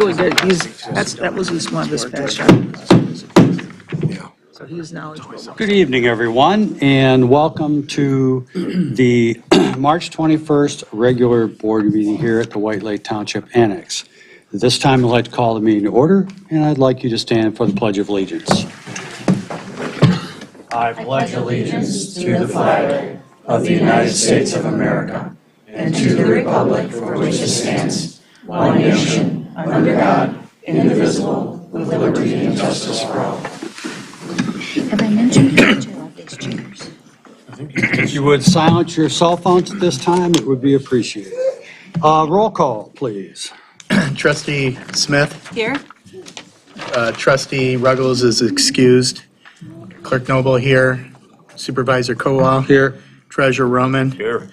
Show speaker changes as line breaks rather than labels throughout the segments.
Really good. That was his one dispatch job. So he's knowledgeable.
Good evening, everyone, and welcome to the March 21st regular board meeting here at the White Lake Township Annex. At this time, I'd like to call the meeting to order, and I'd like you to stand for the Pledge of Allegiance. I pledge allegiance to the flag of the United States of America and to the republic for which it stands, one nation, under God, indivisible, with liberty and justice for all.
Have I mentioned how much I love these chairs?
If you would silence your cell phones at this time, it would be appreciated. Roll call, please.
Trustee Smith,
Here?
Trustee Ruggles is excused. Clerk Noble here. Supervisor Kowal.
Here.
Treasurer Roman.
Here.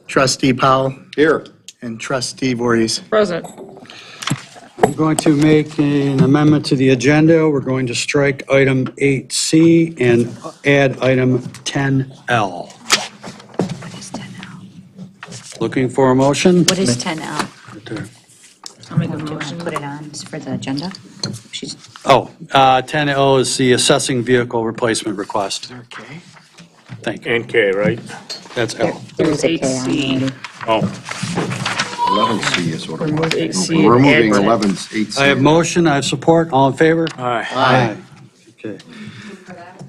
Trustee Powell.
Here.
And Trustee Voorhees.
Present.
I'm going to make an amendment to the agenda. We're going to strike item 8C and add item 10L.
What is 10L?
Looking for a motion?
What is 10L?
Right there.
I'll make a
Do you want to
motion.
put it on for the agenda? She's,
10L is the assessing vehicle replacement request.
Okay.
Thank you.
And K, right?
That's L.
there's a K on
8C.
already.
Oh.
11C is what it
Remove
was.
8C.
We're removing
and
11's 8C.
I have motion, I have support, all in favor?
Aye.
Okay.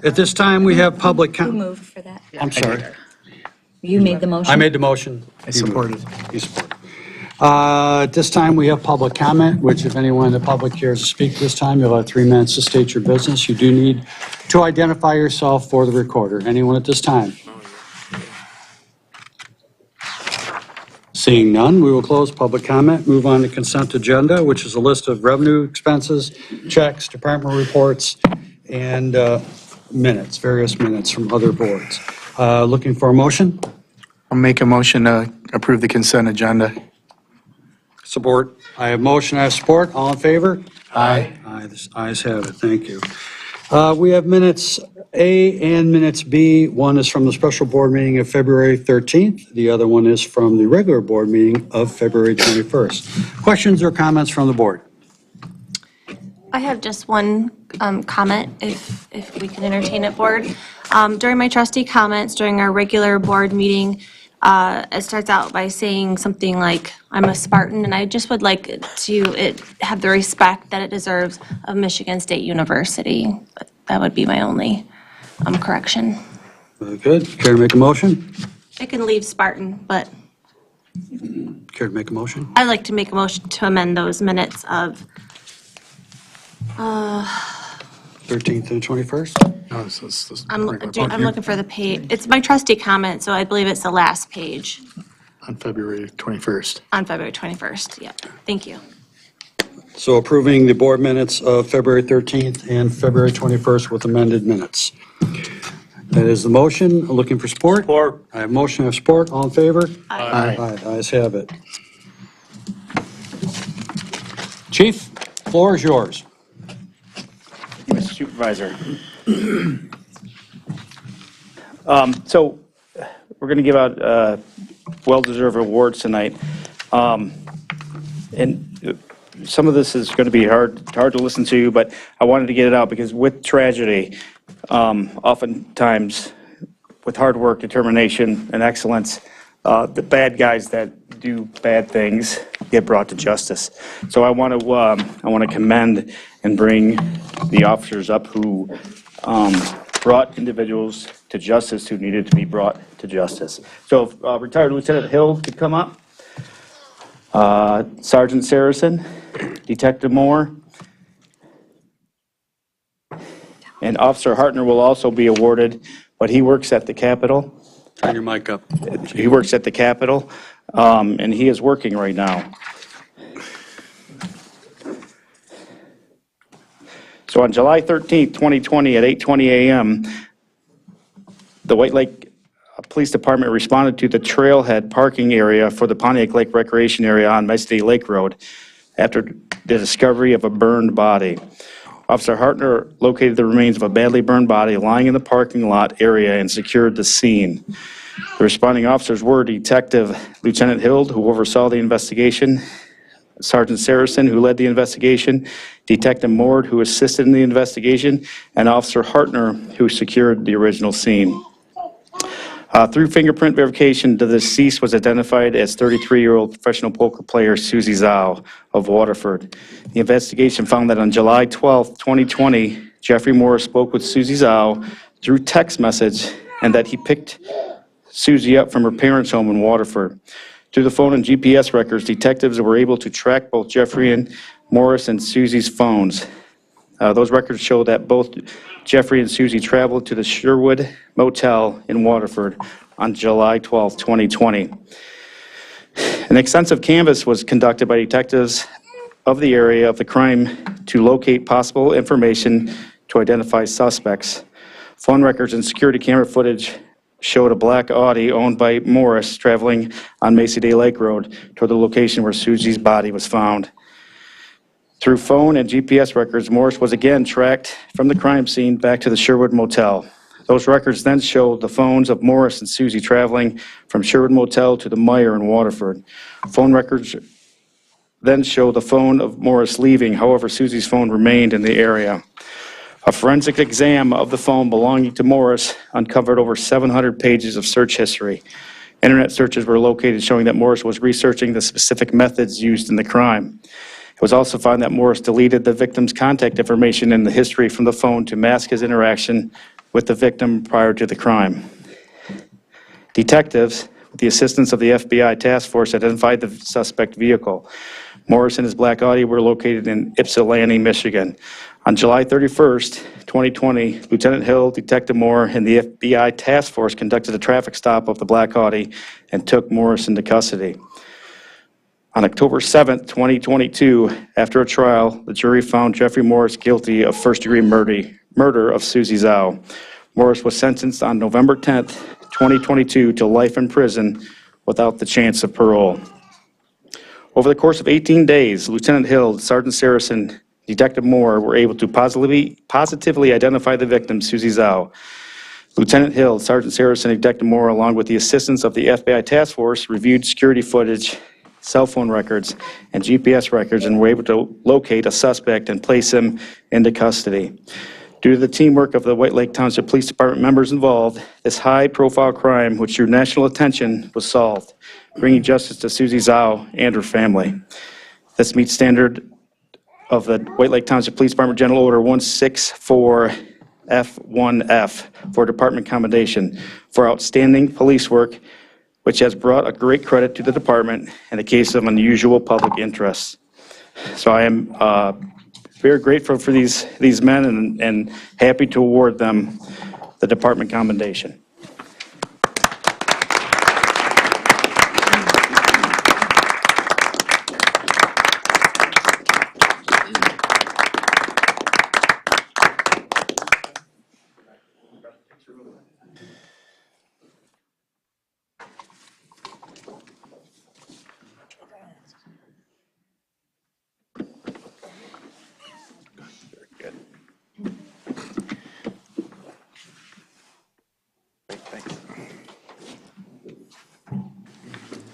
At this time, we have public
Who
comment.
moved for that?
I'm sorry.
You made the motion?
I made the motion.
I supported.
You supported. At this time, we have public comment, which if anyone in the public cares to speak this time, you'll have 3 minutes to state your business. You do need to identify yourself for the recorder. Anyone at this time? Seeing none, we will close public comment, move on to consent agenda, which is a list of revenue expenses, checks, department reports, and minutes, various minutes from other boards. Looking for a motion?
I'll make a motion to approve the consent agenda.
Support. I have motion, I have support. All in favor?
Aye.
Aye, the ayes have it. Thank you. We have minutes A and minutes B. One is from the special board meeting of February 13th. The other one is from the regular board meeting of February 21st. Questions or comments from the board?
I have just one comment, if we can entertain it, board. During my trustee comments, during our regular board meeting, it starts out by saying something like, I'm a Spartan, and I just would like to have the respect that it deserves of Michigan State University. That would be my only correction.
Very good. Care to make a motion?
I can leave Spartan, but
Care to make a motion?
I'd like to make a motion to amend those minutes of
13th and 21st?
No, this is-
I'm looking for the page. It's my trustee comment, so I believe it's the last page
On February 21st.
on February 21st. Yeah, thank you.
So approving the board minutes of February 13th and February 21st with amended minutes. That is the motion. Looking for support?
Support.
I have motion, I have support. All in favor?
Aye.
Aye, ayes have it. Chief, floor is yours.
Mr. Supervisor. So we're going to give out well-deserved awards tonight. And some of this is going to be hard to listen to, but I wanted to get it out because with tragedy, oftentimes with hard work, determination, and excellence, the bad guys that do bad things get brought to justice. So I want to commend and bring the officers up who brought individuals to justice who needed to be brought to justice. So if retired Lieutenant Hill could come up, Sergeant Saracen, Detective Moore, and Officer Hartner will also be awarded, but he works at the Capitol.
Turn your mic up.
He works at the Capitol, and he is working right now. So on July 13th, 2020, at 8:20 a.m., the White Lake Police Department responded to the trailhead parking area for the Pontiac Lake Recreation Area on Medicity Lake Road after the discovery of a burned body. Officer Hartner located the remains of a badly burned body lying in the parking lot area and secured the scene. The responding officers were Detective Lieutenant Hild, who oversaw the investigation, Sergeant Saracen, who led the investigation, Detective Moore, who assisted in the investigation, and Officer Hartner, who secured the original scene. Through fingerprint verification, the deceased was identified as 33-year-old professional poker player Susie Zhao of Waterford. The investigation found that on July 12, 2020, Jeffrey Morris spoke with Susie Zhao through text message and that he picked Susie up from her parents' home in Waterford. Through the phone and GPS records, detectives were able to track both Jeffrey and Morris and Susie's phones. Those records show that both Jeffrey and Susie traveled to the Sherwood Motel in Waterford on July 12, 2020. An extensive canvass was conducted by detectives of the area of the crime to locate possible information to identify suspects. Phone records and security camera footage showed a black Audi owned by Morris traveling on Macy Day Lake Road toward the location where Susie's body was found. Through phone and GPS records, Morris was again tracked from the crime scene back to the Sherwood Motel. Those records then showed the phones of Morris and Susie traveling from Sherwood Motel to the Meijer in Waterford. Phone records then show the phone of Morris leaving, however, Susie's phone remained in the area. A forensic exam of the phone belonging to Morris uncovered over 700 pages of search history. Internet searches were located showing that Morris was researching the specific methods used in the crime. It was also found that Morris deleted the victim's contact information in the history from the phone to mask his interaction with the victim prior to the crime. Detectives, with the assistance of the FBI task force, identified the suspect vehicle. Morris and his black Audi were located in Ypsilanti, Michigan. On July 31st, 2020, Lieutenant Hill, Detective Moore, and the FBI task force conducted a traffic stop of the black Audi and took Morris into custody. On October 7th, 2022, after a trial, the jury found Jeffrey Morris guilty of first-degree murder of Susie Zhao. Morris was sentenced on November 10th, 2022 to life in prison without the chance of parole. Over the course of 18 days, Lieutenant Hill, Sergeant Saracen, Detective Moore were able to positively identify the victim, Susie Zhao. Lieutenant Hill, Sergeant Saracen, and Detective Moore, along with the assistance of the FBI task force, reviewed security footage, cell phone records, and GPS records, and were able to locate a suspect and place him into custody. Due to the teamwork of the White Lake Township Police Department members involved, this high-profile crime, which drew national attention, was solved, bringing justice to Susie Zhao and her family. This meets standard of the White Lake Township Police Department General Order 164F1F for department commendation for outstanding police work, which has brought a great credit to the department in a case of unusual public interest. So I am very grateful for these men and happy to award them the department commendation.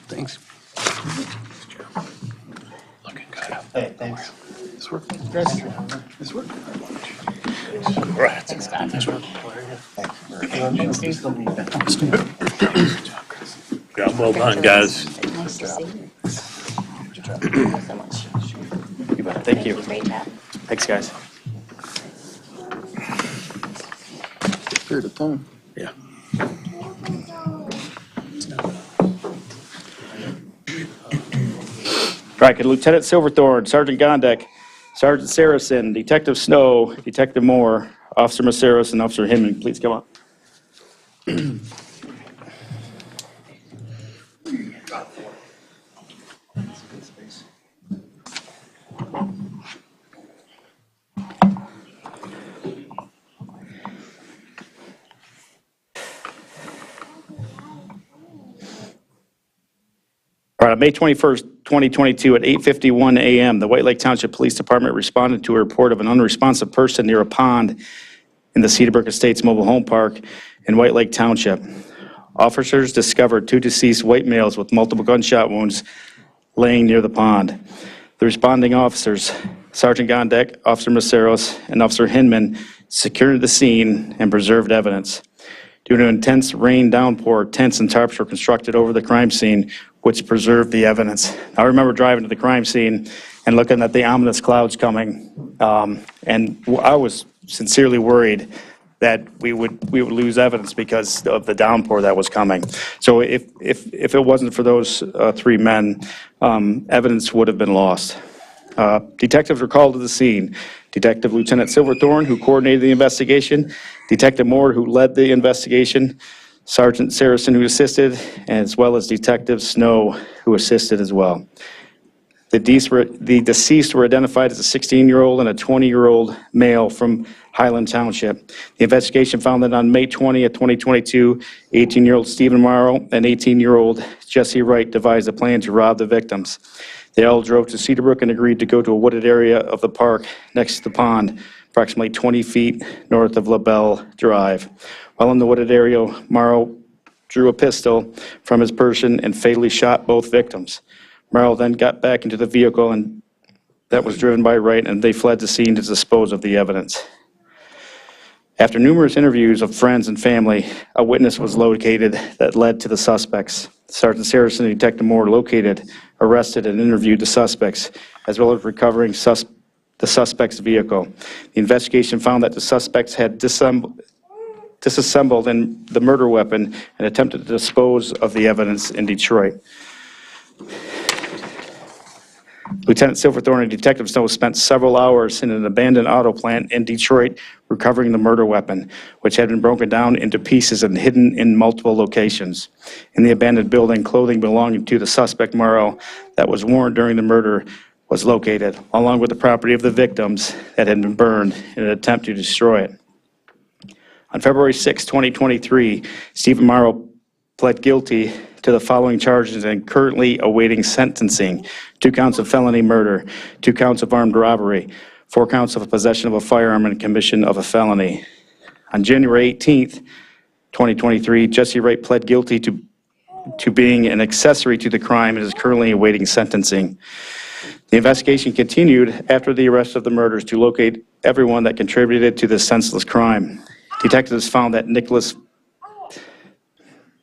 Thanks.
Looking good.
Hey, thanks.
This work? This work?
Yeah, well done, guys.
Nice to see you.
Thank you.
Great job.
Thanks, guys.
Period of time.
Yeah.
All right, could Lieutenant Silverthorne, Sergeant Gondek, Sergeant Saracen, Detective Snow, Detective Moore, Officer Maceros, and Officer Hinman please come up? All right, on May 21st, 2022, at 8:51 a.m., the White Lake Township Police Department responded to a report of an unresponsive person near a pond in the Cedarbrook Estates Mobile Home Park in White Lake Township. Officers discovered two deceased white males with multiple gunshot wounds laying near the pond. The responding officers, Sergeant Gondek, Officer Maceros, and Officer Hinman, secured the scene and preserved evidence. Due to intense rain downpour, tents and tarps were constructed over the crime scene, which preserved the evidence. I remember driving to the crime scene and looking at the ominous clouds coming, and I was sincerely worried that we would lose evidence because of the downpour that was coming. So if it wasn't for those three men, evidence would have been lost. Detectives were called to the scene. Detective Lieutenant Silverthorne, who coordinated the investigation, Detective Moore, who led the investigation, Sergeant Saracen, who assisted, as well as Detective Snow, who assisted as well. The deceased were identified as a 16-year-old and a 20-year-old male from Highland Township. The investigation found that on May 20th, 2022, 18-year-old Stephen Morrow and 18-year-old Jesse Wright devised a plan to rob the victims. They all drove to Cedarbrook and agreed to go to a wooded area of the park next to the pond, approximately 20 feet north of LaBelle Drive. While in the wooded area, Morrow drew a pistol from his person and fatally shot both victims. Morrow then got back into the vehicle and that was driven by Wright, and they fled the scene to dispose of the evidence. After numerous interviews of friends and family, a witness was located that led to the suspects. Sergeant Saracen and Detective Moore located, arrested, and interviewed the suspects, as well as recovering the suspect's vehicle. The investigation found that the suspects had disassembled the murder weapon and attempted to dispose of the evidence in Detroit. Lieutenant Silverthorne and Detective Snow spent several hours in an abandoned auto plant in Detroit recovering the murder weapon, which had been broken down into pieces and hidden in multiple locations. In the abandoned building, clothing belonging to the suspect Morrow that was worn during the murder was located, along with the property of the victims that had been burned in an attempt to destroy it. On February 6, 2023, Stephen Morrow pled guilty to the following charges and currently awaiting sentencing: 2 counts of felony murder, 2 counts of armed robbery, 4 counts of possession of a firearm and commission of a felony. On January 18th, 2023, Jesse Wright pled guilty to being an accessory to the crime and is currently awaiting sentencing. The investigation continued after the arrest of the murders to locate everyone that contributed to this senseless crime. Detectives found that Nicholas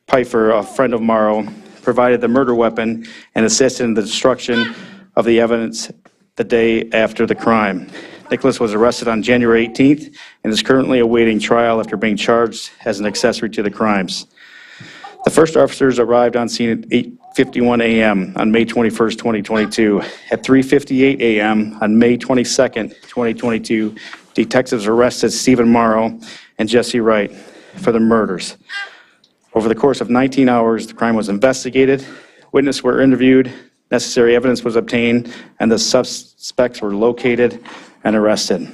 Pfeiffer, a friend of Morrow, provided the murder weapon and assisted in the destruction of the evidence the day after the crime. Nicholas was arrested on January 18th and is currently awaiting trial after being charged as an accessory to the crimes. The first officers arrived on scene at 8:51 a.m. on May 21st, 2022. At 3:58 a.m. on May 22nd, 2022, detectives arrested Stephen Morrow and Jesse Wright for the murders. Over the course of 19 hours, the crime was investigated, witnesses were interviewed, necessary evidence was obtained, and the suspects were located and arrested.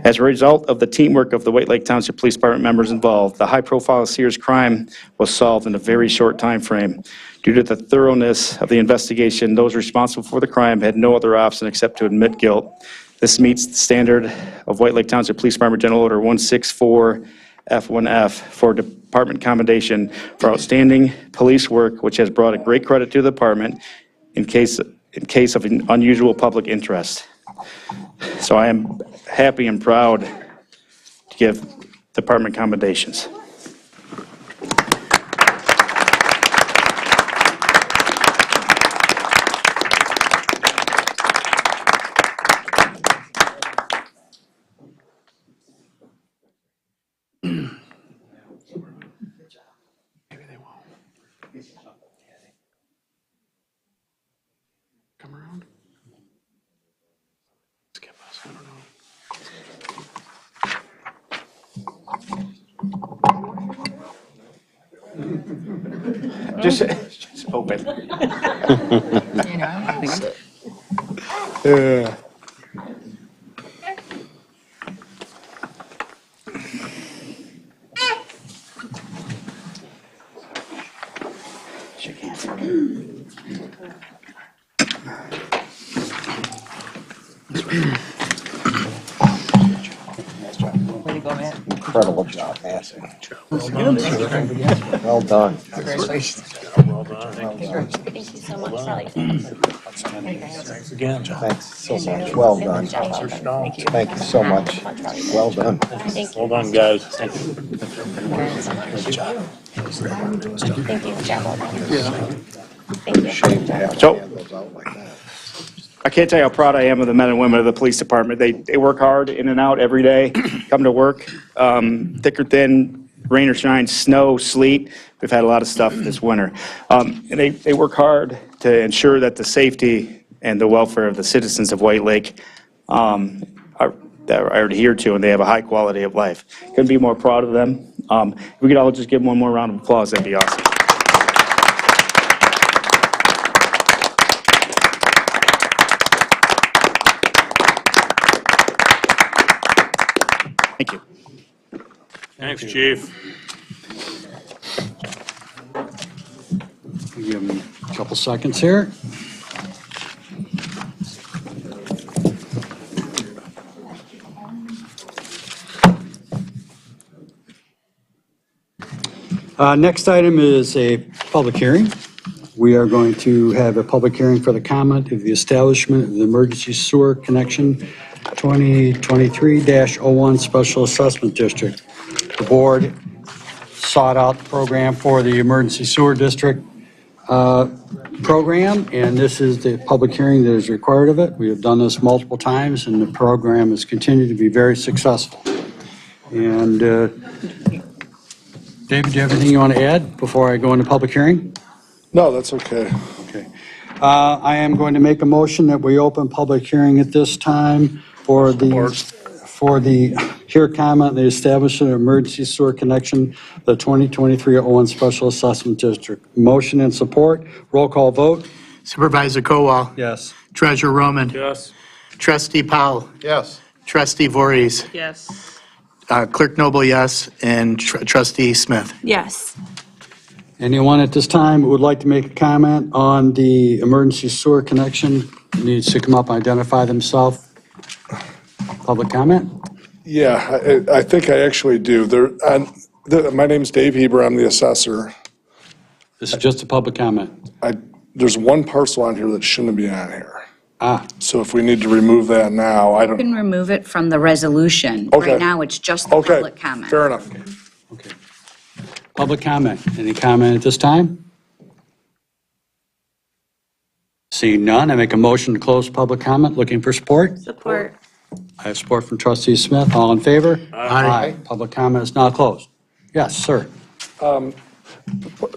As a result of the teamwork of the White Lake Township Police Department members involved, the high-profile Sears crime was solved in a very short time frame. Due to the thoroughness of the investigation, those responsible for the crime had no other option except to admit guilt. This meets the standard of White Lake Township Police Department General Order 164F1F for department commendation for outstanding police work, which has brought a great credit to the department in case of an unusual public interest. So I am happy and proud to give department commendations.
Maybe they won't. Come around. Skip us, I don't know.
Just open.
You know, I don't think so. Way to go, man.
Incredible job, man. Well done.
Congratulations.
Well done.
Congratulations.
Thank you so much, Sally.
Thanks again.
Thanks so much. Well done. Thank you so much. Well done.
Thank you.
Well done, guys.
Thank you. Job well done. Thank you.
Shame to have to
So-
hand those out like that.
I can't tell you how proud I am of the men and women of the police department. They work hard in and out every day, come to work, thick or thin, rain or shine, snow, sleet. We've had a lot of stuff this winter. And they work hard to ensure that the safety and the welfare of the citizens of White Lake are adhered to, and they have a high quality of life. Couldn't be more proud of them. If we could all just give them one more round of applause, that'd be awesome. Thank you.
Thanks, Chief.
We'll give them a couple seconds here. Next item is a public hearing. We are going to have a public hearing for the comment of the establishment of the emergency sewer connection 2023-01 Special Assessment District. The board sought out the program for the emergency sewer district program, and this is the public hearing that is required of it. We have done this multiple times, and the program has continued to be very successful. And David, do you have anything you want to add before I go into public hearing?
No, that's okay.
Okay. I am going to make a motion that we open public hearing at this time for the hear comment, the establishment of emergency sewer connection, the 2023-01 Special Assessment District. Motion and support. Roll call vote.
Supervisor Kowal.
Yes.
Treasurer Roman.
Yes.
Trustee Powell.
Yes.
Trustee Voorhees.
Yes.
Clerk Noble, yes. And Trustee Smith.
Yes.
Anyone at this time who would like to make a comment on the emergency sewer connection needs to come up and identify themselves. Public comment?
Yeah, I think I actually do. My name's Dave Heber, I'm the assessor.
This is just a public comment.
There's one parcel on here that shouldn't be on here.
Ah,
So if we need to remove that now, I
You
don't,
can remove it from the resolution.
Okay.
Right now, it's just the
okay,
public comment.
fair enough.
okay. Public comment. Any comment at this time? Seeing none, I make a motion to close public comment. Looking for support?
Support.
I have support from Trustee Smith. All in favor?
Aye.
Public comment is now closed. Yes, sir.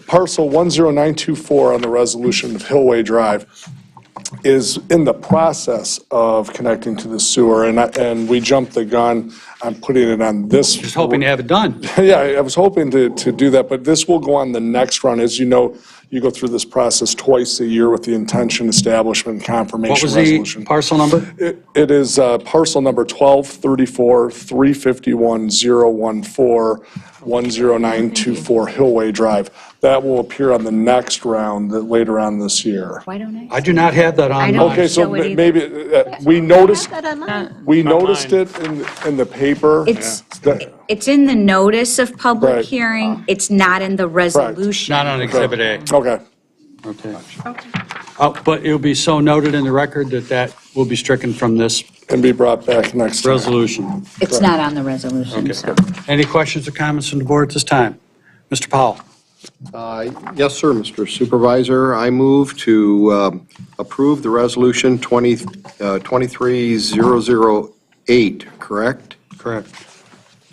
Parcel 10924 on the resolution of Hillway Drive is in the process of connecting to the sewer, and we jumped the gun on putting it on this.
Just hoping to have it done.
Yeah, I was hoping to do that, but this will go on the next run. As you know, you go through this process twice a year with the intention, establishment, and
What
confirmation
was the
resolution.
parcel number?
It is parcel number 1234-351-014-10924 Hillway Drive. That will appear on the next round later on this year.
Why don't I?
I do not have that on.
I don't.
mine.
Okay, so
show it either.
maybe, we noticed
That on mine.
it in the paper.
It's in the notice of public
Right.
hearing. It's not in the resolution.
Not on Exhibit A.
Okay.
Okay. But it'll be so noted in the record that that will be stricken from this
And be brought back next time.
resolution.
It's not on the resolution, so.
Any questions or comments from the board at this time? Mr. Powell?
Yes, sir, Mr. Supervisor. I move to approve the resolution 23008, correct?
Correct.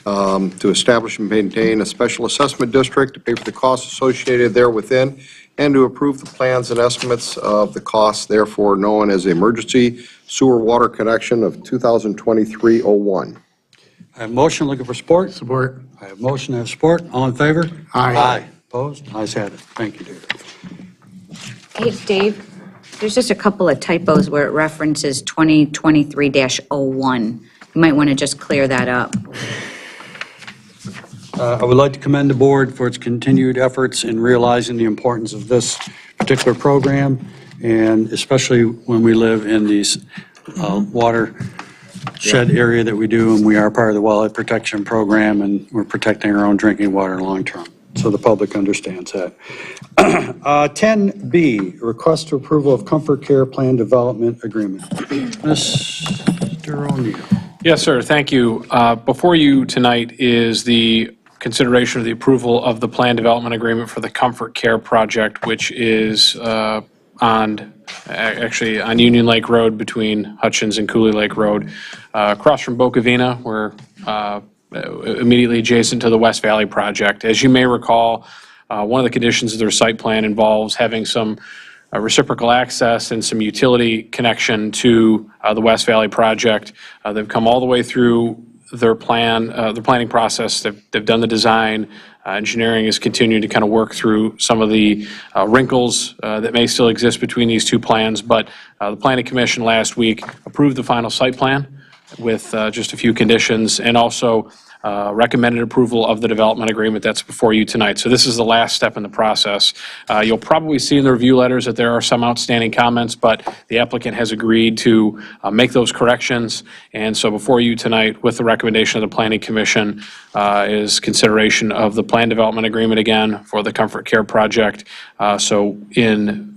To establish and maintain a special assessment district to pay for the costs associated therewithin, and to approve the plans and estimates of the costs therefore known as the emergency sewer water connection of 2023-01.
I have motion, looking for support?
Support.
I have motion, I have support. All in favor?
Aye.
Opposed? Ayes have it. Thank you, David.
Hey, Dave, there's just a couple of typos where it references 2023-01. You might want to just clear that up.
I would like to commend the board for its continued efforts in realizing the importance of this particular program, and especially when we live in these watershed area that we do, and we are part of the wildlife protection program, and we're protecting our own drinking water long term. so the public understands that. 10B, request approval of Comfort Care Plan Development Agreement. Mr. O'Neill.
Yes, sir. Thank you. Before you tonight is the consideration of the approval of the plan development agreement for the Comfort Care project, which is actually on Union Lake Road between Hutchins and Cooley Lake Road, across from Boca Vina. We're immediately adjacent to the West Valley project. As you may recall, one of the conditions of their site plan involves having some reciprocal access and some utility connection to the West Valley project. They've come all the way through their planning process. They've done the design. Engineering is continuing to kind of work through some of the wrinkles that may still exist between these two plans. But the Planning Commission last week approved the final site plan with just a few conditions, and also recommended approval of the development agreement that's before you tonight. So this is the last step in the process. You'll probably see in the review letters that there are some outstanding comments, but the applicant has agreed to make those corrections. And so before you tonight, with the recommendation of the Planning Commission, is consideration of the plan development agreement again for the Comfort Care project. So in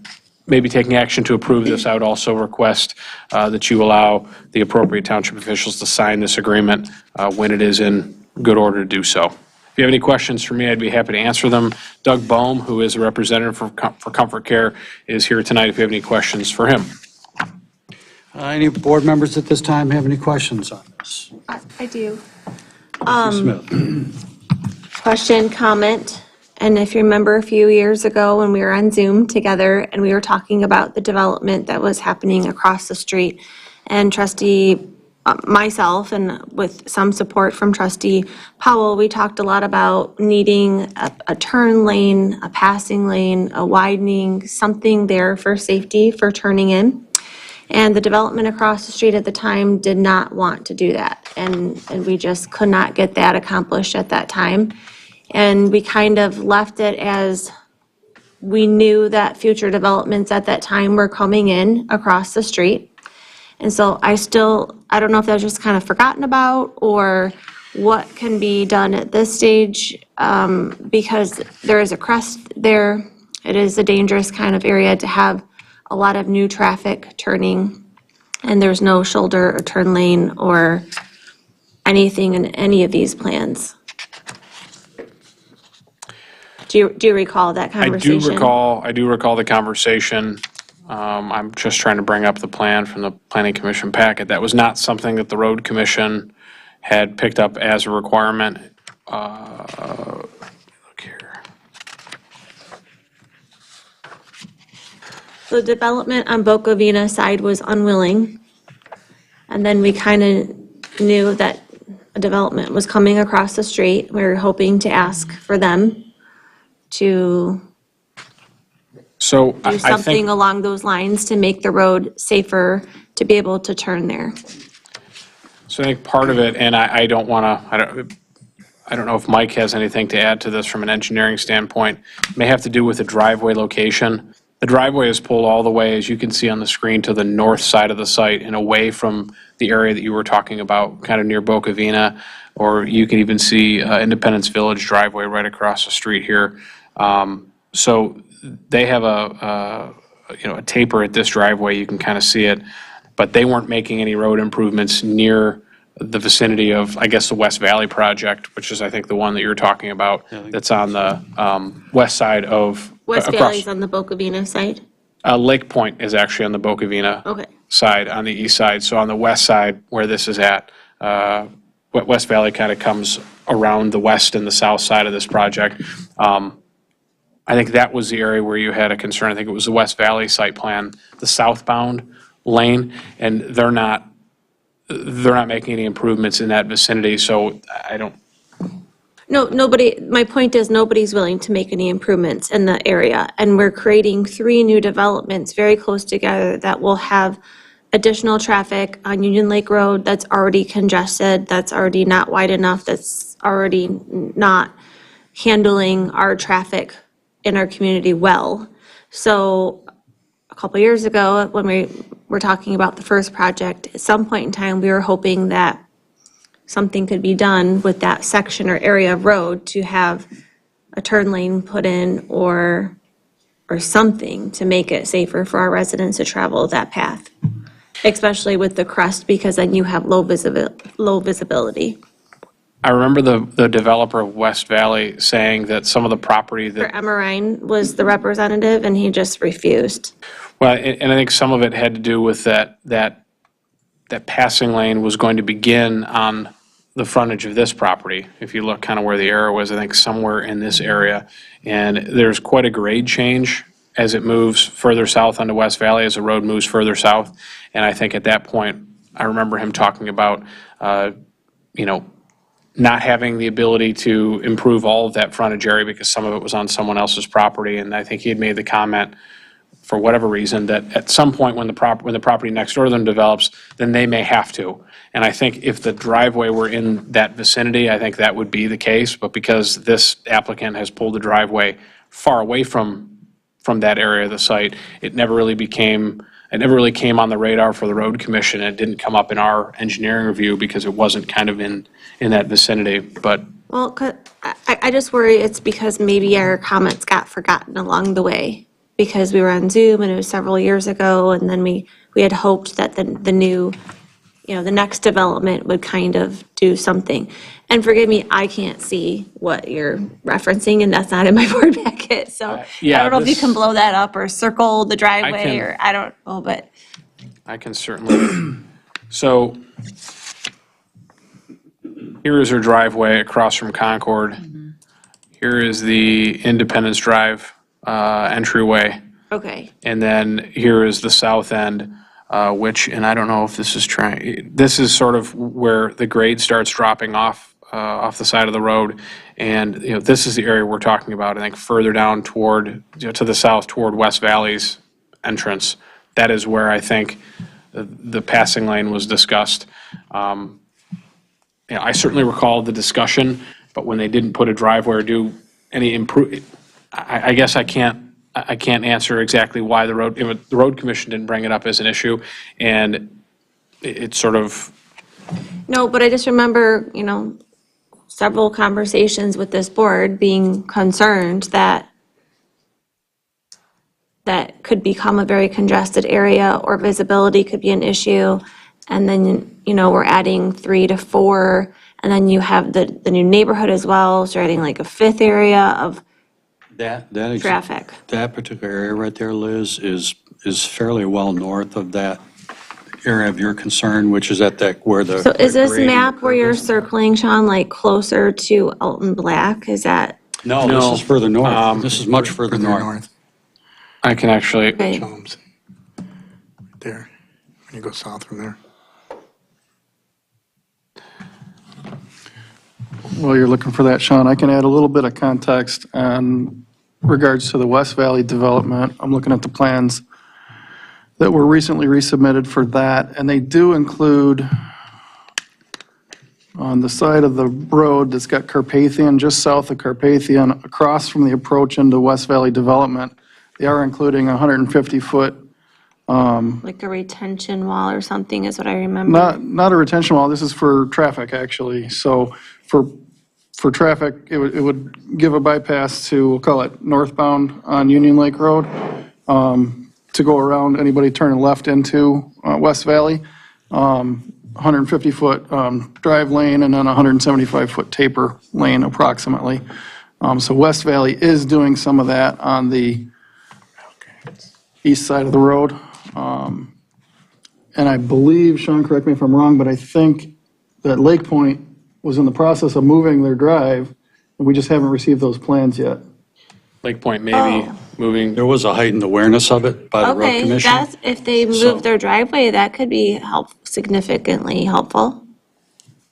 maybe taking action to approve this, I would also request that you allow the appropriate township officials to sign this agreement when it is in good order to do so. If you have any questions for me, I'd be happy to answer them. Doug Bohm, who is a representative for Comfort Care, is here tonight if you have any questions for him.
Any board members at this time have any questions on this?
I do.
Smith.
Question, comment, and if you remember a few years ago when we were on Zoom together and we were talking about the development that was happening across the street, and myself and with some support from Trustee Powell, we talked a lot about needing a turn lane, a passing lane, a widening, something there for safety for turning in. And the development across the street at the time did not want to do that. And we just could not get that accomplished at that time. And we kind of left it as we knew that future developments at that time were coming in across the street. And so I don't know if that was just kind of forgotten about or what can be done at this stage, because there is a crest there. It is a dangerous kind of area to have a lot of new traffic turning, and there's no shoulder or turn lane or anything in any of these plans. Do you recall that conversation?
I do recall the conversation. I'm just trying to bring up the plan from the Planning Commission packet. That was not something that the Road Commission had picked up as a requirement. Look here.
The development on Boca Vina side was unwilling. And then we kind of knew that a development was coming across the street. We were hoping to ask for them to
So
do
I
something
think,
along those lines to make the road safer to be able to turn there.
so I think part of it, and I don't want to, I don't know if Mike has anything to add to this from an engineering standpoint, may have to do with the driveway location. The driveway is pulled all the way, as you can see on the screen, to the north side of the site and away from the area that you were talking about, kind of near Boca Vina, or you can even see Independence Village driveway right across the street here. So they have a taper at this driveway, you can kind of see it, but they weren't making any road improvements near the vicinity of, I guess, the West Valley project, which is, I think, the one that you're talking about, that's on the west side of.
West
across-
Valley's on the Boca Vina side?
Lake Point is actually on the Boca Vina
Okay. side,
on the east side. So on the west side, where this is at, West Valley kind of comes around the west and the south side of this project. I think that was the area where you had a concern. I think it was the West Valley site plan, the southbound lane, and they're not making any improvements in that vicinity, so I don't.
No, nobody, my point is nobody's willing to make any improvements in the area. And we're creating 3 new developments very close together that will have additional traffic on Union Lake Road that's already congested, that's already not wide enough, that's already not handling our traffic in our community well. So a couple years ago, when we were talking about the first project, at some point in time, we were hoping that something could be done with that section or area of road to have a turn lane put in or something to make it safer for our residents to travel that path, especially with the crest, because then you have low visibility.
I remember the developer of West Valley saying that some of the property
For
that,
Emerine was the representative, and he just refused.
well, and I think some of it had to do with that passing lane was going to begin on the frontage of this property. If you look kind of where the arrow was, I think somewhere in this area. And there's quite a grade change as it moves further south onto West Valley, as the road moves further south. And I think at that point, I remember him talking about, not having the ability to improve all of that frontage area because some of it was on someone else's property. And I think he had made the comment, for whatever reason, that at some point when the property next door to them develops, then they may have to. And I think if the driveway were in that vicinity, I think that would be the case. But because this applicant has pulled the driveway far away from that area of the site, it never really came on the radar for the road commission. It didn't come up in our engineering review because it wasn't kind of in that vicinity. But
Well, I just worry it's because maybe our comments got forgotten along the way, because we were on Zoom and it was several years ago, and then we had hoped that the new, the next development would kind of do something. And forgive me, I can't see what you're referencing, and that's not in my board packet, so I
yeah,
don't know if you
this-
can blow that up or circle the driveway,
can-
or I don't know, but.
I can certainly. So here is her driveway across from Concord. Here is the Independence Drive entryway.
Okay,
And then here is the south end, and I don't know if this is sort of where the grade starts dropping off the side of the road. And, this is the area we're talking about, I think further down toward, to the south toward West Valley's entrance. That is where I think the passing lane was discussed. I certainly recall the discussion, but when they didn't put a driveway or do any I guess I can't answer exactly why the road commission didn't bring it up as an issue, and it's sort of.
no, but I just remember, several conversations with this board being concerned that could become a very congested area, or visibility could be an issue. And then, we're adding 3 to 4, and then you have the new neighborhood as well, so you're adding like a 5th area of traffic.
That particular area right there, Liz, is fairly well north of that area of your concern, which is at where the.
So is this
grading
map where
curve
you're
is.
circling, Sean, like closer to Alton Black? Is that?
No,
No.
this is further north. This is much further north.
I can actually.
Okay.
Homes. Right there, when you go south from there.
While you're looking for that, Sean, I can add a little bit of context on regards to the West Valley development. I'm looking at the plans that were recently resubmitted for that, and they do include on the side of the road that's got Carpathian, just south of Carpathian, across from the approach into West Valley development, they are including a 150-foot,
Like a retention wall or something is what I remember.
not a retention wall, this is for traffic, actually. So for traffic, it would give a bypass to, we'll call it northbound on Union Lake Road, to go around anybody turning left into West Valley. 150-foot drive lane and then 175-foot taper lane approximately. So West Valley is doing some of that on the east side of the road. And I believe, Sean, correct me if I'm wrong, but I think that Lake Point was in the process of moving their drive, and we just haven't received those plans yet.
Lake Point maybe moving.
There was a heightened awareness of it by the road
Okay,
commission.
if they move their driveway, that could be significantly helpful.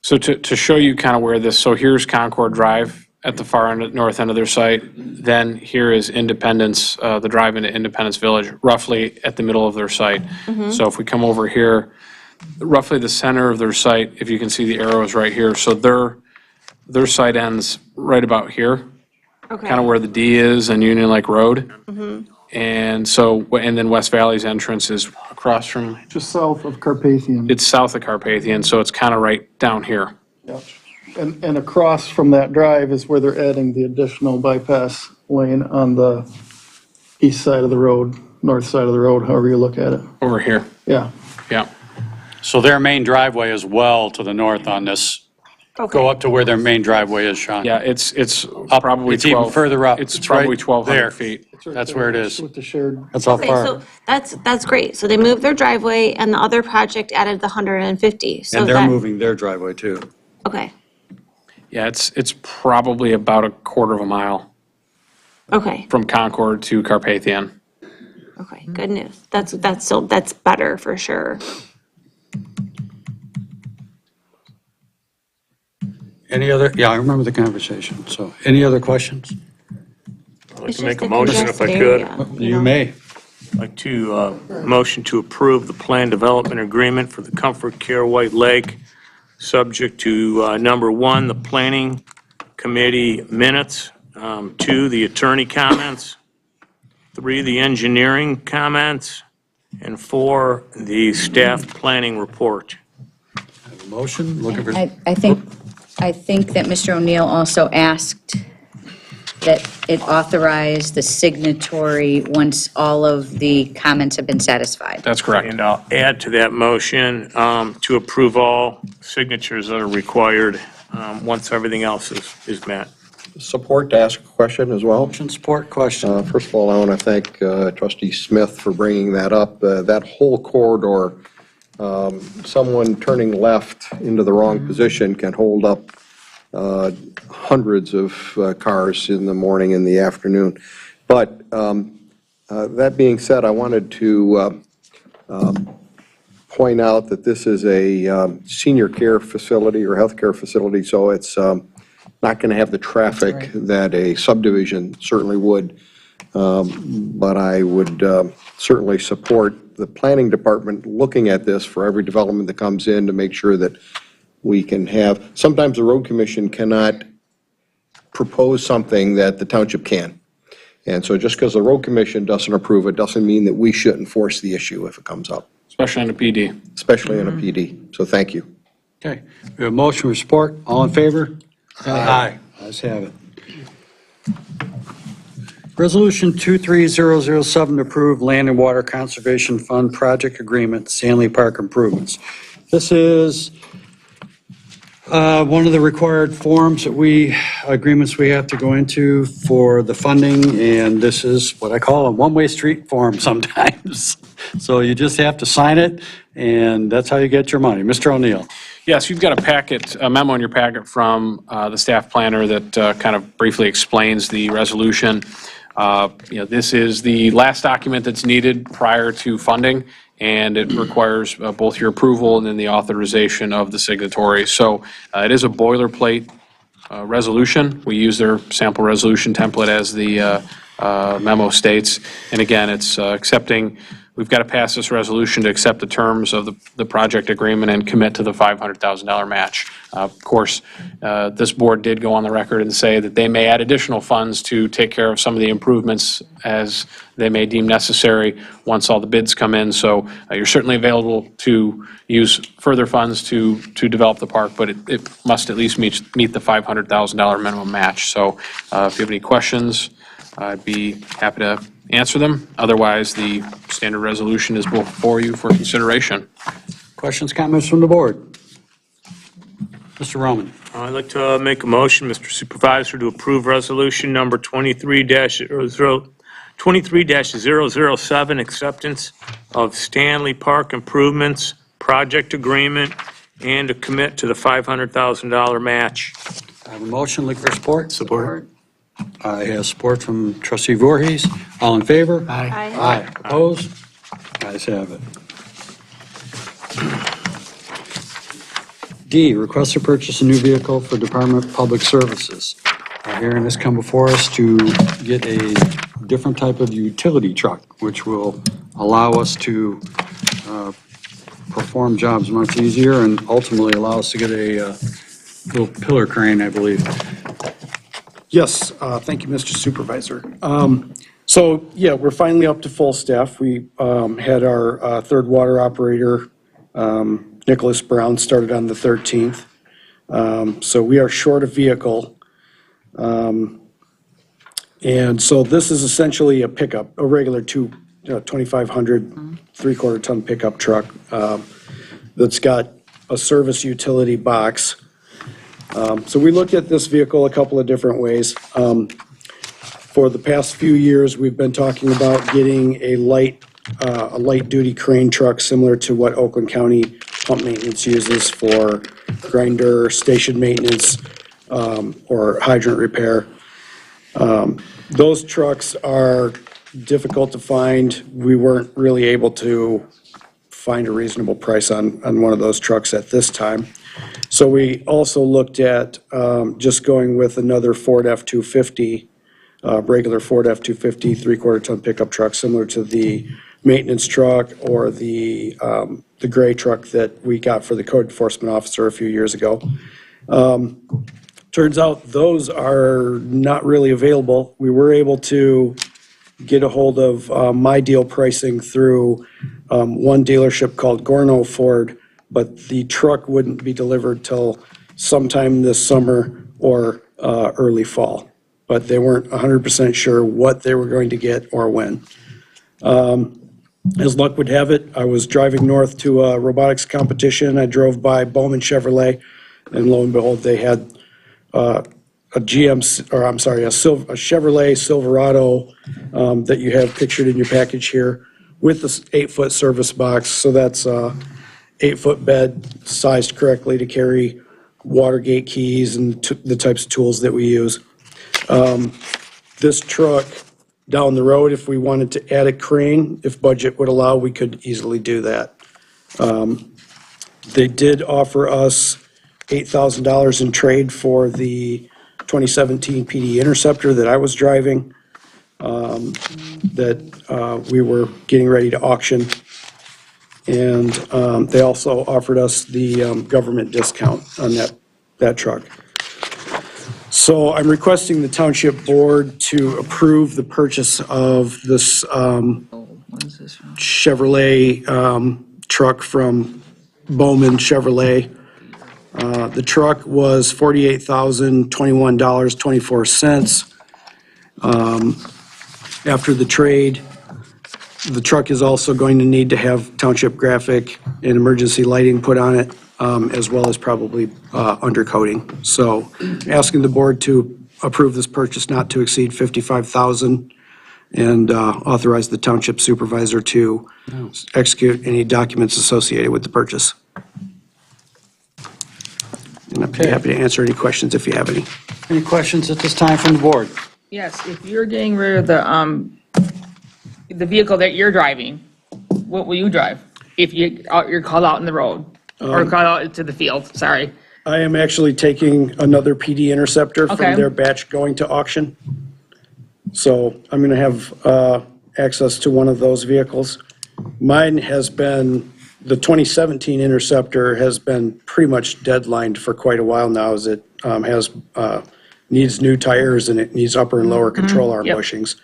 So to show you kind of where so here's Concord Drive at the far end, north end of their site. Then here is Independence, the drive into Independence Village, roughly at the middle of their site. So if we come over here, roughly the center of their site, if you can see the arrows right here. So their site ends right about here,
Okay.
kind of where the D is on Union Lake Road. And then West Valley's entrance is across from,
Just south of Carpathian.
it's south of Carpathian, so it's kind of right down here.
Yep. And across from that drive is where they're adding the additional bypass lane on the east side of the road, north side of the road, however you look at it.
Over here,
Yeah.
yeah.
So their main driveway is well to the north on this. Go up to where their main driveway is, Sean.
Yeah, it's
Up,
probably 12.
it's even further up.
It's
It's
probably
right
1,200
there.
feet.
That's where it is.
With the shared.
That's how
Okay,
far.
so that's great. So they moved their driveway and the other project added the 150. So
And they're
that,
moving their driveway too.
okay,
Yeah, it's probably about a quarter of a mile
okay,
from Concord to Carpathian.
okay, good news. That's better for sure.
Any other, yeah, I remember the conversation. So any other questions?
I'd like
It's
to make
just
a motion if I
congested
could.
area,
You may.
I'd like to, motion to approve the plan development agreement for the Comfort Care White Lake, subject to, number one, the planning committee minutes, two, the attorney comments, three, the engineering comments, and four, the staff planning report.
Motion, looking for.
I think that Mr. O'Neill also asked that it authorize the signatory once all of the comments have been satisfied.
That's correct.
And I'll add to that motion to approve all signatures that are required once everything else is met.
Support to ask a question as well.
Motion, support, question.
First of all, I want to thank Trustee Smith for bringing that up. That whole corridor, someone turning left into the wrong position can hold up hundreds of cars in the morning and the afternoon. But that being said, I wanted to point out that this is a senior care facility or healthcare facility, so it's not going to have the traffic that a subdivision certainly would. But I would certainly support the planning department looking at this for every development that comes in to make sure that we can have, sometimes the road commission cannot propose something that the township can. And so just because the road commission doesn't approve it, doesn't mean that we shouldn't force the issue if it comes up,
Especially on a PD.
especially in a PD. So thank you.
Okay, we have motion with support. All in favor? Aye. Ayes have it. Resolution 23007 to approve Land and Water Conservation Fund Project Agreement, Stanley Park Improvements. This is one of the required forms agreements we have to go into for the funding, and this is what I call a one-way street form sometimes. So you just have to sign it, and that's how you get your money. Mr. O'Neill.
Yes, you've got a memo in your packet from the staff planner that kind of briefly explains the resolution. This is the last document that's needed prior to funding, and it requires both your approval and then the authorization of the signatory. So it is a boilerplate resolution. We use their sample resolution template as the memo states. And again, it's accepting, we've got to pass this resolution to accept the terms of the project agreement and commit to the $500,000 match. Of course, this board did go on the record and say that they may add additional funds to take care of some of the improvements as they may deem necessary once all the bids come in. So you're certainly available to use further funds to develop the park, but it must at least meet the $500,000 minimum match. So if you have any questions, I'd be happy to answer them. Otherwise, the standard resolution is before you for consideration.
Questions, comments from the board? Mr. Roman.
I'd like to make a motion, Mr. Supervisor, to approve resolution number 23-007, acceptance of Stanley Park improvements, project agreement, and to commit to the $500,000 match.
I have a motion, looking for support. Support. I have support from trustee Voorhees. All in favor?
Aye.
Aye. Opposed? Ayes have it. D, request to purchase a new vehicle for Department of Public Services. Our hearing has come before us to get a different type of utility truck, which will allow us to perform jobs much easier and ultimately allow us to get a little pillar crane, I believe.
Yes, thank you, Mr. Supervisor. So, yeah, we're finally up to full staff. We had our third water operator, Nicholas Brown, started on the 13th. So we are short a vehicle. And so this is essentially a pickup, a regular 2,500, 3/4 ton pickup truck that's got a service utility box. So we looked at this vehicle a couple of different ways. For the past few years, we've been talking about getting a light-duty crane truck similar to what Oakland County Pump Maintenance uses for grinder, station maintenance, or hydrant repair. Those trucks are difficult to find. We weren't really able to find a reasonable price on one of those trucks at this time. So we also looked at just going with another Ford F-250, regular Ford F-250 3/4 ton pickup truck, similar to the maintenance truck or the gray truck that we got for the code enforcement officer a few years ago. Turns out those are not really available. We were able to get a hold of my deal pricing through one dealership called Gorno Ford, but the truck wouldn't be delivered till sometime this summer or early fall. But they weren't 100% sure what they were going to get or when. As luck would have it, I was driving north to a robotics competition. I drove by Bowman Chevrolet, and lo and behold, they had a Chevrolet Silverado that you have pictured in your package here with this 8-foot service box. So that's 8-foot bed sized correctly to carry Watergate keys and the types of tools that we use. This truck down the road, if we wanted to add a crane, if budget would allow, we could easily do that. They did offer us $8,000 in trade for the 2017 PD Interceptor that I was driving, that we were getting ready to auction. And they also offered us the government discount on that truck. So I'm requesting the Township Board to approve the purchase of this Chevrolet truck from Bowman Chevrolet. The truck was $48,021.24. After the trade, the truck is also going to need to have township graphic and emergency lighting put on it, as well as probably undercoating. So asking the board to approve this purchase not to exceed $55,000 and authorize the township supervisor to execute any documents associated with the purchase. And I'd be happy to answer any questions if you have any.
Any questions at this time from the board?
Yes, if you're getting rid of the vehicle that you're driving, what will you drive? If you're called out in the road or called out to the field, sorry.
I am actually taking another PD Interceptor from
Okay.
their batch going to auction. So I'm going to have access to one of those vehicles. Mine has been, the 2017 Interceptor has been pretty much deadlined for quite a while now, as it needs new tires and it needs upper and lower control arm
Yep.
bushings.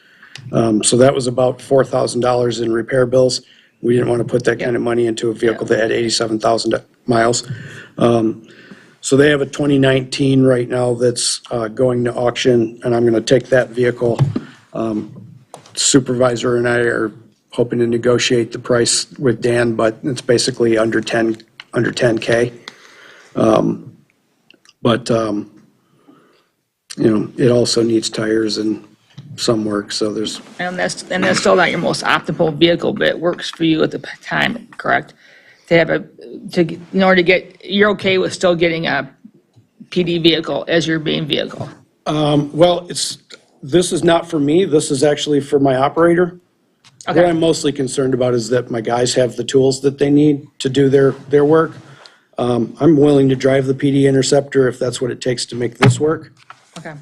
So that was about $4,000 in repair bills. We didn't want to put that kind of money into a vehicle that had 87,000 miles. So they have a 2019 right now that's going to auction, and I'm going to take that vehicle. Supervisor and I are hoping to negotiate the price with Dan, but it's basically under 10K. But it also needs tires and some work, so there's,
And that's still not your most optimal vehicle, but it works for you at the time, correct? To have in order to get, you're okay with still getting a PD vehicle as your main vehicle?
well, this is not for me, this is actually for my operator. What
Okay.
I'm mostly concerned about is that my guys have the tools that they need to do their work. I'm willing to drive the PD Interceptor if that's what it takes to make this work.
Okay.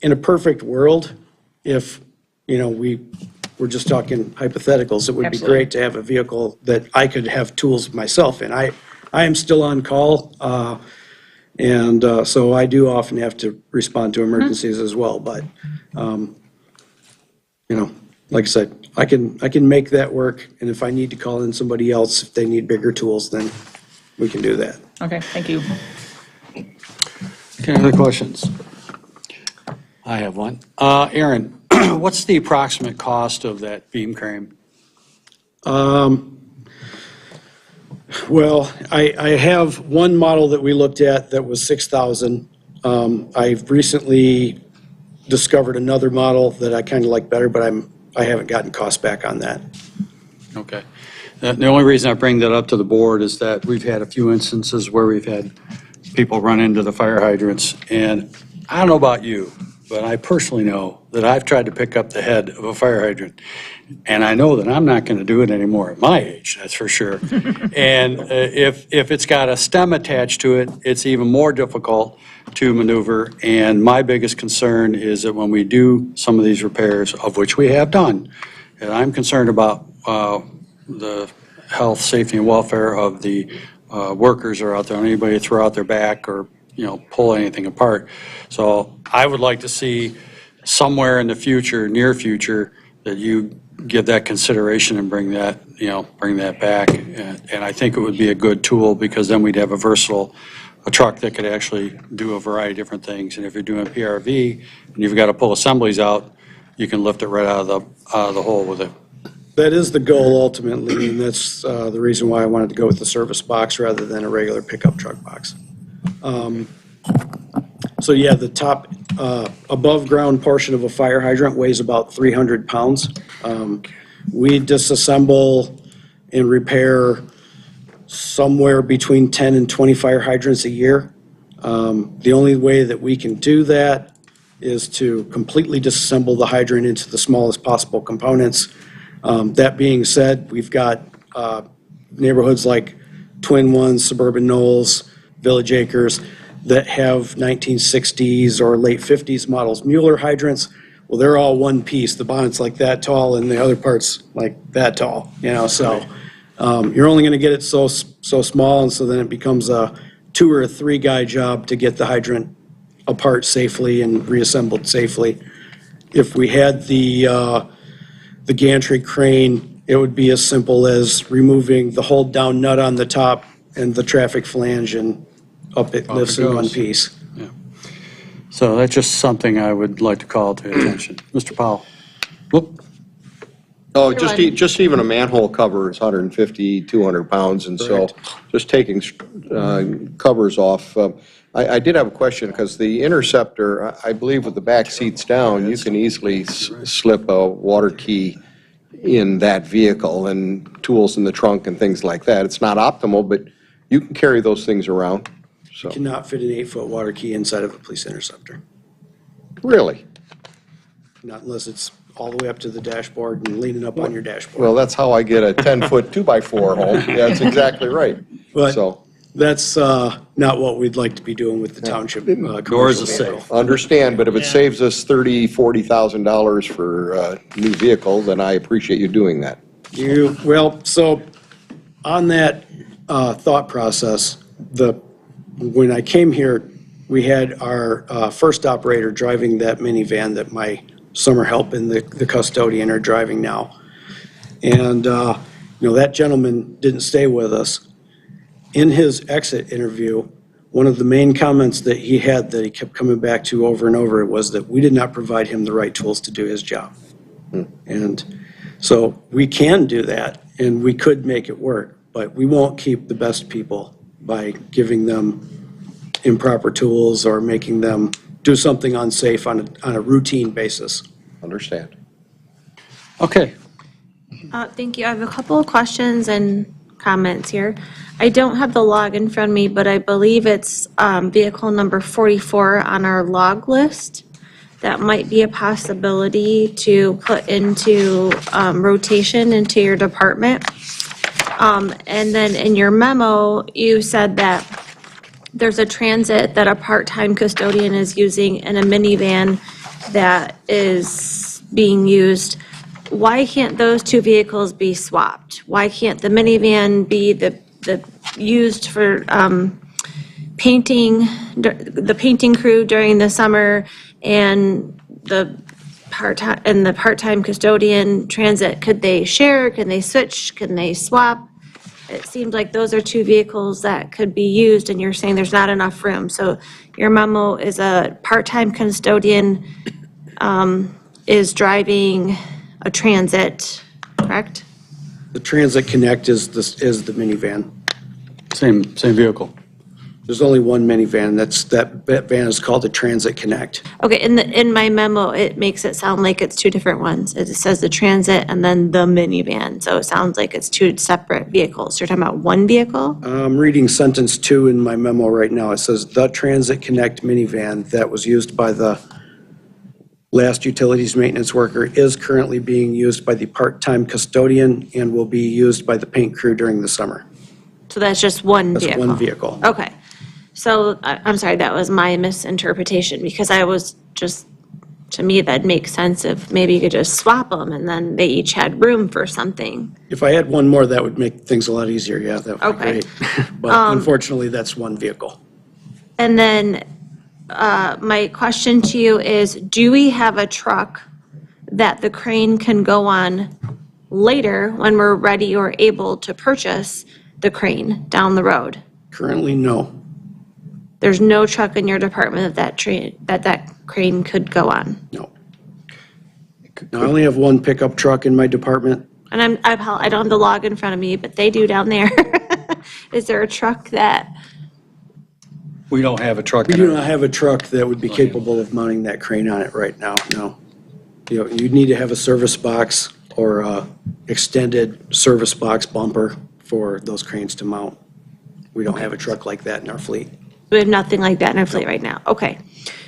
In a perfect world, if, we're just talking hypotheticals, it would be
Absolutely.
great to have a vehicle that I could have tools myself in. I am still on call, and so I do often have to respond to emergencies as well, but, like I said, I can make that work, and if I need to call in somebody else, if they need bigger tools, then we can do that.
Okay, thank you.
Okay, other questions? I have one. Aaron, what's the approximate cost of that beam crane?
Well, I have one model that we looked at that was 6,000. I've recently discovered another model that I kind of like better, but I haven't gotten cost back on that.
Okay. The only reason I bring that up to the board is that we've had a few instances where we've had people run into the fire hydrants, and I don't know about you, but I personally know that I've tried to pick up the head of a fire hydrant, and I know that I'm not going to do it anymore at my age, that's for sure. And if it's got a stem attached to it, it's even more difficult to maneuver. And my biggest concern is that when we do some of these repairs, of which we have done, and I'm concerned about the health, safety, and welfare of the workers who are out there, anybody throw out their back or, pull anything apart. So I would like to see somewhere in the future, near future, that you give that consideration and bring that back. And I think it would be a good tool, because then we'd have a truck that could actually do a variety of different things. And if you're doing PRV and you've got to pull assemblies out, you can lift it right out of the hole with it.
That is the goal ultimately, and that's the reason why I wanted to go with the service box rather than a regular pickup truck box. So yeah, the top above-ground portion of a fire hydrant weighs about 300 pounds. We disassemble and repair somewhere between 10 and 20 fire hydrants a year. The only way that we can do that is to completely disassemble the hydrant into the smallest possible components. That being said, we've got neighborhoods like Twin Ones, Suburban Knolls, Village Acres that have 1960s or late 50s models Mueller hydrants. Well, they're all one piece. The bonnet's like that tall and the other part's like that tall, so you're only going to get it so small, and so then it becomes a 2 or 3 guy job to get the hydrant apart safely and reassembled safely. If we had the gantry crane, it would be as simple as removing the hold down nut on the top and the traffic flange, and up it lifts in one piece.
Yeah. So that's just something I would like to call to attention. Mr. Powell? Whoop.
Oh, just even a manhole cover is 150, 200 pounds, and so just taking covers off. I did have a question, because the Interceptor, I believe with the back seats down, you can easily slip a water key in that vehicle and tools in the trunk and things like that. It's not optimal, but you can carry those things around. So
Cannot fit an 8-foot water key inside of a police Interceptor.
Really?
Not unless it's all the way up to the dashboard and leaning up on your dashboard.
Well, that's how I get a 10-foot 2x4 home. Yeah, that's exactly right.
But
So
that's not what we'd like to be doing with the township
Nor is
commercial
it
vehicle.
safe.
understand, but if it saves us $30,000, $40,000 for a new vehicle, then I appreciate you doing that.
So on that thought process, when I came here, we had our first operator driving that minivan that my summer help and the custodian are driving now. And, that gentleman didn't stay with us. In his exit interview, one of the main comments that he had that he kept coming back to over and over was that we did not provide him the right tools to do his job. And so we can do that, and we could make it work, but we won't keep the best people by giving them improper tools or making them do something unsafe on a routine basis.
Understand.
Okay.
Thank you. I have a couple of questions and comments here. I don't have the log in front of me, but I believe it's vehicle number 44 on our log list. That might be a possibility to put into rotation into your department. And then in your memo, you said that there's a transit that a part-time custodian is using and a minivan that is being used. Why can't those two vehicles be swapped? Why can't the minivan be the used for painting, the painting crew during the summer, and the part-time custodian transit? Could they share? Can they switch? Can they swap? it seems like those are two vehicles that could be used, and you're saying there's not enough room. So your memo is a part-time custodian is driving a transit, correct?
The Transit Connect is the minivan.
Same vehicle.
There's only one minivan, that van is called the Transit Connect.
Okay, in my memo, it makes it sound like it's two different ones. It says the transit and then the minivan, so it sounds like it's two separate vehicles. You're talking about one vehicle?
I'm reading sentence 2 in my memo right now. It says, "The Transit Connect minivan that was used by the last utilities maintenance worker is currently being used by the part-time custodian and will be used by the paint crew during the summer."
So that's just one
That's
vehicle?
one vehicle.
Okay. So I'm sorry, that was my misinterpretation, because I was just, to me, that makes sense if maybe you could just swap them and then they each had room for something.
If I had one more, that would make things a lot easier, yeah, that would be
Okay.
great. But unfortunately, that's one vehicle.
And then my question to you is, do we have a truck that the crane can go on later when we're ready or able to purchase the crane down the road?
Currently, no.
There's no truck in your department that crane could go on?
No. Now, I only have one pickup truck in my department.
And I don't have the log in front of me, but they do down there. Is there a truck that,
We don't have a truck.
We
in
do
our-
not have a truck that would be capable of mounting that crane on it right now, no. You know, you'd need to have a service box or a extended service box bumper for those cranes to mount. We don't have a truck like that in our fleet.
we have nothing like that in our fleet right now? Okay.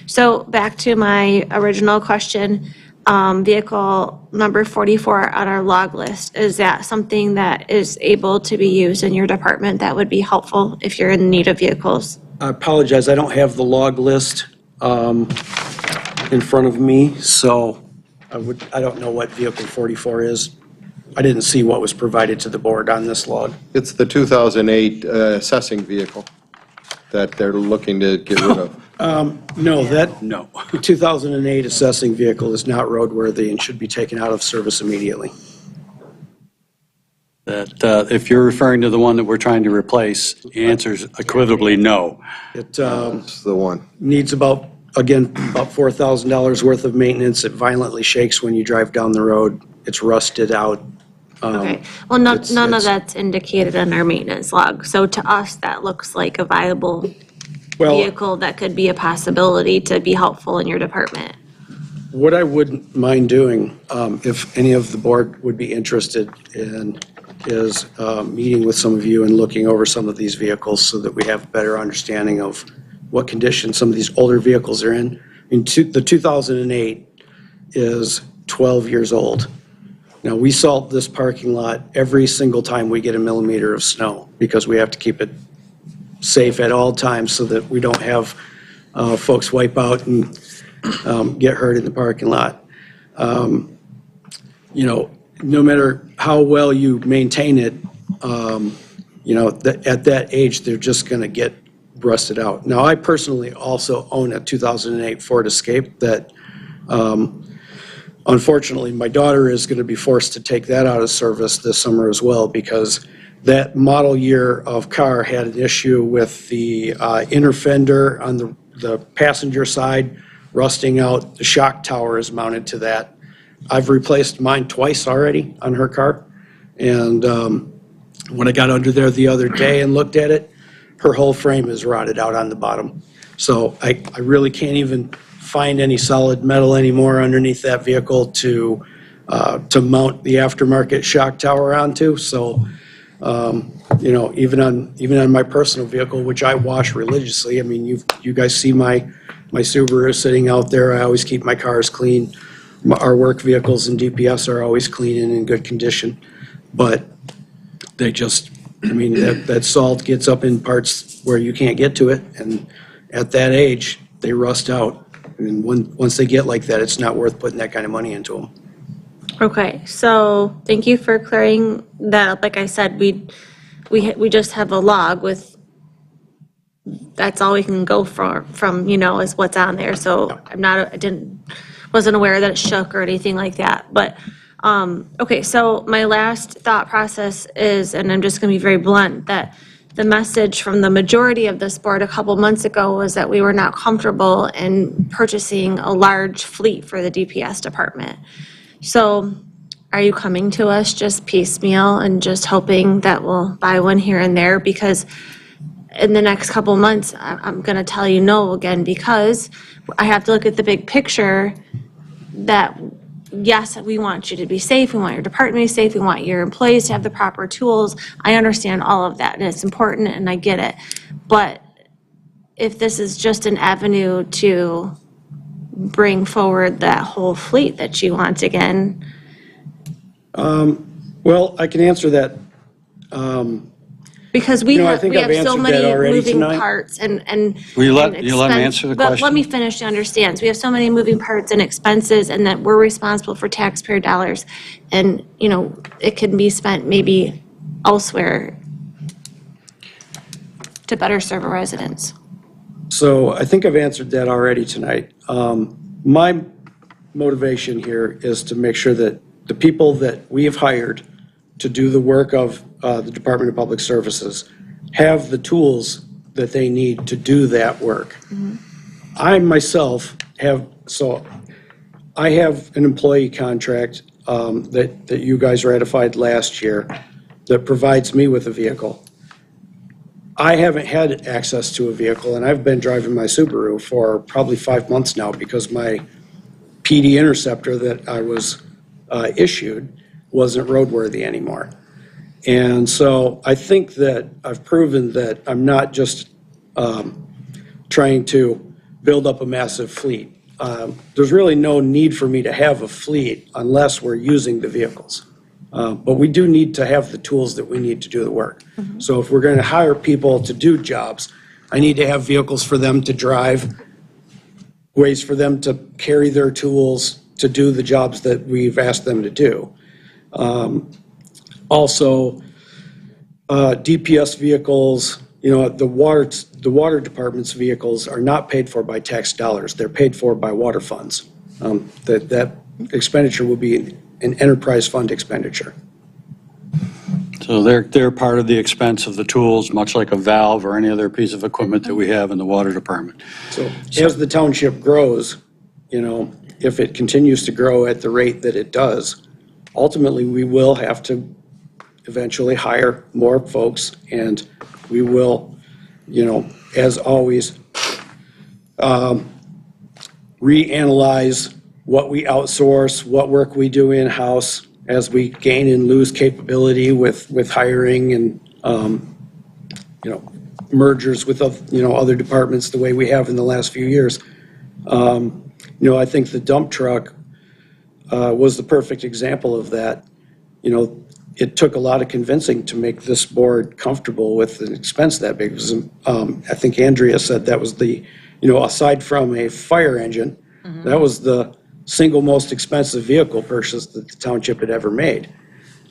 So back to my original question, vehicle number 44 on our log list, is that something that is able to be used in your department that would be helpful if you're in need of vehicles?
I apologize, I don't have the log list in front of me, so I don't know what vehicle 44 is. I didn't see what was provided to the board on this log.
It's the 2008 assessing vehicle that they're looking to get rid of.
No, that
No.
2008 assessing vehicle is not roadworthy and should be taken out of service immediately.
That, if you're referring to the one that we're trying to replace, the answer is equivocally no.
It
That's the one.
needs about $4,000 worth of maintenance. It violently shakes when you drive down the road. It's rusted out.
Okay, well, none of that's indicated in our maintenance log. So to us, that looks like a viable
Well,
vehicle that could be a possibility to be helpful in your department.
what I wouldn't mind doing, if any of the board would be interested in, is meeting with some of you and looking over some of these vehicles so that we have a better understanding of what condition some of these older vehicles are in. The 2008 is 12 years old. Now, we salt this parking lot every single time we get a millimeter of snow because we have to keep it safe at all times so that we don't have folks wipe out and get hurt in the parking lot. You know, no matter how well you maintain it, you know, at that age, they're just going to get rusted out. Now, I personally also own a 2008 Ford Escape that, unfortunately, my daughter is going to be forced to take that out of service this summer as well because that model year of car had an issue with the inner fender on the passenger side rusting out. The shock tower is mounted to that. I've replaced mine twice already on her car. And when I got under there the other day and looked at it, her whole frame is rotted out on the bottom. So I really can't even find any solid metal anymore underneath that vehicle to mount the aftermarket shock tower onto. So, you know, even on my personal vehicle, which I wash religiously, I mean, you guys see my Subaru sitting out there. I always keep my cars clean. Our work vehicles and DPS are always clean and in good condition. But they just, I mean, that salt gets up in parts where you can't get to it. And at that age, they rust out. And once they get like that, it's not worth putting that kind of money into them.
Okay, so thank you for clearing that up. Like I said, we just have a log with, that's all we can go from, you know, is what's on there. So wasn't aware that it shook or anything like that. But Okay, so my last thought process is, and I'm just gonna be very blunt, that the message from the majority of this board a couple months ago was that we were not comfortable in purchasing a large fleet for the DPS department. So are you coming to us just piecemeal and just hoping that we'll buy one here and there? Because in the next couple months, I'm gonna tell you no again, because I have to look at the big picture that, yes, we want you to be safe, we want your department to be safe, we want your employees to have the proper tools. I understand all of that, and it's important, and I get it. But if this is just an avenue to bring forward that whole fleet that you want again,
Well, I can answer that.
because we
You know, I
have,
think
we
I've
have so
answered that
many
already
moving
tonight.
parts and.
Will you let
and
me
expense-
answer the
But let
question?
me finish to understand. So we have so many moving parts and expenses, and that we're responsible for taxpayer dollars. And, you know, it can be spent maybe elsewhere to better serve our residents.
So I think I've answered that already tonight. My motivation here is to make sure that the people that we have hired to do the work of the Department of Public Services have the tools that they need to do that work. I myself have, so I have an employee contract that you guys ratified last year that provides me with a vehicle. I haven't had access to a vehicle, and I've been driving my Subaru for probably 5 months now because my PD Interceptor that I was issued wasn't roadworthy anymore. And so I think that I've proven that I'm not just trying to build up a massive fleet. There's really no need for me to have a fleet unless we're using the vehicles. But we do need to have the tools that we need to do the work. So if we're going to hire people to do jobs, I need to have vehicles for them to drive, ways for them to carry their tools to do the jobs that we've asked them to do. Also, DPS vehicles, you know, the water department's vehicles are not paid for by tax dollars. They're paid for by water funds. That expenditure will be an enterprise fund expenditure.
So they're part of the expense of the tools, much like a valve or any other piece of equipment that we have in the water department.
So as the township grows, you know, if it continues to grow at the rate that it does, ultimately, we will have to eventually hire more folks, and we will, you know, as always, reanalyze what we outsource, what work we do in-house as we gain and lose capability with hiring and, you know, mergers with, you know, other departments the way we have in the last few years. You know, I think the dump truck was the perfect example of that. You know, it took a lot of convincing to make this board comfortable with an expense that big. Because, I think Andrea said that was the, you know, aside from a fire engine, that was the single most expensive vehicle purchase that the township had ever made.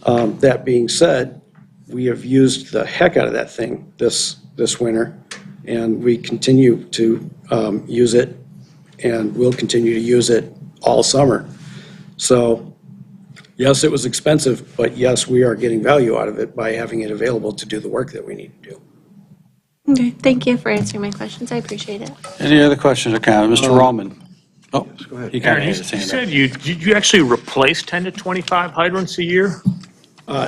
That being said, we have used the heck out of that thing this winter, and we continue to use it, and we'll continue to use it all summer. So, yes, it was expensive, but yes, we are getting value out of it by having it available to do the work that we need to do.
Okay, thank you for answering my questions. I appreciate it.
Any other questions or comments? Mr. Rallman? Oh,
go ahead.
he kind of
Aaron,
had
you
his hand up.
said did you actually replace 10 to 25 hydrants a year?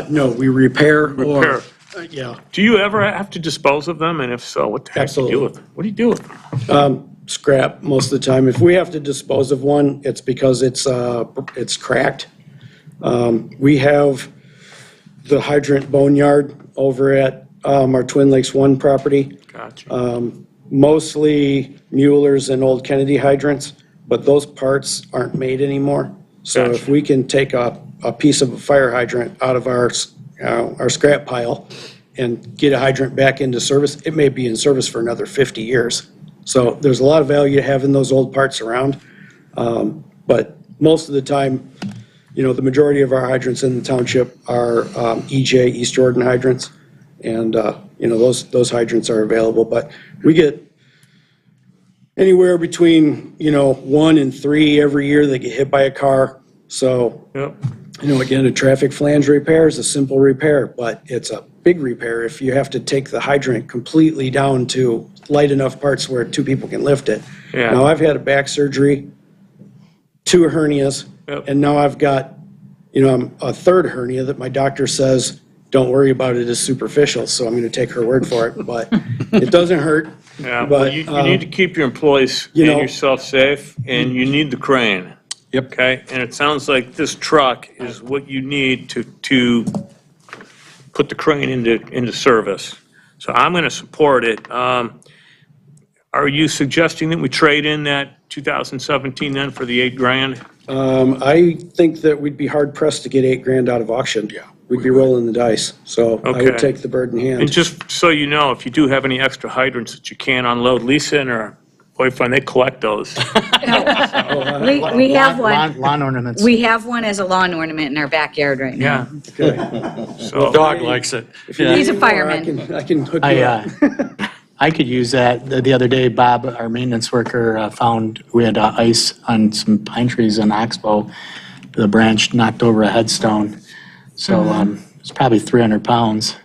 No, we repair or,
Repair.
yeah,
Do you ever have to dispose of them? And if so, what the heck do you do with them? What do you do with them?
scrap most of the time. If we have to dispose of one, it's because it's cracked. We have the hydrant boneyard over at our Twin Lakes 1 property.
Gotcha.
Mostly Mueller's and old Kennedy hydrants, but those parts aren't made anymore. So if
Gotcha.
we can take a piece of a fire hydrant out of our scrap pile and get a hydrant back into service, it may be in service for another 50 years. So there's a lot of value to having those old parts around. But most of the time, you know, the majority of our hydrants in the township are EJ, East Jordan hydrants. And, you know, those hydrants are available. But we get anywhere between, you know, 1 and 3 every year that get hit by a car. So
Yep.
Again, a traffic flange repair is a simple repair, but it's a big repair if you have to take the hydrant completely down to light enough parts where two people can lift it.
Yeah.
Now, I've had a back surgery, 2 hernias,
Yep.
and now I've got, a third hernia that my doctor says, don't worry about it, it's superficial, so I'm going to take her word for it, but it doesn't hurt.
Yeah, well,
But,
you need to keep your employees
you
and
know-
yourself safe, and you need the crane.
Yep.
Okay, and it sounds like this truck is what you need to put the crane into service. So I'm going to support it. Are you suggesting that we trade in that 2017 then for the 8 grand?
I think that we'd be hard pressed to get 8 grand out of auction. Yeah. We'd be rolling the dice, so I
Okay.
would take the bird in
And
hand.
just so you know, if you do have any extra hydrants that you can't unload, Lisa and her boyfriend, they collect those.
We have one.
Lawn ornaments.
We have one as a lawn ornament in our backyard right now.
So,
Dog likes it.
He's a fireman.
I can hook you up.
I could use that. The other day, Bob, our maintenance worker, found we had ice on some pine trees in Oxbow. The branch knocked over a headstone. So it's probably 300 pounds.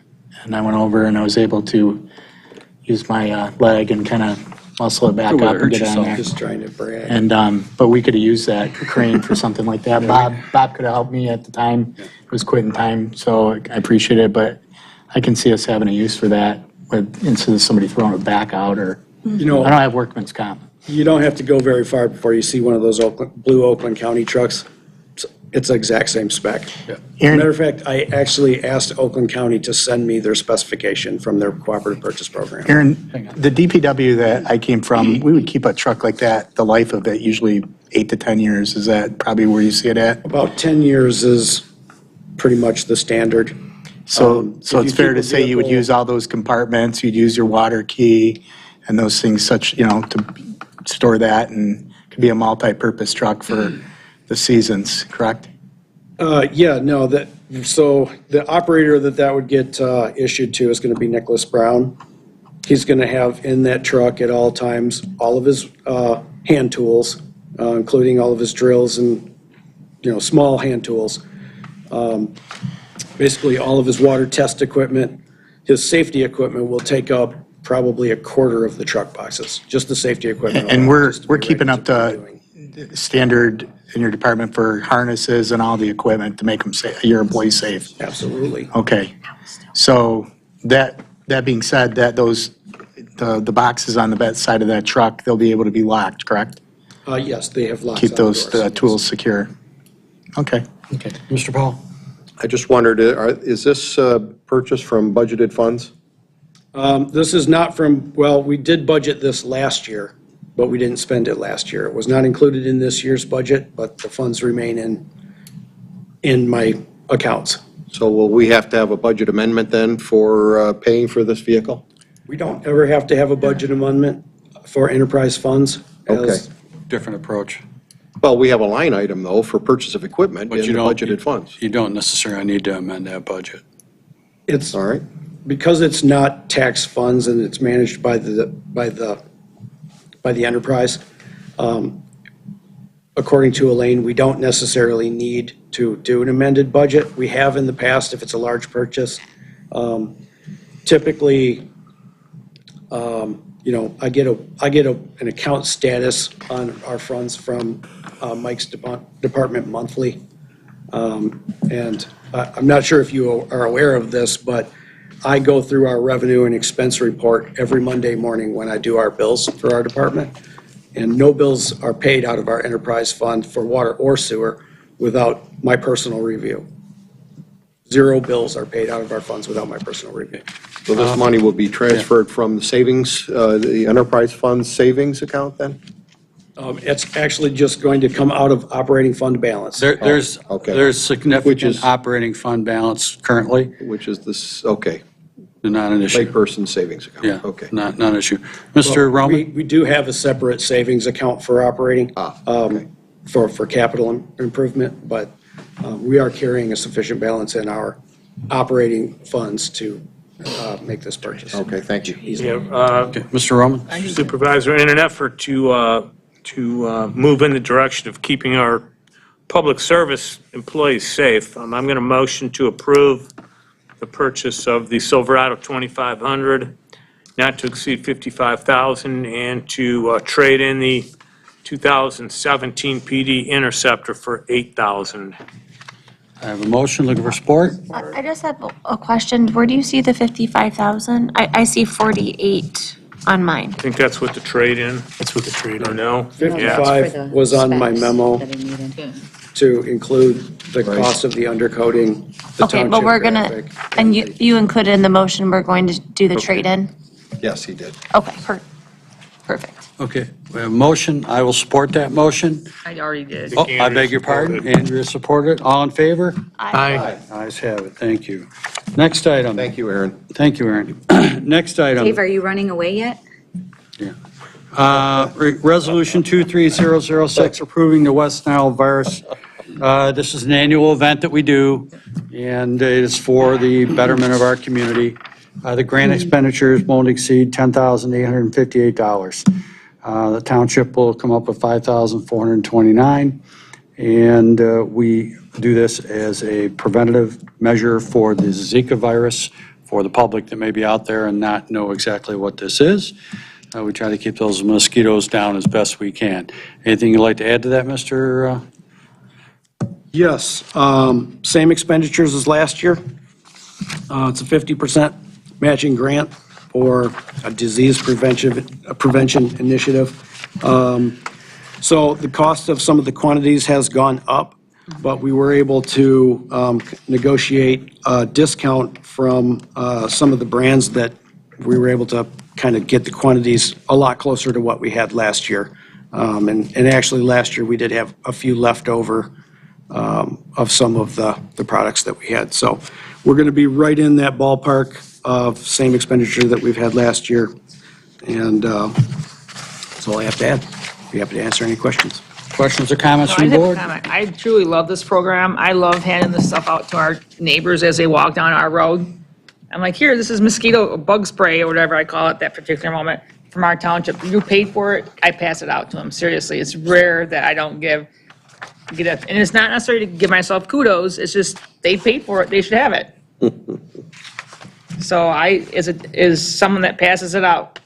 And I went over and I was able to use my leg and kind of muscle it back
Wouldn't
up and
hurt
get on
yourself.
there.
Just trying to brag.
And, but we could have used that crane for something like that. Bob could have helped me at the time. It was quitting time, so I appreciate it, but I can see us having a use for that instead of somebody throwing it back out or, I don't have workman's comp.
You don't have to go very far before you see one of those blue Oakland County trucks. It's the exact same spec.
Aaron-
Matter of fact, I actually asked Oakland County to send me their specification from their cooperative purchase program.
Aaron, the DPW that I came from, we would keep a truck like that, the life of it, usually 8 to 10 years. Is that probably where you see it at?
About 10 years is pretty much the standard.
So
if you
it's fair
keep
to
a
say you would
vehicle-
use all those compartments, you'd use your water key and those things to store that, and it could be a multi-purpose truck for the seasons, correct?
So the operator that would get issued to is going to be Nicholas Brown. He's going to have in that truck at all times all of his hand tools, including all of his drills and, small hand tools. Basically, all of his water test equipment. His safety equipment will take up probably a quarter of the truck boxes, just the safety equipment.
And
alone,
we're
just to be
keeping
ready
up
to
to
be doing.
standard in your department for harnesses and all the equipment to make them your employees safe.
Absolutely.
Okay. So that being said, the boxes on the back side of that truck, they'll be able to be locked, correct?
Yes, they have locks
Keep
on the
those
doors.
tools secure. Okay.
Okay. Mr. Paul?
I just wondered, is this purchase from budgeted funds?
This is not from, well, we did budget this last year, but we didn't spend it last year. It was not included in this year's budget, but the funds remain in my accounts.
So will we have to have a budget amendment then for paying for this vehicle?
We don't ever have to have a budget amendment for enterprise funds. as-
Different approach.
Well, we have a line item, though, for purchase of equipment
But
in
you
the
don't.
budgeted funds.
You don't necessarily need to amend that budget.
It's,
All right?
because it's not tax funds and it's managed by the enterprise, according to Elaine, we don't necessarily need to do an amended budget. We have in the past if it's a large purchase. Typically, I get an account status on our funds from Mike's department monthly. And I'm not sure if you are aware of this, but I go through our revenue and expense report every Monday morning when I do our bills for our department. And no bills are paid out of our enterprise fund for water or sewer without my personal review. 0 bills are paid out of our funds without my personal review.
So this money will be transferred from the savings, the enterprise fund savings account then?
It's actually just going to come out of operating fund balance.
There's
okay.
significant operating fund balance currently,
Which is this, okay,
not an issue.
layperson savings account?
Yeah,
Okay.
not an issue. Mr. Roman?
We do have a separate savings account for operating,
okay.
for capital improvement, but we are carrying a sufficient balance in our operating funds to make this purchase.
Okay, thank you.
yeah,
Okay, Mr. Roman?
Supervisor, in an effort to move in the direction of keeping our public service employees safe, I'm going to motion to approve the purchase of the Silverado 2500, not to exceed $55,000, and to trade in the 2017 PD Interceptor for $8,000.
I have a motion, looking for support.
I just have a question. Where do you see the 55,000? I see 48 on mine.
I think that's what the trade-in,
That's what the trade
or
is.
no?
No, that's for
55
the
was on my
specs
memo
that he needed.
to include the cost of the undercoating, the
Okay, but
township
we're gonna,
graphic.
and you included in the motion, we're going to do the trade-in?
Yes, he did.
Okay, perfect.
Okay, we have a motion. I will support that motion.
I already did.
Oh, I beg your pardon. Andrea supported. All in favor?
Aye.
Ayes have it. Thank you. Next item.
Thank you, Aaron.
Thank you, Aaron. Next item.
Dave, are you running away yet?
Resolution 23006, approving the West Nile virus. This is an annual event that we do, and it is for the betterment of our community. The grant expenditures won't exceed $10,858. The township will come up with $5,429, and we do this as a preventative measure for the Zika virus for the public that may be out there and not know exactly what this is. We try to keep those mosquitoes down as best we can. Anything you'd like to add to that, Mr.?
Yes, same expenditures as last year. It's a 50% matching grant for a disease prevention initiative. So the cost of some of the quantities has gone up, but we were able to negotiate a discount from some of the brands that we were able to kind of get the quantities a lot closer to what we had last year. And actually, last year, we did have a few left over of some of the products that we had. So we're going to be right in that ballpark of same expenditure that we've had last year. And that's all I have to add. Be happy to answer any questions.
Questions or comments
I
from the
have a
board?
comment. I truly love this program. I love handing this stuff out to our neighbors as they walk down our road. I'm like, here, this is mosquito bug spray or whatever I call it that particular moment from our township. You paid for it, I pass it out to them. Seriously, it's rare that I don't get it. And it's not necessarily to give myself kudos, it's just they paid for it, they should have it. So as someone that passes it out,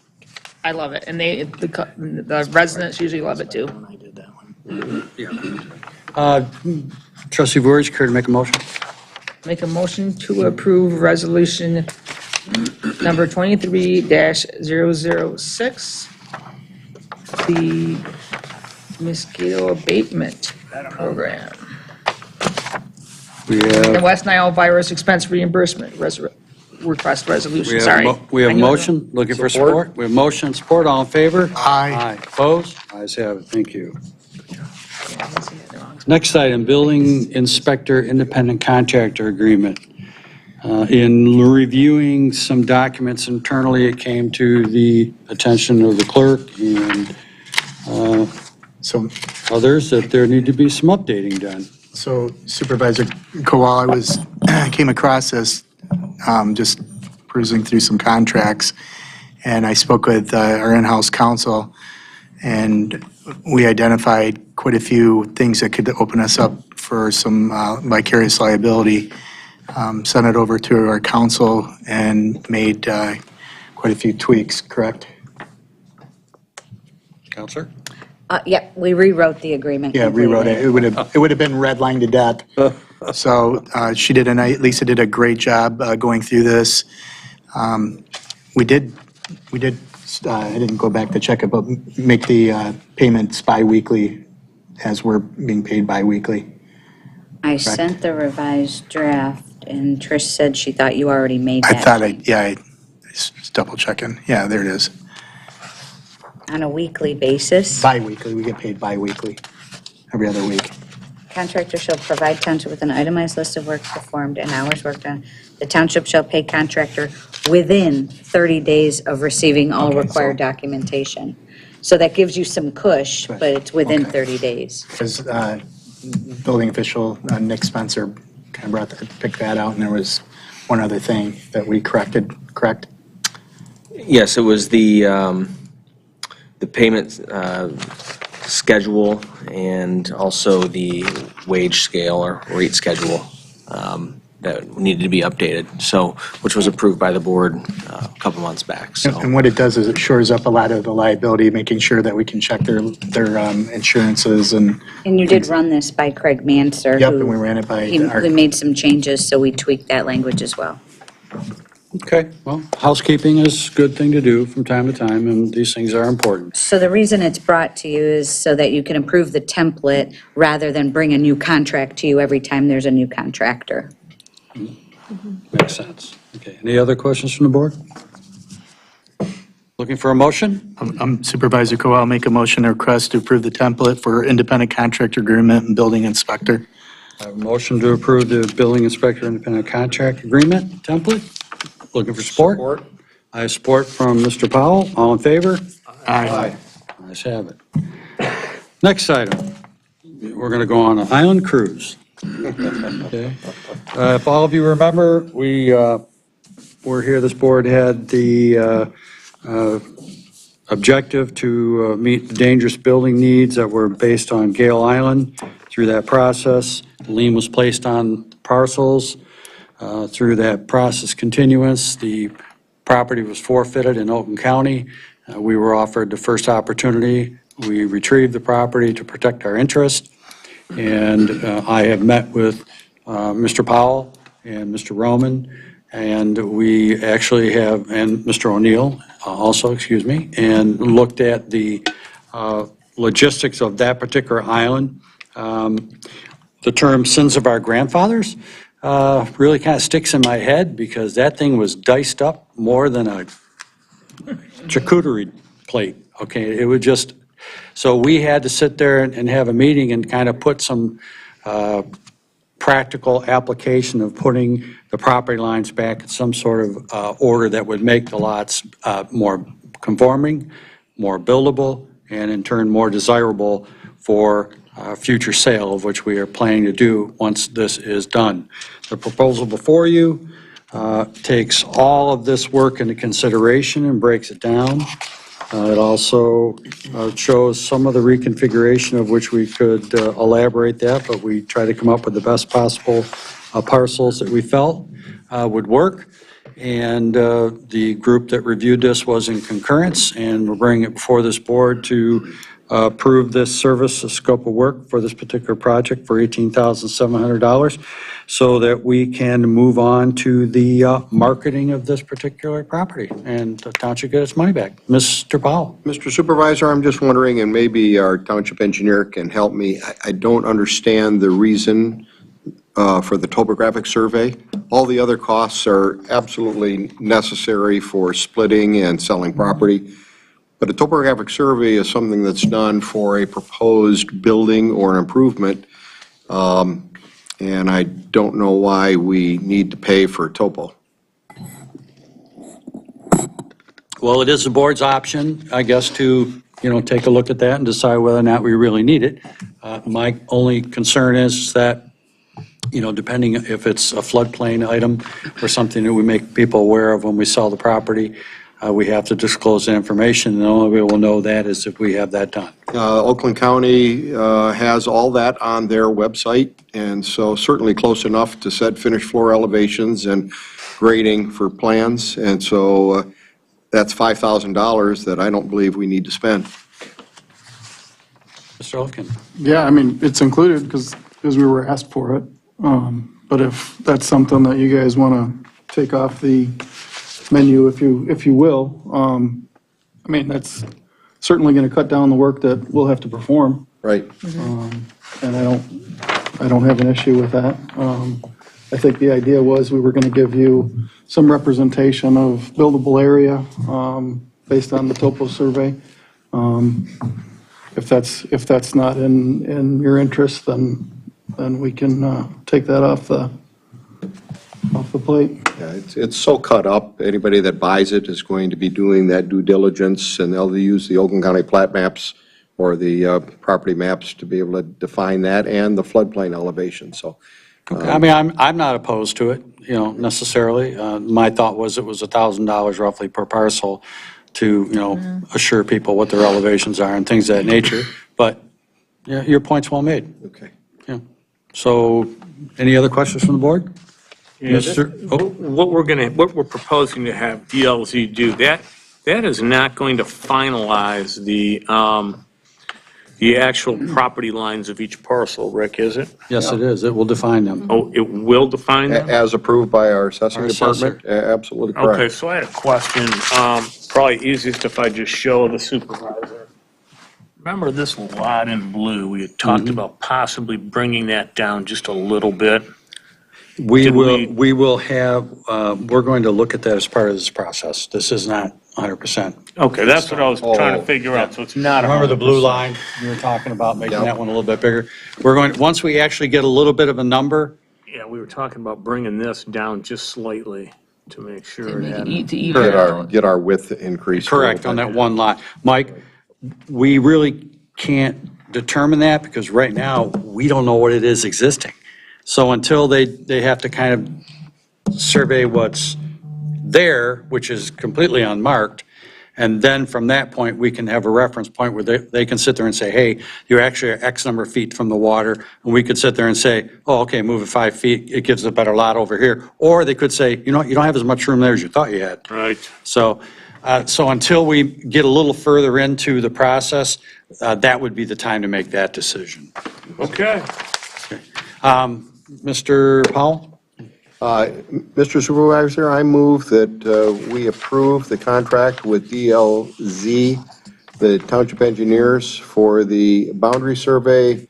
I love it. And the residents usually love it too.
I did that one.
Trustee Voorhees, care to make a motion?
Make a motion to approve resolution number 23-006, the mosquito abatement program.
We
The
have,
West Nile virus expense reimbursement request resolution, sorry.
we have a
I knew it.
motion, looking for support. We have motion and support, all in favor?
Aye.
Opposed? Ayes have it, thank you. Next item, building inspector independent contractor agreement. In reviewing some documents internally, it came to the attention of the clerk and
So
others that there need to be some updating done.
So Supervisor Kowal, came across this, just perusing through some contracts, and I spoke with our in-house counsel, and we identified quite a few things that could open us up for some vicarious liability. Sent it over to our counsel and made quite a few tweaks, correct?
Counselor?
Yep, we rewrote the agreement.
Yeah, rewrote it.
completely.
It would have been redlined to death. So Lisa did a great job going through this. We did, I didn't go back to check it, but make the payments bi-weekly as we're being paid bi-weekly.
I sent the revised draft, and Trish said she thought you already made
I
that
thought
change.
I just double checking. Yeah, there it is.
On a weekly basis.
Bi-weekly, we get paid bi-weekly, every other week.
Contractor shall provide township with an itemized list of work performed and hours worked on. The township shall pay contractor within 30 days of receiving all required documentation. So that gives you some cush, but it's within
Okay.
30 days.
Because building official Nick Spencer kind of picked that out, and there was one other thing that we corrected, correct?
Yes, it was the payment schedule and also the wage scale or rate schedule that needed to be updated, so, which was approved by the board a couple months back, so.
And what it does is it shores up a lot of the liability, making sure that we can check their insurances and.
And you did run this by Craig Manser.
Yep,
who-
and we ran it by
Who made some changes, so we tweaked that language as well.
Okay, well, housekeeping is a good thing to do from time to time, and these things are important.
So the reason it's brought to you is so that you can approve the template rather than bring a new contract to you every time there's a new contractor.
Makes sense. Okay, any other questions from the board? Looking for a motion?
Supervisor Coe, I'll make a motion to request to approve the template for independent contractor agreement and building inspector.
I have a motion to approve the building inspector independent contract agreement template. Looking for support?
Support.
I have support from Mr. Powell. All in favor?
Aye.
Ayes have it. Next item, we're going to go on an island cruise. Okay. If all of you remember, we were here, this board had the objective to meet the dangerous building needs that were based on Gale Island. Through that process, lien was placed on parcels. Through that process continuance, the property was forfeited in Oakland County. We were offered the first opportunity. We retrieved the property to protect our interest. And I have met with Mr. Powell and Mr. Roman, and we actually have, and Mr. O'Neill also, excuse me, and looked at the logistics of that particular island. The term sins of our grandfathers really kind of sticks in my head because that thing was diced up more than a charcuterie plate, okay? It would just, so we had to sit there and have a meeting and kind of put some practical application of putting the property lines back in some sort of order that would make the lots more conforming, more buildable, and in turn more desirable for future sale, of which we are planning to do once this is done. The proposal before you takes all of this work into consideration and breaks it down. It also shows some of the reconfiguration of which we could elaborate that, but we try to come up with the best possible parcels that we felt would work. And the group that reviewed this was in concurrence, and we're bringing it before this board to approve this service, the scope of work for this particular project for $18,700 so that we can move on to the marketing of this particular property and the township get its money back. Mr. Powell.
Mr. Supervisor, I'm just wondering, and maybe our township engineer can help me, I don't understand the reason for the topographic survey. All the other costs are absolutely necessary for splitting and selling property. But a topographic survey is something that's done for a proposed building or an improvement. And I don't know why we need to pay for a topo.
Well, it is the board's option, I guess, to, take a look at that and decide whether or not we really need it. My only concern is that, depending if it's a floodplain item or something that we make people aware of when we sell the property, we have to disclose the information, and the only way we'll know that is if we have that done.
Oakland County has all that on their website, and so certainly close enough to set finished floor elevations and grading for plans, and so that's $5,000 that I don't believe we need to spend.
Mr. Olkin.
Yeah, I mean, it's included because we were asked for it. But if that's something that you guys want to take off the menu, if you will, I mean, that's certainly going to cut down the work that we'll have to perform.
Right.
And I don't have an issue with that. I think the idea was we were going to give you some representation of buildable area based on the topo survey. If that's not in your interest, then we can take that off the plate.
Yeah, it's so cut up. Anybody that buys it is going to be doing that due diligence, and they'll use the Oakland County plat maps or the property maps to be able to define that and the floodplain elevation, so.
Okay. I mean, I'm not opposed to it, necessarily. My thought was it was $1,000 roughly per parcel to, assure people what their elevations are and things of that nature. But, yeah, your point's well made.
Okay.
Yeah. So, any other questions from the board?
Yeah,
Mr. Oh,
what we're proposing to have DLZ do, that is not going to finalize the actual property lines of each parcel, Rick, is it?
yes, it is. It will define them.
Oh, it will define them?
As approved by our assessing
Our
department? Absolutely correct.
Okay, so I had a question, probably easiest if I just show the supervisor. Remember this lot in blue, we had talked about possibly bringing that down just a little bit?
We
Did
will have, we're going to look at that as part of this process. This is not 100%.
Okay, that's what I was trying to figure out, so it's not.
Remember the blue
100%.
line you were talking about, making
Yep.
that one a little bit bigger? We're going, once we actually get a little bit of a number,
Yeah, we were talking about bringing this down just slightly to make sure
To
it
make
had.
it to even it out.
Get our width increased. a little
correct, on
bit.
that one lot. Mike, we really can't determine that because right now, we don't know what it is existing. So until they have to kind of survey what's there, which is completely unmarked, and then from that point, we can have a reference point where they can sit there and say, hey, you're actually X number of feet from the water, and we could sit there and say, oh, okay, move it 5 feet, it gives a better lot over here. Or they could say, you know what, you don't have as much room there as you thought you had.
Right.
So until we get a little further into the process, that would be the time to make that decision.
Okay.
Mr. Powell?
Mr. Supervisor, I move that we approve the contract with DLZ, the Township Engineers, for the boundary survey,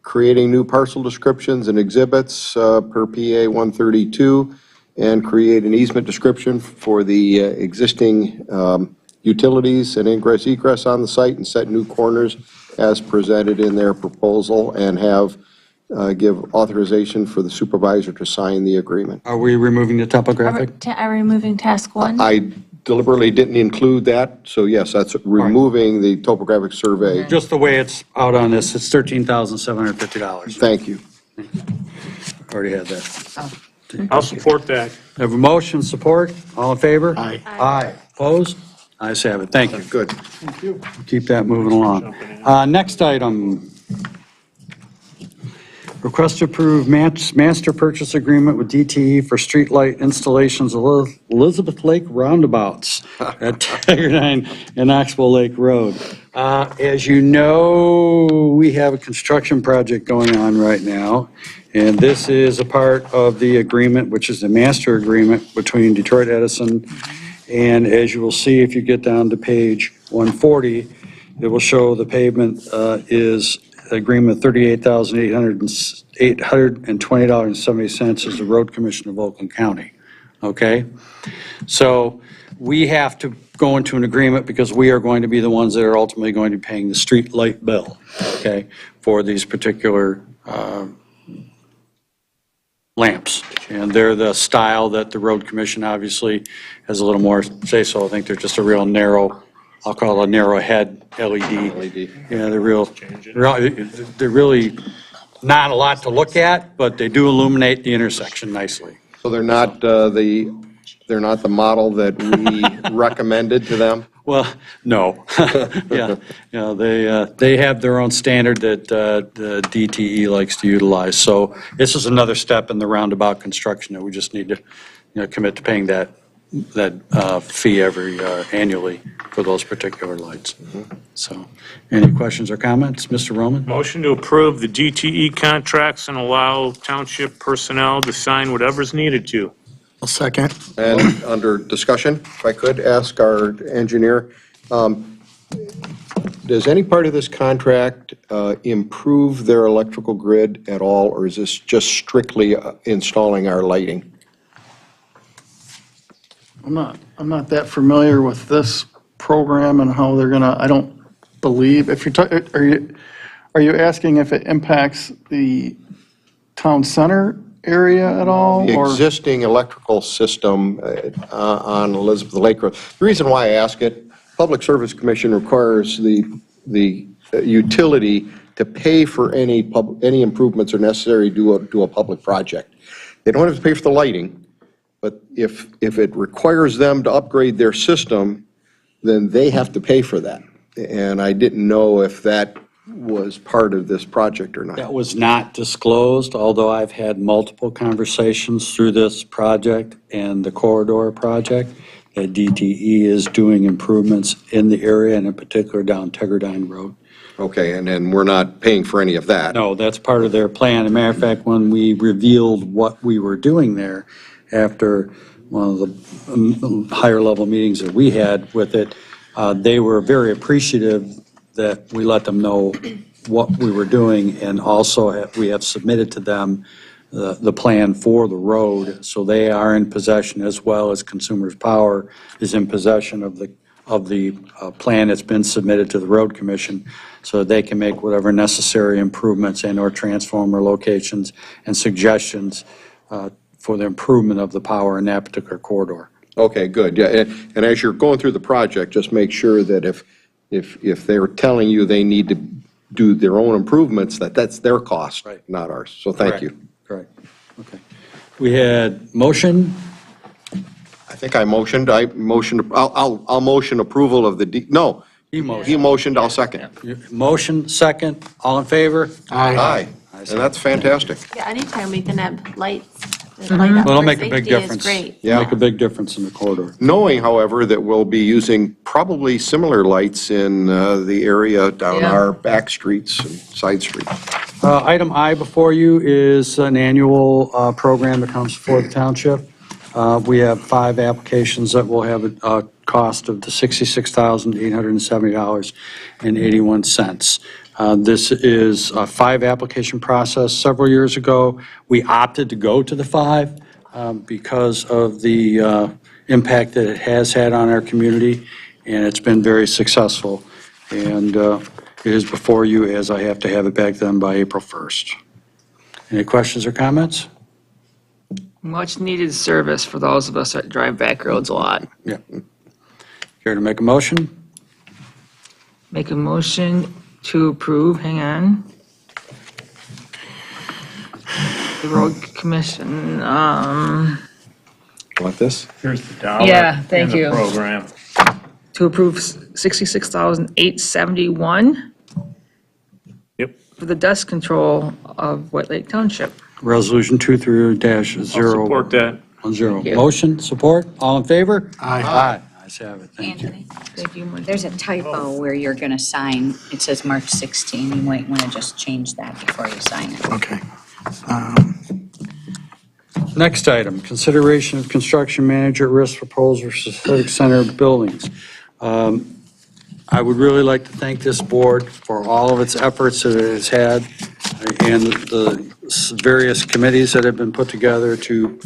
creating new parcel descriptions and exhibits per PA 132, and create an easement description for the existing utilities and ingress egress on the site, and set new corners as presented in their proposal, and have give authorization for the supervisor to sign the agreement.
Are we removing the topographic?
Are we removing task one?
I deliberately didn't include that, so yes, that's removing the topographic survey.
Just the way it's out on this, it's $13,750.
Thank you.
Already had that.
I'll support that.
Have a motion, support, all in favor? Aye. Aye. Opposed? Ayes have it, thank you.
Good.
Keep that moving along. Next item. Request to approve master purchase agreement with DTE for streetlight installations of Elizabeth Lake roundabouts at Tiger 9 and Oxbow Lake Road. As you know, we have a construction project going on right now, and this is a part of the agreement, which is the master agreement between Detroit Edison. And as you will see, if you get down to page 140, it will show the pavement is agreement $38,820.70 is the Road Commission of Oakland County, okay? So we have to go into an agreement because we are going to be the ones that are ultimately going to be paying the street light bill, okay, for these particular lamps. And they're the style that the Road Commission obviously has a little more say-so. I think they're just a real narrow, I'll call it a narrow head LED. Yeah, they're really not a lot to look at, but they do illuminate the intersection nicely.
So they're not they're not the model that we recommended to them?
Well, no. Yeah, they have their own standard that the DTE likes to utilize. So this is another step in the roundabout construction that we just need to, commit to paying that fee annually for those particular lights. So, any questions or comments? Mr. Roman?
Motion to approve the DTE contracts and allow township personnel to sign whatever's needed to.
I'll second.
And under discussion, if I could ask our engineer, does any part of this contract improve their electrical grid at all, or is this just strictly installing our lighting?
I'm not that familiar with this program and how they're gonna, I don't believe, if you're, are you asking if it impacts the town center area at all?
The
or
existing electrical system on Elizabeth Lake Road. The reason why I ask it, Public Service Commission requires the utility to pay for any improvements are necessary to do a public project. They don't have to pay for the lighting, but if it requires them to upgrade their system, then they have to pay for that. and I didn't know if that was part of this project or
That
not.
was not disclosed, although I've had multiple conversations through this project and the corridor project, that DTE is doing improvements in the area and in particular down Teggerdine Road.
Okay, and then we're not paying for any of that?
No, that's part of their plan. As a matter of fact, when we revealed what we were doing there after one of the higher level meetings that we had with it, they were very appreciative that we let them know what we were doing, and also we have submitted to them the plan for the road, so they are in possession, as well as Consumers Power is in possession of the plan that's been submitted to the Road Commission, so they can make whatever necessary improvements and/or transformer locations and suggestions for the improvement of the power in that particular corridor.
Okay, good, yeah, and as you're going through the project, just make sure that if they're telling you they need to do their own improvements, that's their cost,
Right.
not ours, so thank you.
Correct. Okay. We had motion.
I think I motioned, I'll motion approval of no,
He motioned.
he motioned, I'll second.
Motion, second, all in favor?
Aye, and that's fantastic.
Yeah, anytime we can have lights.
Well, it'll make a big difference.
Safety is great.
Yeah.
Make a big difference in the corridor.
Knowing, however, that we'll be using probably similar lights in the area down
Yeah.
our back streets and side streets.
Item I before you is an annual program that comes before the township. We have 5 applications that will have a cost of the $66,870.81. This is a 5 application process. Several years ago, we opted to go to the 5 because of the impact that it has had on our community, and it's been very successful. And it is before you, as I have to have it back done by April 1st. Any questions or comments?
Much needed service for those of us that drive back roads a lot.
Yeah. Care to make a motion?
Make a motion to approve, hang on. The road commission,
Want this?
Here's the dollar.
Yeah, thank
in the
you.
program.
to approve 66,871
Yep.
for the dust control of White Lake Township.
Resolution 23-010.
I'll support that.
you.
Motion, support, all in favor? Aye. Ayes have it, thank you.
Anthony,
Thank you, Mike.
there's a typo where you're going to sign, it says March 16. You might want to just change that before you sign it.
Okay.
Next item, consideration of construction manager risk proposal for Civic Center buildings. I would really like to thank this board for all of its efforts that it has had and the various committees that have been put together to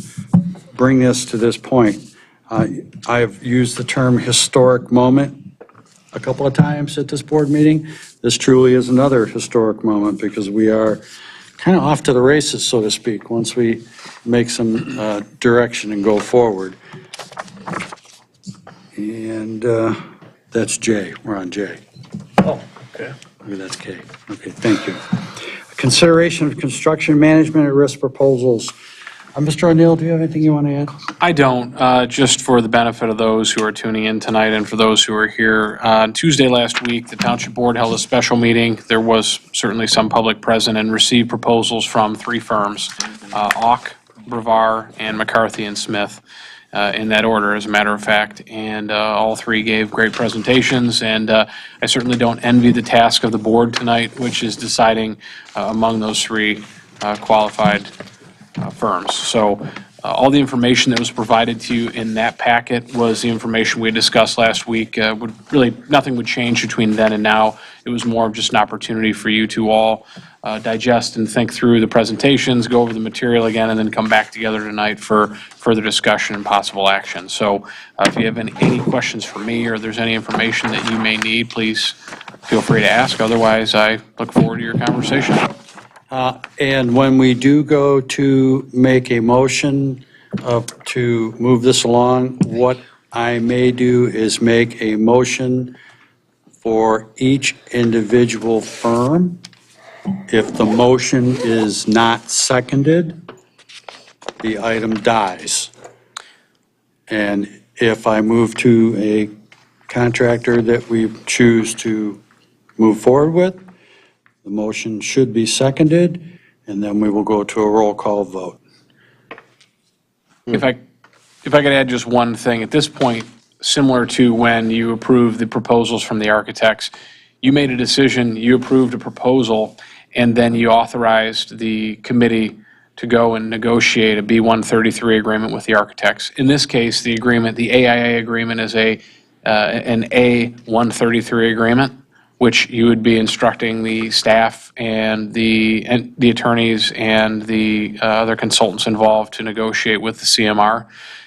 bring this to this point. I've used the term historic moment a couple of times at this board meeting. This truly is another historic moment because we are kind of off to the races, so to speak, once we make some direction and go forward. And that's J. We're on J.
Oh, okay.
Maybe that's K. Okay, thank you. Consideration of construction management at risk proposals. Mr. O'Neill, do you have anything you want to add?
I don't, just for the benefit of those who are tuning in tonight and for those who are here. Tuesday last week, the Township Board held a special meeting. There was certainly some public present and received proposals from 3 firms, Auk, Brevard, and McCarthy and Smith, in that order, as a matter of fact. And all 3 gave great presentations, and I certainly don't envy the task of the board tonight, which is deciding among those 3 qualified firms. So all the information that was provided to you in that packet was the information we discussed last week. Nothing would change between then and now. It was more of just an opportunity for you to all digest and think through the presentations, go over the material again, and then come back together tonight for further discussion and possible action. So if you have any questions for me or there's any information that you may need, please feel free to ask. Otherwise, I look forward to your conversation.
And when we do go to make a motion to move this along, what I may do is make a motion for each individual firm. If the motion is not seconded, the item dies. And if I move to a contractor that we choose to move forward with. The motion should be seconded, and then we will go to a roll call vote.
If I could add just one thing, at this point, similar to when you approved the proposals from the architects, you made a decision, you approved a proposal, and then you authorized the committee to go and negotiate a B-133 agreement with the architects. In this case, the agreement, the AIA agreement is an A-133 agreement, which you would be instructing the staff and the attorneys and the other consultants involved to negotiate with the CMR,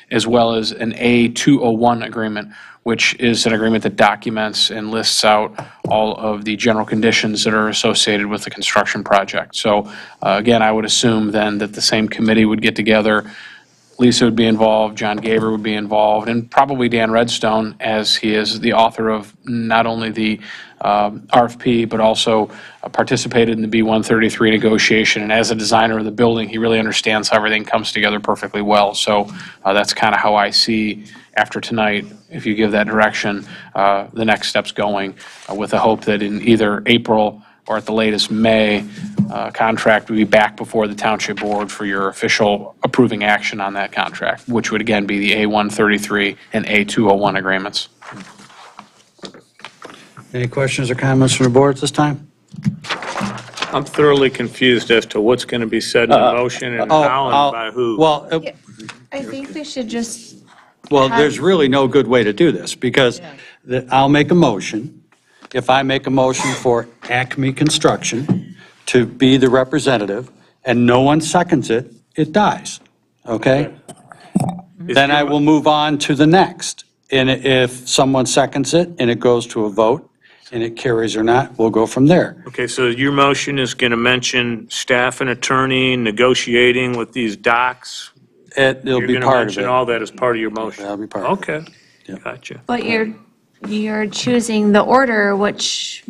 as well as an A-201 agreement, which is an agreement that documents and lists out all of the general conditions that are associated with the construction project. So again, I would assume then that the same committee would get together. Lisa would be involved, John Gaber would be involved, and probably Dan Redstone, as he is the author of not only the RFP, but also participated in the B-133 negotiation. And as a designer of the building, he really understands how everything comes together perfectly well. So that's kind of how I see, after tonight, if you give that direction, the next steps going, with the hope that in either April or at the latest May, contract will be back before the township board for your official approving action on that contract, which would again be the A-133 and A-201 agreements.
Any questions or comments from the board at this time?
I'm thoroughly confused as to what's going to be said in the motion and how and by who.
Well,
I think we should just,
there's really no good way to do this, because I'll make a motion. If I make a motion for Acme Construction to be the representative, and no one seconds it, it dies, okay? Then I will move on to the next. And if someone seconds it and it goes to a vote, and it carries or not, we'll go from there.
Okay, so your motion is going to mention staff and attorney negotiating with these docs?
It'll be part of
You're going to mention
it.
all that as part of your motion?
That'll be part of it.
Okay,
Yeah.
gotcha.
but you're choosing the order, which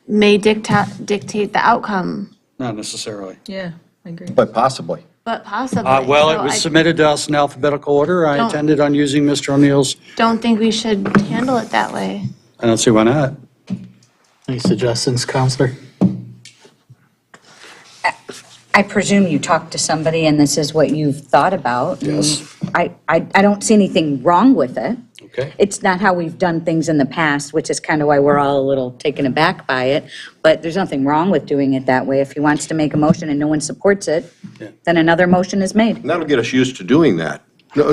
may dictate the outcome,
Not necessarily.
Yeah, I agree.
But possibly.
but possibly.
Well, it
So
was
I
submitted to us in alphabetical order. I
Don't-
intended on using Mr. O'Neill's.
don't think we should handle it that way.
I don't see why not.
Any suggestions, Counselor?
I presume you talked to somebody and this is what you've thought about.
Yes.
I don't see anything wrong with it.
Okay.
It's not how we've done things in the past, which is kind of why we're all a little taken aback by it. But there's nothing wrong with doing it that way. If he wants to make a motion and no one supports it,
Yeah.
then another motion is made.
And that'll get us used to doing that. No,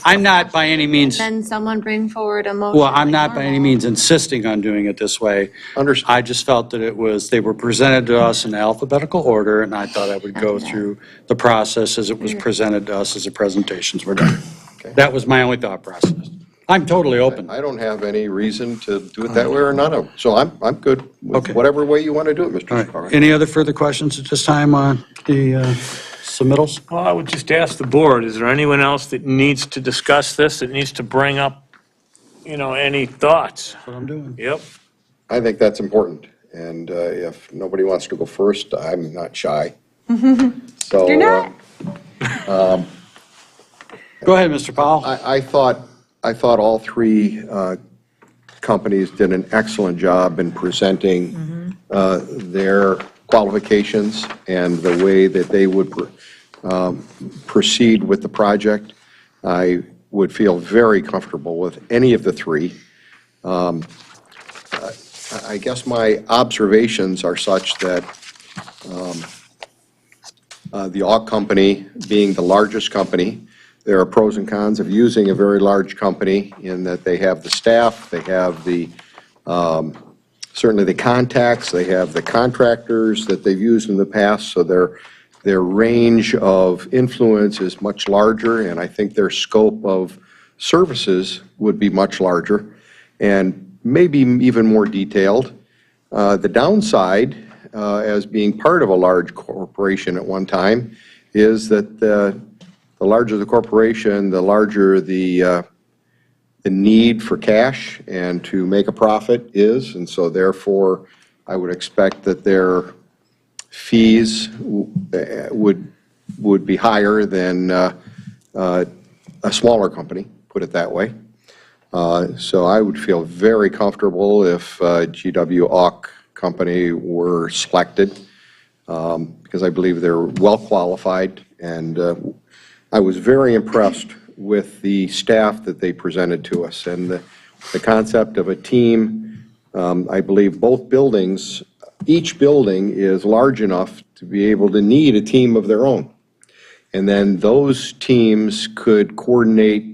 I'm not by any means,
Then someone bring forward a motion.
well, I'm
like
not by any
normal.
means insisting on doing it this way.
Understood.
I just felt that they were presented to us in alphabetical order, and I thought I would go through the process as it was presented to us as the presentations were done. That was my only thought process. I'm totally open.
I don't have any reason to do it that way or none of them. So I'm good with
Okay.
whatever way you want to do it,
All
Mr.
right.
Sparrow.
Any other further questions at this time on the submittals?
Well, I would just ask the board, is there anyone else that needs to discuss this, that needs to bring up, any thoughts?
That's what I'm doing.
Yep.
I think that's important. And if nobody wants to go first, I'm not shy. So,
You're not?
Go ahead, Mr. Powell.
I thought all three companies did an excellent job in presenting their qualifications and the way that they would proceed with the project. I would feel very comfortable with any of the three. I guess my observations are such that the AUK company being the largest company, there are pros and cons of using a very large company in that they have the staff, they have the, certainly the contacts, they have the contractors that they've used in the past, so their range of influence is much larger, and I think their scope of services would be much larger and maybe even more detailed. The downside, as being part of a large corporation at one time, is that the larger the corporation, the larger the need for cash and to make a profit is, and so therefore, I would expect that their fees would be higher than a smaller company, put it that way. So I would feel very comfortable if GW Auk Company were selected, because I believe they're well-qualified, and I was very impressed with the staff that they presented to us, and the concept of a team. I believe both buildings, each building is large enough to be able to need a team of their own. And then those teams could coordinate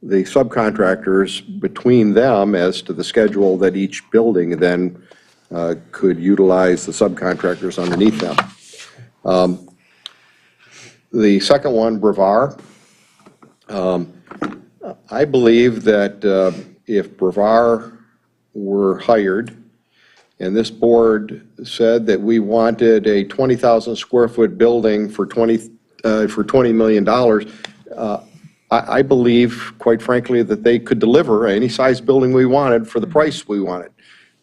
the subcontractors between them as to the schedule that each building then could utilize the subcontractors underneath them. The second one, Brevard, I believe that if Brevard were hired, and this board said that we wanted a 20,000 square foot building for $20 million, I believe, quite frankly, that they could deliver any size building we wanted for the price we wanted.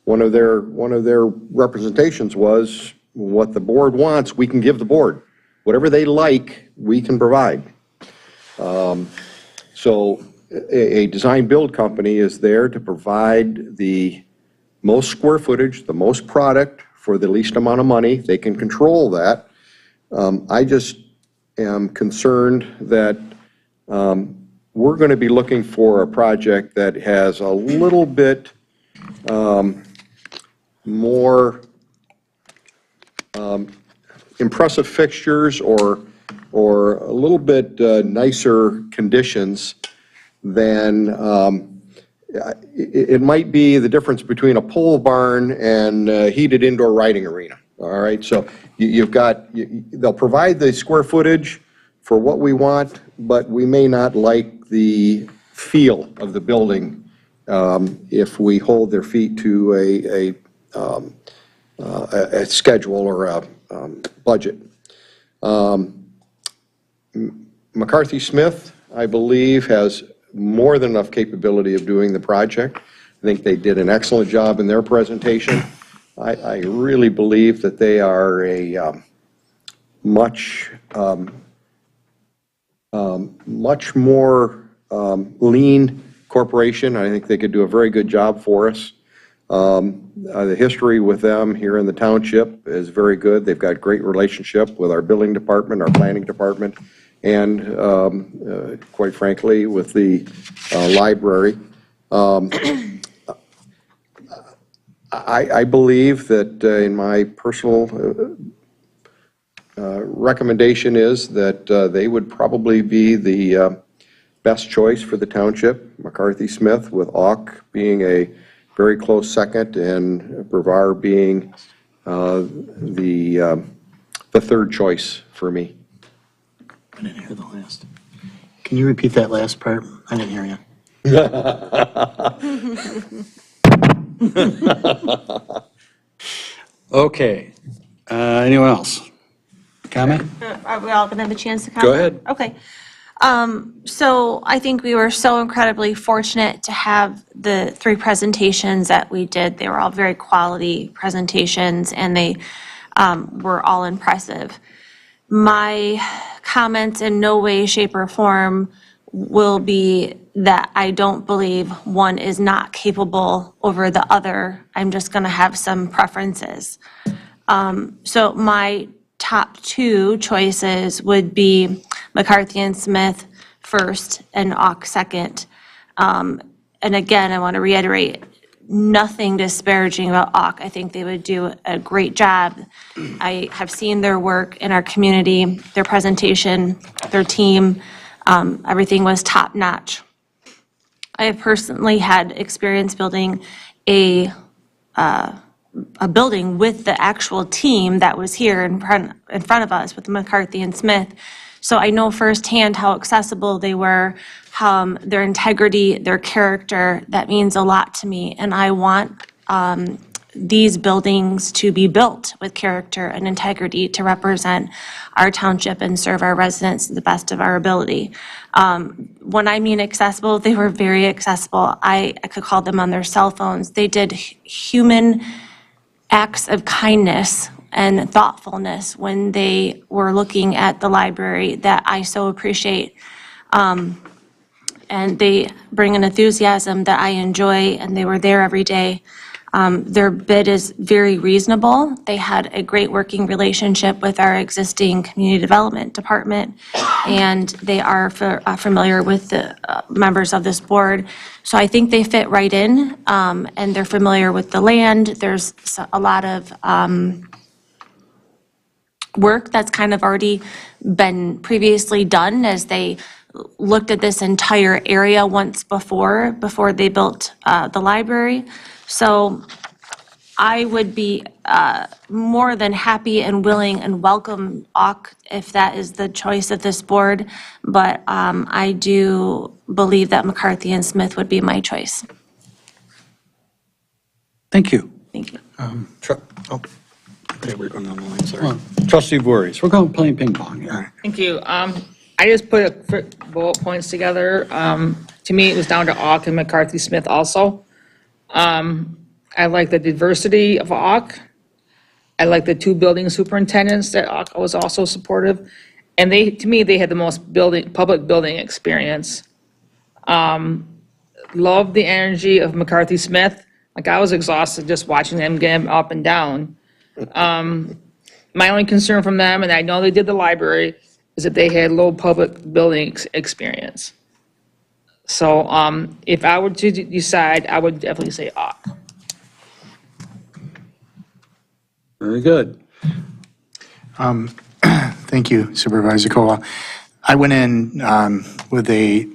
One of their representations was, what the board wants, we can give the board. Whatever they like, we can provide. So a design-build company is there to provide the most square footage, the most product for the least amount of money. They can control that. I just am concerned that we're going to be looking for a project that has a little bit more impressive fixtures or a little bit nicer conditions than it might be the difference between a pole barn and a heated indoor riding arena. All right, so they'll provide the square footage for what we want, but we may not like the feel of the building if we hold their feet to a schedule or a budget. McCarthy Smith, I believe, has more than enough capability of doing the project. I think they did an excellent job in their presentation. I really believe that they are a much more lean corporation. I think they could do a very good job for us. The history with them here in the township is very good. They've got great relationship with our building department, our planning department, and quite frankly, with the library. I believe that in my personal recommendation is that they would probably be the best choice for the township, McCarthy Smith, with Auk being a very close second, and Brevard being the third choice for me.
I didn't hear the last. Can you repeat that last part? I didn't hear you.
Okay. Anyone else? Comment?
Are we all going to have a chance to comment?
Go ahead.
Okay. So I think we were so incredibly fortunate to have the 3 presentations that we did. They were all very quality presentations, and they were all impressive. My comments in no way, shape, or form will be that I don't believe one is not capable over the other. I'm just going to have some preferences. So my top 2 choices would be McCarthy and Smith first and Auk second. And again, I want to reiterate, nothing disparaging about Auk. I think they would do a great job. I have seen their work in our community, their presentation, their team. Everything was top notch. I have personally had experience building a building with the actual team that was here in front of us with McCarthy and Smith. So I know firsthand how accessible they were, their integrity, their character. That means a lot to me. And I want these buildings to be built with character and integrity to represent our township and serve our residents to the best of our ability. When I mean accessible, they were very accessible. I could call them on their cell phones. They did human acts of kindness and thoughtfulness when they were looking at the library that I so appreciate. and they bring an enthusiasm that I enjoy, and they were there every day. Their bid is very reasonable. They had a great working relationship with our existing community development department, and they are familiar with the members of this board. So I think they fit right in, and they're familiar with the land. There's a lot of work that's kind of already been previously done as they looked at this entire area once before they built the library. So I would be more than happy and willing and welcome AUK if that is the choice of this board, but I do believe that McCarthy and Smith would be my choice.
Thank you.
Thank you.
Okay, we're going on the line, sorry.
Trustee Voorhees, we're going playing ping pong here.
Thank you. I just put bullet points together. To me, it was down to AUK and McCarthy Smith also. I like the diversity of AUK. I like the two building superintendents that AUK was also supportive. And to me, they had the most public building experience. Love the energy of McCarthy Smith. Like, I was exhausted just watching them get him up and down. My only concern from them, and I know they did the library, is that they had low public building experience. So if I were to decide, I would definitely say AUK.
Very good.
Thank you, Supervisor Cola. I went in with a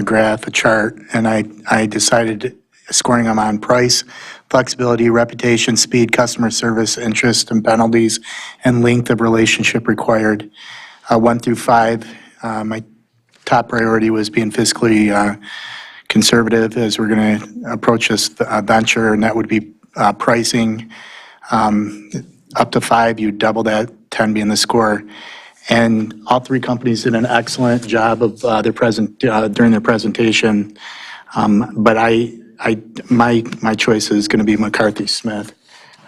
graph, a chart, and I decided, scoring them on price, flexibility, reputation, speed, customer service, interest and penalties, and length of relationship required. 1 through 5, my top priority was being fiscally conservative as we're going to approach this venture, and that would be pricing. Up to 5, you double that, 10 being the score. And all three companies did an excellent job of during their presentation. But my choice is going to be McCarthy Smith.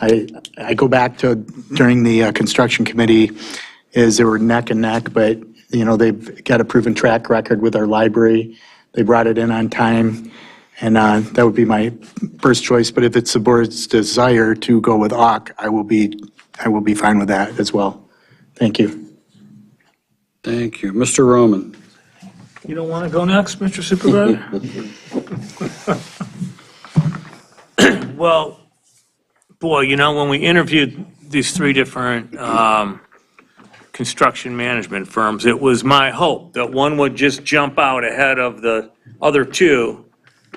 I go back to during the construction committee, is they were neck and neck, but they've got a proven track record with our library. They brought it in on time. And that would be my first choice. But if it's the board's desire to go with AUK, I will be fine with that as well. Thank you.
Thank you. Mr. Roman.
You don't want to go next, Mr. Supervisor? Well, boy, when we interviewed these 3 different construction management firms, it was my hope that one would just jump out ahead of the other 2.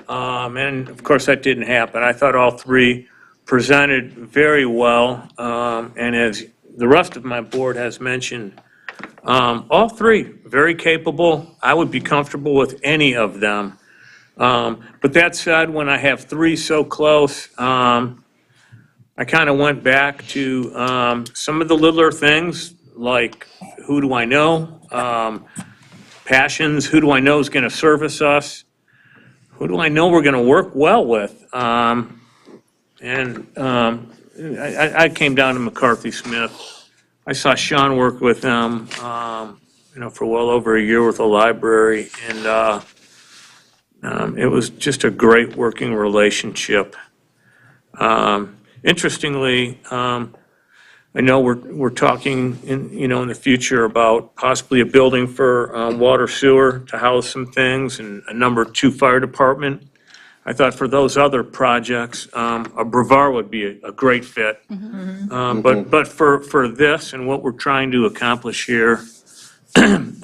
And of course, that didn't happen. I thought all 3 presented very well. And as the rest of my board has mentioned, all 3 very capable. I would be comfortable with any of them. But that said, when I have 3 so close, I kind of went back to some of the littler things, like who do I know? Passions, who do I know is going to service us? Who do I know we're going to work well with? I came down to McCarthy Smith. I saw Sean work with them, for well over a year with the library, and it was just a great working relationship. Interestingly, I know we're talking in the future about possibly a building for water sewer to house some things, and a number 2 fire department. I thought for those other projects, a Brevard would be a great fit. But for this and what we're trying to accomplish here, when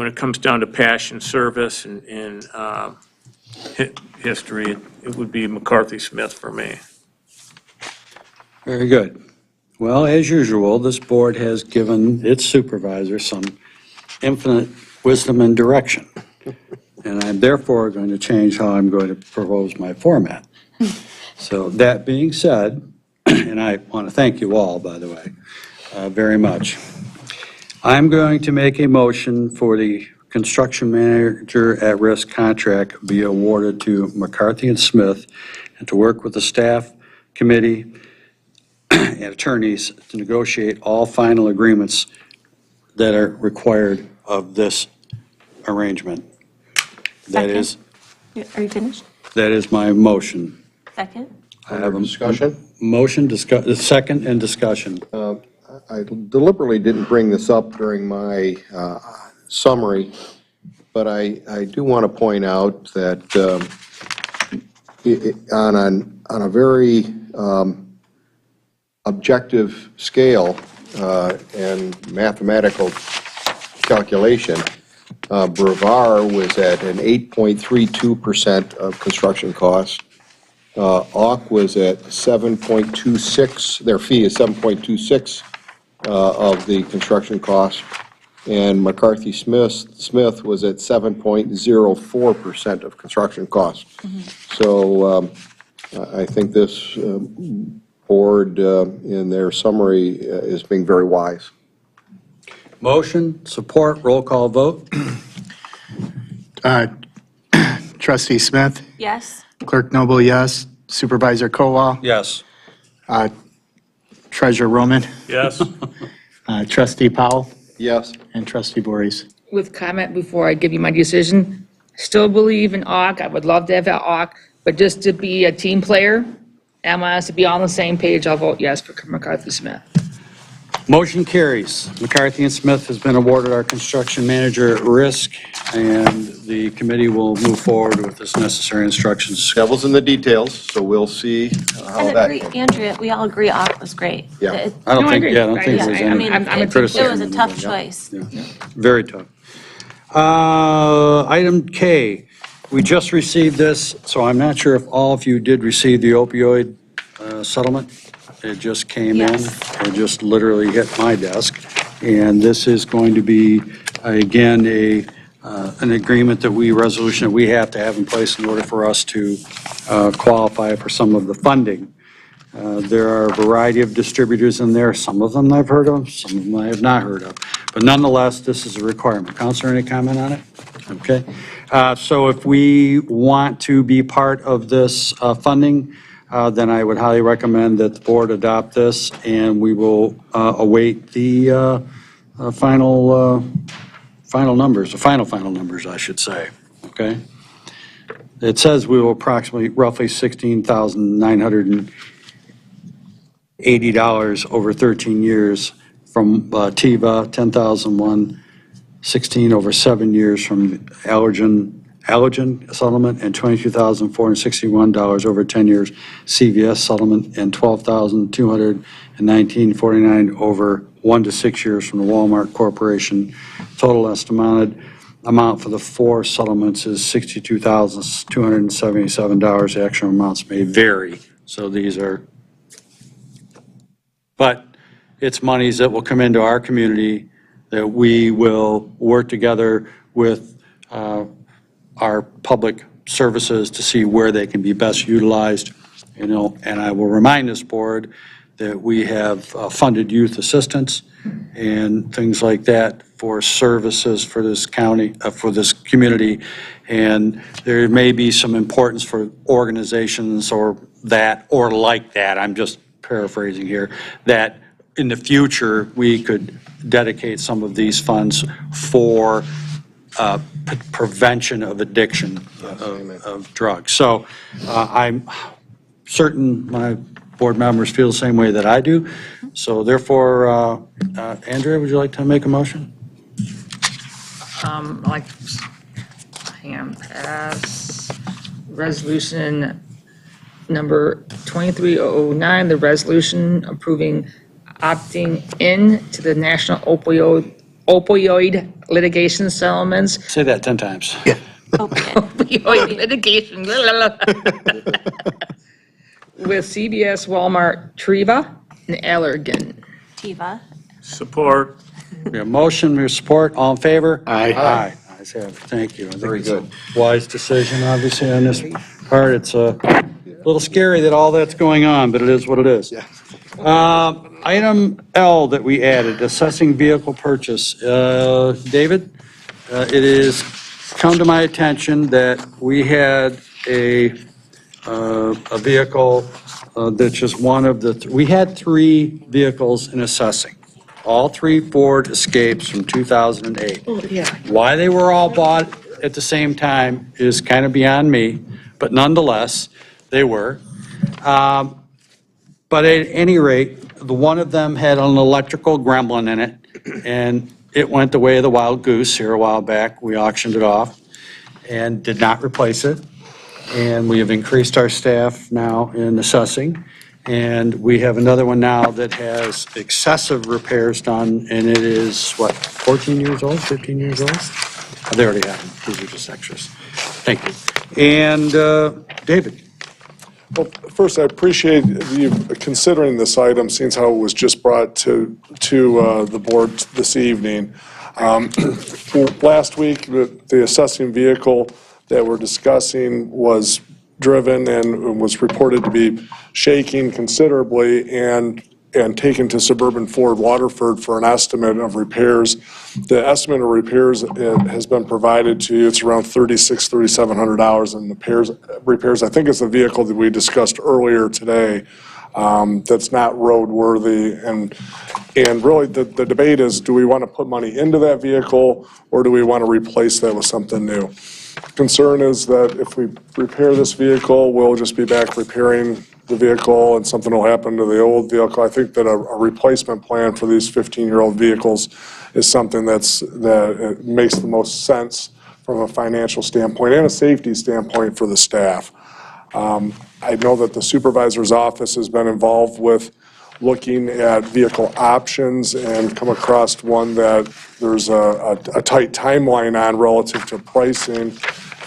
it comes down to passion, service, and history, it would be McCarthy Smith for me.
Very good. Well, as usual, this board has given its supervisor some infinite wisdom and direction. And I'm therefore going to change how I'm going to propose my format. So that being said, and I want to thank you all, by the way, very much. I'm going to make a motion for the construction manager at risk contract be awarded to McCarthy and Smith, and to work with the staff, committee, and attorneys to negotiate all final agreements that are required of this arrangement. That
Second.
is,
Are you finished?
that is my motion.
Second?
I have a
Discussion?
motion, second, and discussion.
I deliberately didn't bring this up during my summary, but I do want to point out that on a very objective scale and mathematical calculation, Brevard was at an 8.32% of construction cost. AUK was at 7.26, their fee is 7.26 of the construction cost, and McCarthy Smith was at 7.04% of construction cost. So I think this board, in their summary, is being very wise.
Motion, support, roll call vote.
Trustee Smith,
Yes.
Clerk Noble, yes. Supervisor Kowal,
Yes.
Treasurer Roman,
Yes?
Trustee Powell,
Yes.
and Trustee Boris.
With comment before I give you my decision, still believe in AUK. I would love to have that AUK, but just to be a team player, and want us to be on the same page, I'll vote yes for McCarthy Smith.
Motion carries. McCarthy and Smith has been awarded our construction manager at risk, and the committee will move forward with this necessary instructions.
Devil's in the details, so we'll see how
And
that.
agree, Andrea, we all agree AUK was great.
Yeah.
It-
I don't
No, I
think,
agree.
yeah, I don't think
Yeah,
there's
I
any
mean, I'm a
It
criticism.
was a tough choice.
Yeah, very tough. Item K, we just received this, so I'm not sure if all of you did receive the opioid settlement. It just came in.
Yes.
It just literally hit my desk. And this is going to be, again, an agreement resolution that we have to have in place in order for us to qualify for some of the funding. There are a variety of distributors in there. Some of them I've heard of, some of them I have not heard of. But nonetheless, this is a requirement. Counselor, any comment on it? Okay. So if we want to be part of this funding, then I would highly recommend that the board adopt this, and we will await the final numbers, the final numbers, I should say. Okay? It says we will approximately roughly $16,980 over 13 years from TIVA, $10,116 over 7 years from Allergen settlement, and $22,461 over 10 years CVS settlement, and $12,219.49 over 1 to 6 years from the Walmart Corporation. Total estimated amount for the 4 settlements is $62,277. The actual amounts may vary, so these are, but it's monies that will come into our community that we will work together with our public services to see where they can be best utilized. And I will remind this board that we have funded youth assistance and things like that for services for this county, for this community. And there may be some importance for organizations or like that, I'm just paraphrasing here, that in the future, we could dedicate some of these funds for prevention of addiction of drugs. So I'm certain my board members feel the same way that I do. So therefore, Andrea, would you like to make a motion?
Like, hang on, pass resolution number 23009, the resolution approving opting in to the National Opioid litigation settlements.
Say that 10 times.
Opioid litigation. With CVS, Walmart, Treva, and Allergan.
TIVA.
Support.
We have motion, we have support, all in favor?
Aye.
Aye. Ayes have it. Thank you. I think
Very
it's a
good.
wise decision, obviously, on this part. It's a little scary that all that's going on, but it is what it is. Item L that we added, assessing vehicle purchase. David, it has come to my attention that we had a vehicle that's just one of the, we had 3 vehicles in assessing. all 3 Ford Escapes from 2008. Why they were all bought at the same time is kind of beyond me, but nonetheless, they were. But at any rate, the one of them had an electrical gremlin in it, and it went the way of the wild goose here a while back. We auctioned it off and did not replace it. And we have increased our staff now in assessing. And we have another one now that has excessive repairs done, and it is, what, 14 years old, 15 years old? Oh, they already have them. These are just extras. Thank you. And David?
Well, first, I appreciate you considering this item, seeing how it was just brought to the board this evening. Last week, the assessing vehicle that we're discussing was driven and was reported to be shaking considerably and taken to Suburban Ford Waterford for an estimate of repairs. The estimate of repairs has been provided to you. It's around $3,700 in repairs. I think it's the vehicle that we discussed earlier today that's not roadworthy. And really, the debate is, do we want to put money into that vehicle or do we want to replace that with something new? Concern is that if we repair this vehicle, we'll just be back repairing the vehicle and something will happen to the old vehicle. I think that a replacement plan for these 15-year-old vehicles is something that makes the most sense from a financial standpoint and a safety standpoint for the staff. I know that the supervisor's office has been involved with looking at vehicle options and come across one that there's a tight timeline on relative to pricing.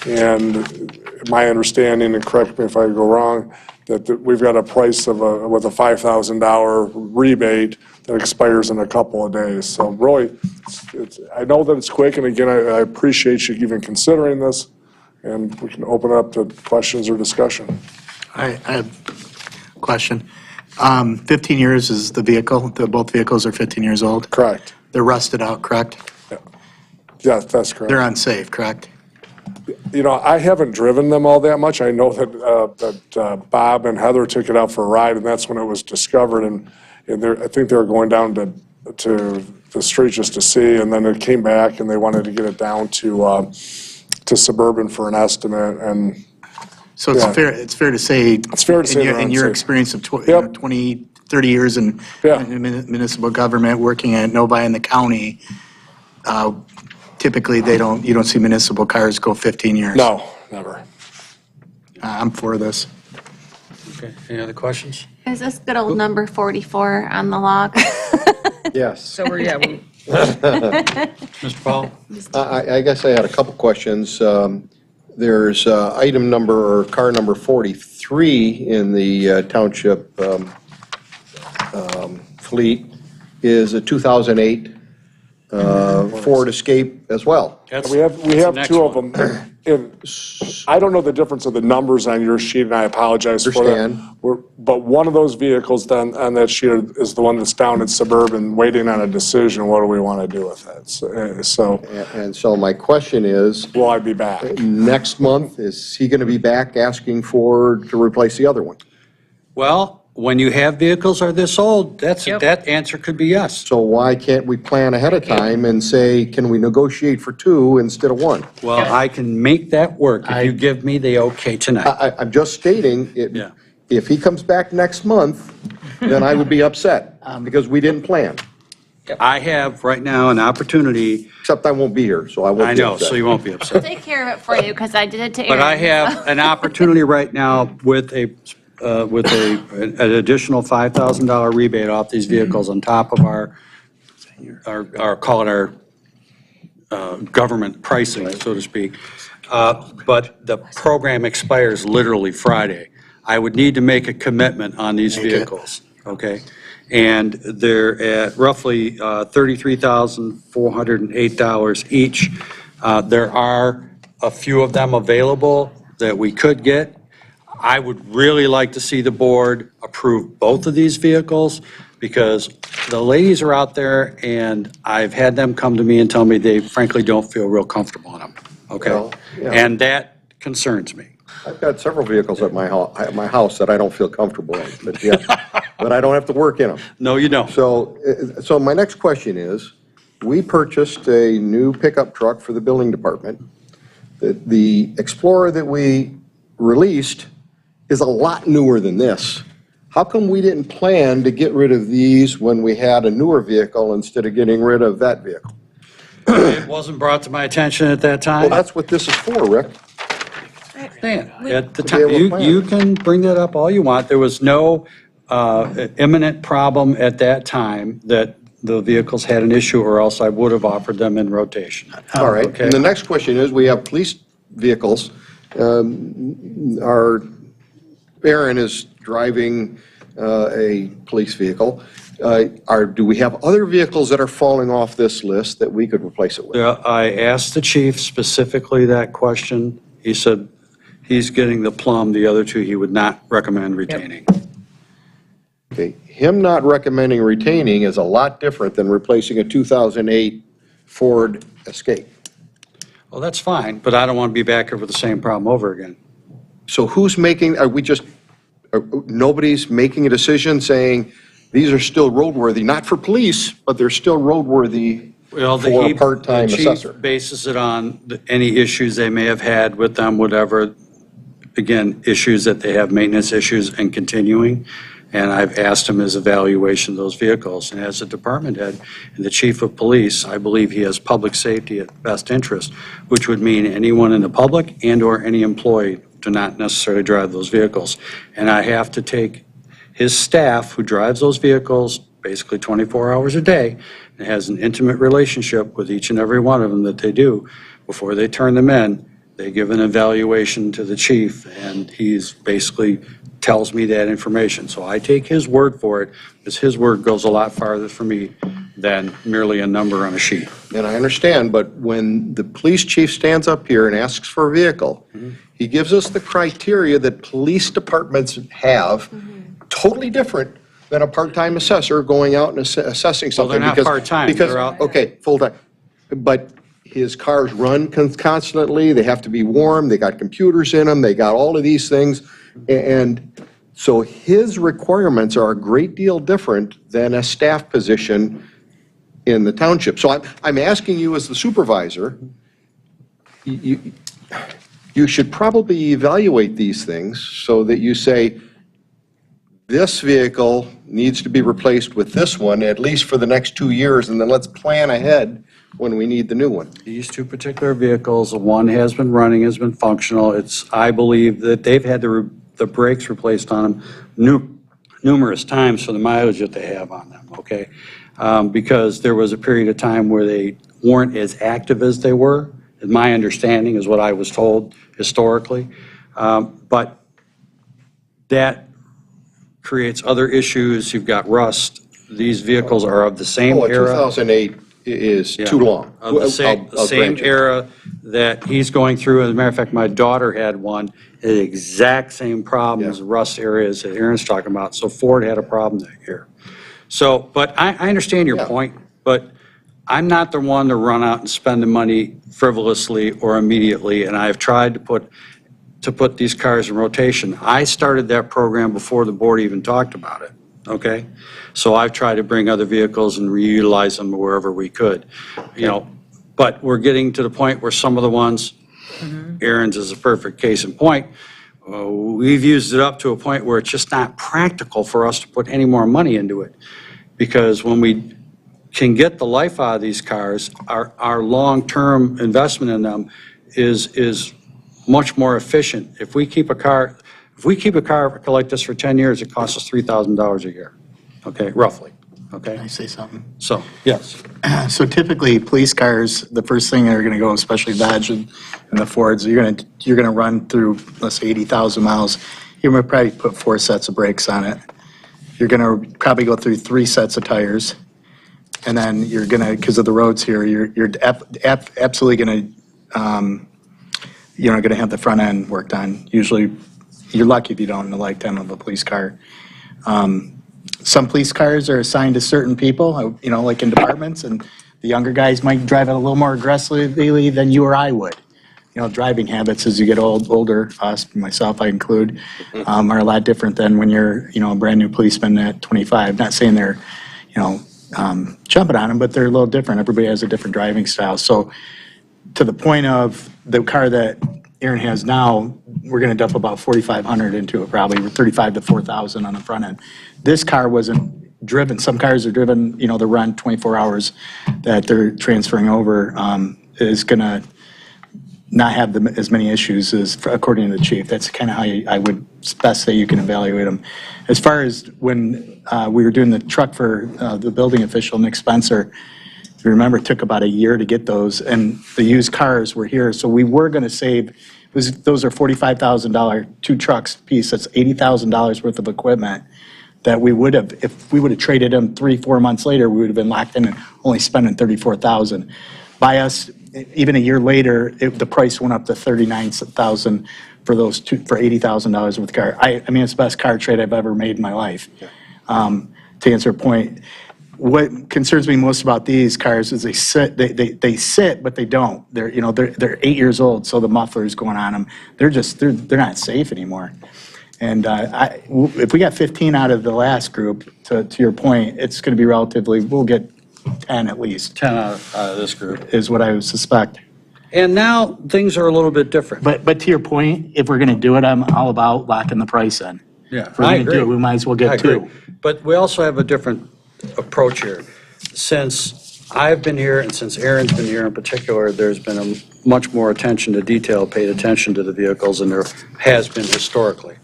And my understanding, and correct me if I go wrong, that we've got a price with a $5,000 rebate that expires in a couple of days. So really, I know that it's quick, and again, I appreciate you even considering this, and we can open it up to questions or discussion.
I have a question. 15 years is the vehicle, both vehicles are 15 years old?
Correct.
They're rusted out, correct?
Yeah, that's correct.
They're unsafe, correct?
You know, I haven't driven them all that much. I know that Bob and Heather took it out for a ride, and that's when it was discovered. And I think they were going down to the street just to see, and then it came back, and they wanted to get it down to Suburban for an estimate. And
So it's
yeah.
fair to say.
It's fair to say they're
In your
unsafe.
experience of
Yep.
20, 30 years in municipal government, working at Novi in the county, typically you don't see municipal cars go 15 years.
No, never.
I'm for this.
Okay, any other questions?
Is this good old number 44 on the log?
Yes.
So we're, yeah, we-
Mr. Powell?
I guess I had a couple questions. There's item number, or car number 43 in the township fleet is a 2008 Ford Escape as well.
We have
the next
two of
one.
them. And I don't know the difference of the numbers on your sheet, and I apologize for that.
Understand.
But one of those vehicles then on that sheet is the one that's down at Suburban, waiting on a decision. What do we want to do with it? So
And so my question is,
will I be back?
next month, is he going to be back asking to replace the other one?
Well, when you have vehicles are this old, that answer could be yes.
So why can't we plan ahead of time and say, can we negotiate for two instead of one?
Well, I can make that work if you give me the okay tonight.
I'm just stating,
Yeah.
if he comes back next month, then I would be upset because we didn't plan.
I have right now an opportunity,
Except I won't be here, so I won't
I
be
know,
upset.
so you won't be upset.
Take care of it for you, because I did it to Aaron.
But I have an opportunity right now with an additional $5,000 rebate off these vehicles on top of our call it our government pricing, so to speak. But the program expires literally Friday. I would need to make a commitment on these vehicles, okay? And they're at roughly $33,408 each. There are a few of them available that we could get. I would really like to see the board approve both of these vehicles because the ladies are out there and I've had them come to me and tell me they frankly don't feel real comfortable in them, okay?
Well, yeah.
And that concerns me.
I've got several vehicles at my house that I don't feel comfortable in, but yeah, but I don't have to work in them.
No, you don't.
So my next question is, we purchased a new pickup truck for the building department. The Explorer that we released is a lot newer than this. How come we didn't plan to get rid of these when we had a newer vehicle instead of getting rid of that vehicle?
It wasn't brought to my attention at that time.
Well, that's what this is for, Rick.
Dan, at the
To be
time,
able to plan.
you can bring that up all you want. There was no imminent problem at that time that the vehicles had an issue, or else I would have offered them in rotation.
All right,
Okay.
and the next question is, we have police vehicles. Our Aaron is driving a police vehicle. Do we have other vehicles that are falling off this list that we could replace it with?
Yeah, I asked the chief specifically that question. He said he's getting the plum. The other two, he would not recommend retaining.
Okay, him not recommending retaining is a lot different than replacing a 2008 Ford Escape.
Well, that's fine, but I don't want to be back here with the same problem over again.
So who's making, nobody's making a decision saying, these are still roadworthy, not for police, but they're still roadworthy
Well,
for a part-time
the
assessor?
chief bases it on any issues they may have had with them, whatever. Again, issues that they have, maintenance issues and continuing. And I've asked him his evaluation of those vehicles. And as a department head and the chief of police, I believe he has public safety at best interest, which would mean anyone in the public and/or any employee do not necessarily drive those vehicles. And I have to take his staff who drives those vehicles basically 24 hours a day and has an intimate relationship with each and every one of them that they do. Before they turn them in, they give an evaluation to the chief, and he's basically tells me that information. So I take his word for it, because his word goes a lot farther for me than merely a number on a sheet.
And I understand, but when the police chief stands up here and asks for a vehicle, he gives us the criteria that police departments have, totally different than a part-time assessor going out and assessing
Well, they're
something.
not
because-
part-time,
Because,
they're out-
okay, full-time. But his cars run constantly, they have to be warm, they got computers in them, they got all of these things. And so his requirements are a great deal different than a staff position in the township. So I'm asking you as the supervisor, you should probably evaluate these things so that you say, this vehicle needs to be replaced with this one, at least for the next 2 years, and then let's plan ahead when we need the new one.
These two particular vehicles, the one has been running, has been functional. I believe that they've had the brakes replaced on them numerous times for the mileage that they have on them, okay? Because there was a period of time where they weren't as active as they were, in my understanding, is what I was told historically. But that creates other issues. You've got rust. These vehicles are of the same
Oh,
era.
2008 is too long.
Of the same,
I'll
same
grant you.
era that he's going through. As a matter of fact, my daughter had one, the exact same problems, rust areas that Aaron's talking about. So Ford had a problem that year. So, but I understand your point, but I'm not the one to run out and spend the money frivolously or immediately, and I've tried to put these cars in rotation. I started that program before the board even talked about it, okay? So I've tried to bring other vehicles and reutilize them wherever we could, you know. But we're getting to the point where some of the ones, Aaron's is a perfect case in point, we've used it up to a point where it's just not practical for us to put any more money into it. Because when we can get the life out of these cars, our long-term investment in them is much more efficient. If we keep a car like this for 10 years, it costs us $3,000 a year, okay, roughly, okay?
Can I say something?
So, yes.
So typically, police cars, the first thing that are gonna go, especially Dodge and the Fords, you're gonna run through, let's say, 80,000 miles. You're gonna probably put 4 sets of brakes on it. You're gonna probably go through 3 sets of tires. And then you're gonna, because of the roads here, you're absolutely gonna, you're gonna have the front end worked on. Usually, you're lucky if you don't in the lifetime of a police car. Some police cars are assigned to certain people, like in departments, and the younger guys might drive it a little more aggressively than you or I would. driving habits as you get older, us, myself, I include, are a lot different than when you're, a brand-new policeman at 25. Not saying they're, jumping on them, but they're a little different. Everybody has a different driving style. So to the point of the car that Aaron has now, we're going to dump about 4,500 into it, probably 35 to 4,000 on the front end. This car wasn't driven. Some cars are driven, they run 24 hours that they're transferring over, is going to not have as many issues as, according to the chief. That's kind of how I would best say you can evaluate them. As far as when we were doing the truck for the building official, Nick Spencer, if you remember, it took about a year to get those, and the used cars were here. So we were going to save, those are $45,000, 2 trucks piece, that's $80,000 worth of equipment that we would have, if we would have traded them 3-4 months later, we would have been locked in and only spending $34,000. By us, even a year later, the price went up to $39,000 for those two, for $80,000 worth of car. I mean, it's the best car trade I've ever made in my life. To answer a point, what concerns me most about these cars is they sit, but they don't. They're 8 years old, so the muffler's going on them. They're not safe anymore. And if we got 15 out of the last group, to your point, it's going to be we'll get 10 at least.
10 out of this group.
Is what I would suspect.
And now things are a little bit different.
But to your point, if we're going to do it, I'm all about locking the price in.
Yeah,
If we're going to do it, we might as well get 2.
But we also have a different approach here. Since I've been here and since Aaron's been here in particular, there's been a much more attention to detail, paid attention to the vehicles than there has been historically.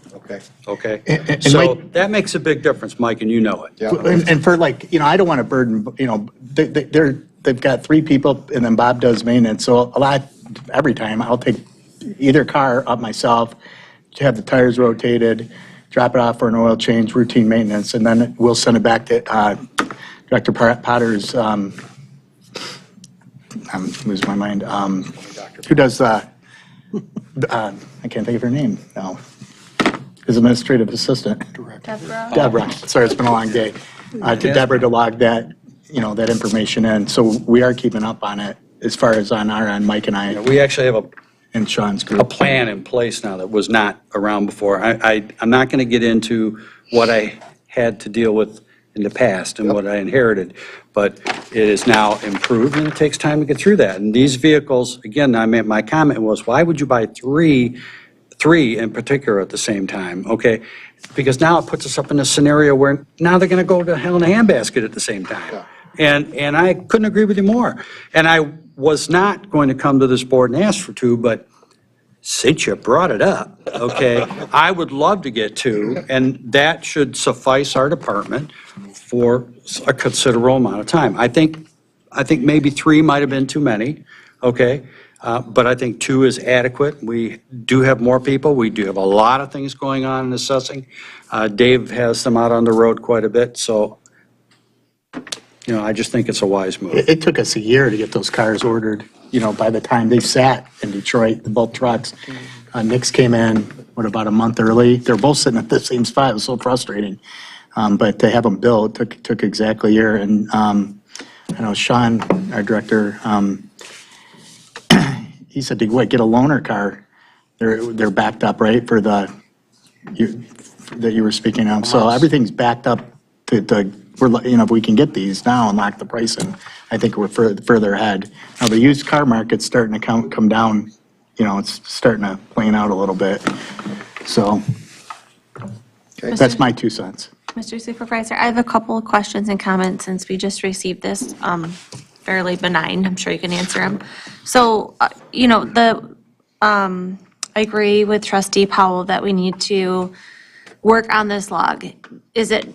Okay?
And
So
Mike-
that makes a big difference, Mike, and you know it.
And for I don't want to burden, they've got 3 people and then Bob does maintenance. So every time I'll take either car up myself, have the tires rotated, drop it off for an oil change, routine maintenance, and then we'll send it back to Director Potter's, I'm losing my mind, who does, I can't think of her name now. His administrative assistant. Deborah. Sorry, it's been a long day. To Deborah to log that, that information in. So we are keeping up on it as far as on our end, Mike and I.
We actually have
and Sean's
a
group.
plan in place now that was not around before. I'm not going to get into what I had to deal with in the past and what I inherited, but it is now improved and it takes time to get through that. And these vehicles, again, my comment was, why would you buy three in particular at the same time, okay? Because now it puts us up in a scenario where now they're going to go to hell in a handbasket at the same time. And I couldn't agree with you more. And I was not going to come to this board and ask for 2, but since you brought it up, okay, I would love to get 2, and that should suffice our department for a considerable amount of time. I think maybe 3 might have been too many, okay? But I think 2 is adequate. We do have more people. We do have a lot of things going on in assessing. Dave has them out on the road quite a bit, so, I just think it's a wise move.
It took us a year to get those cars ordered, by the time they sat in Detroit, both trucks. Nick's came in, about a month early. They're both sitting at the same spot. It was so frustrating. But to have them built took exactly a year. And I know Sean, our director, he said, get a loaner car. They're backed up, right, for that you were speaking of. So everything's backed up if we can get these now and lock the price in, I think we're further ahead. Now, the used car market's starting to come down, it's starting to plane out a little bit. So that's my 2 cents.
Mr. Supervisor, I have a couple of questions and comments since we just received this, fairly benign. I'm sure you can answer them. So, I agree with Trustee Powell that we need to work on this log. Is it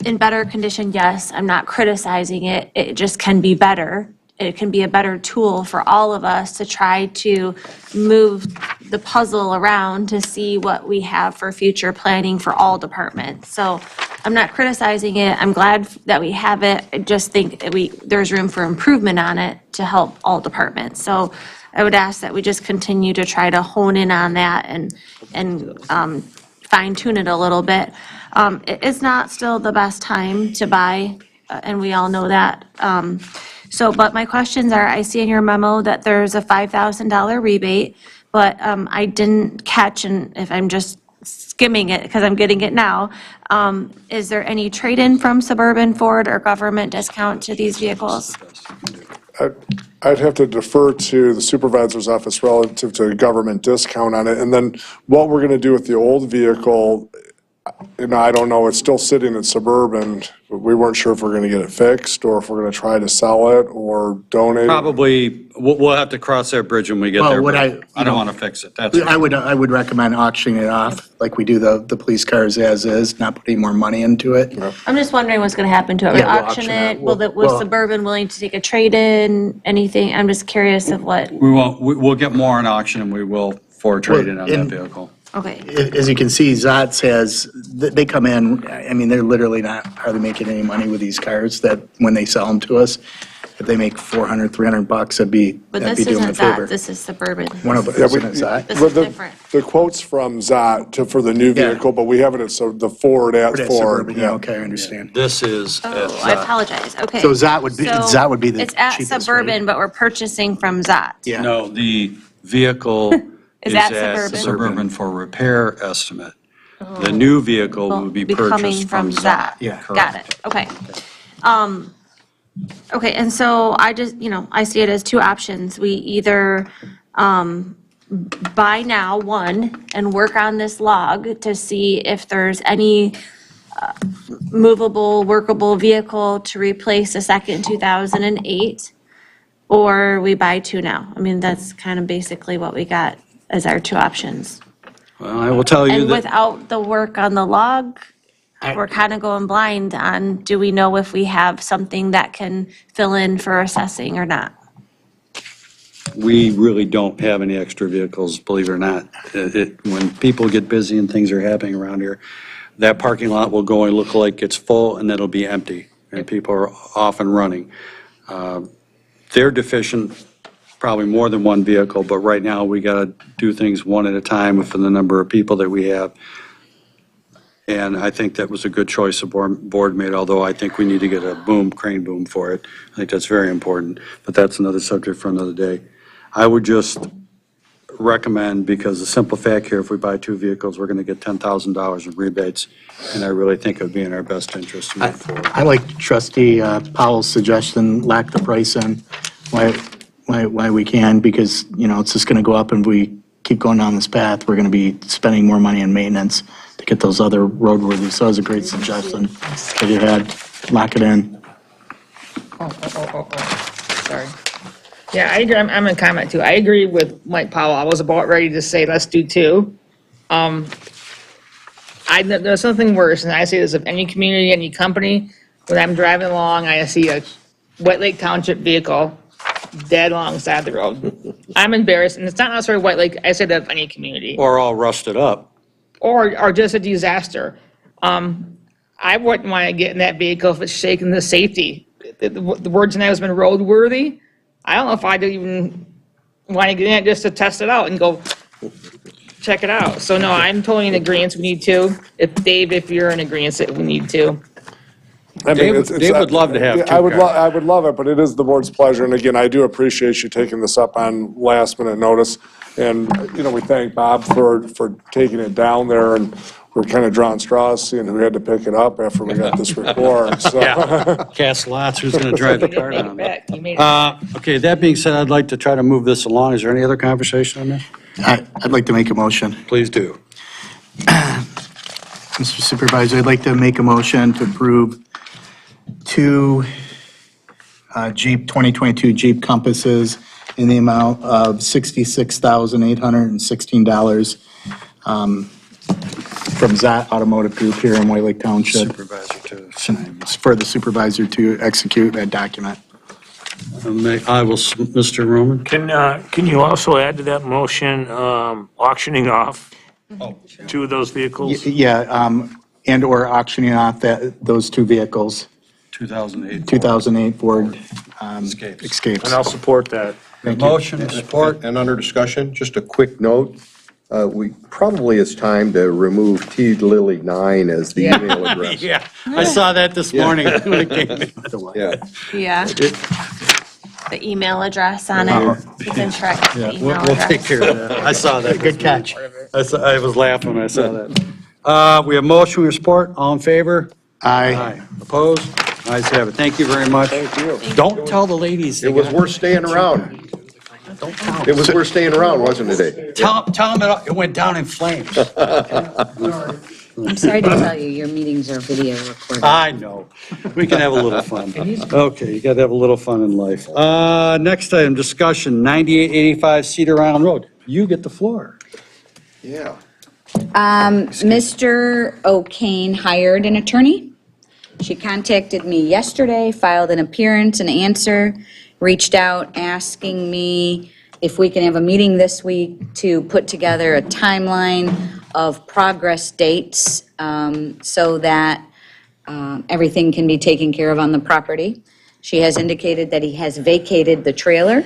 in better condition? Yes. I'm not criticizing it. It just can be better. It can be a better tool for all of us to try to move the puzzle around to see what we have for future planning for all departments. So I'm not criticizing it. I'm glad that we have it. I just think there's room for improvement on it to help all departments. So I would ask that we just continue to try to hone in on that and fine tune it a little bit. It is not still the best time to buy, and we all know that. But my questions are, I see in your memo that there's a $5,000 rebate, but I didn't catch, and if I'm just skimming it because I'm getting it now, is there any trade-in from Suburban, Ford, or government discount to these vehicles?
I'd have to defer to the supervisor's office relative to government discount on it. And then what we're going to do with the old vehicle, I don't know, it's still sitting at Suburban. We weren't sure if we're going to get it fixed or if we're going to try to sell it or donate.
Probably, we'll have to cross that bridge when we get
Well,
there.
what
but I don't want to fix it. That's.
I would recommend auctioning it off, like we do the police cars as is, not putting more money into it.
I'm just wondering what's going to happen to it.
Yeah,
Will
we'll
auction
auction it.
it? Will
Well-
Suburban willing to take a trade-in, anything? I'm just curious of what,
We won't, we'll get more on auction and we will for trade-in on that
and-
vehicle.
okay.
As you can see, Zotz has, they come in, I mean, they're literally not hardly making any money with these cars that, when they sell them to us, if they make $400, $300,
But
that'd
this
be doing a
isn't that,
favor.
this is Suburban.
One of,
Yeah,
isn't it Zot?
This
But
is different.
the quote's from Zot for the new
Yeah.
vehicle, but we have it at the Ford at
That's
Ford.
Suburban, yeah, okay, I understand.
This is.
Oh, I apologize. Okay.
So Zot would be the
It's at
cheapest, right?
Suburban, but we're purchasing from Zot.
Yeah.
No, the vehicle
Is
is
at
at
Suburban?
Suburban for repair estimate. The new vehicle will be
coming
purchased from Zot.
Yeah.
Got it, okay. Okay, and so I just, I see it as two options. We either buy now, one, and work on this log to see if there's any movable, workable vehicle to replace a second 2008, or we buy two now. I mean, that's kind of basically what we got as our two options.
Well, I will tell you
And
that,
without the work on the log, we're kind of going blind on, do we know if we have something that can fill in for assessing or not?
we really don't have any extra vehicles, believe it or not. When people get busy and things are happening around here, that parking lot will go and look like it's full and then it'll be empty and people are off and running. They're deficient, probably more than one vehicle, but right now we got to do things one at a time within the number of people that we have. And I think that was a good choice the board made, although I think we need to get a crane boom for it. I think that's very important, but that's another subject for another day. I would just recommend, because the simple fact here, if we buy two vehicles, we're going to get $10,000 in rebates, and I really think it would be in our best interest to move forward.
I like Trustee Powell's suggestion, lock the price in, why we can, because, it's just going to go up, and we keep going down this path, we're going to be spending more money on maintenance to get those other roadworthy. So it was a great suggestion that you had. Lock it in.
Sorry. Yeah, I agree. I'm in comment too. I agree with Mike Powell. I was about ready to say, let's do two. There's something worse, and I say this of any community, any company, when I'm driving along, I see a White Lake Township vehicle dead alongside the road. I'm embarrassed, and it's not necessarily White Lake, I say that of any community.
Or all rusted up.
Or just a disaster. I wouldn't want to get in that vehicle if it's shaking the safety. The word tonight has been roadworthy. I don't know if I'd even want to get in it just to test it out and go check it out. So no, I'm totally in agreement, we need to. If you're in agreement that we need to.
I mean,
Dave would love to have two
I would
cars.
love it, but it is the board's pleasure. And again, I do appreciate you taking this up on last minute notice. And, we thank Bob for taking it down there, and we're kind of drawing straws, seeing who had to pick it up after we got this report, so.
Cast lots, who's going to drive the car down?
You made it.
Okay, that being said, I'd like to try to move this along. Is there any other conversation on this?
I'd like to make a motion.
Please do.
Mr. Supervisor, I'd like to make a motion to approve two Jeep, 2022 Jeep Compasses in the amount of $66,816 from Zot Automotive Group here in White Lake Township,
Supervisor to sign.
for the supervisor to execute that document.
I will, Mr. Roman?
Can you also add to that motion, auctioning off two of those vehicles?
Yeah, and/or auctioning off those two vehicles,
2008.
2008 Ford
Escapes.
Escapes.
And I'll support that.
Thank you.
Motion, support.
And under discussion, just a quick note, probably it's time to remove T Lily 9 as the email address.
Yeah, I saw that this morning when it came in.
Yeah.
Yeah. the email address on it. You can track the
Yeah,
email
we'll take
address.
care of that. I saw that.
Good catch.
I was laughing when I saw that. We have motion, we have support. All in favor?
Aye.
Opposed? Ayes have it. Thank you very much.
Thank you.
Don't tell the ladies.
It was worth staying around. It was worth staying around, wasn't it, Dave?
Tell them it went down in flames.
I'm sorry to tell you, your meetings are video recorded.
I know. We can have a little fun. Okay, you gotta have a little fun in life. Next item, discussion, 9885 Cedar Island Road. You get the floor.
Yeah.
Mr. O'Kane hired an attorney. She contacted me yesterday, filed an appearance and answer, reached out asking me if we can have a meeting this week to put together a timeline of progress dates so that everything can be taken care of on the property. She has indicated that he has vacated the trailer.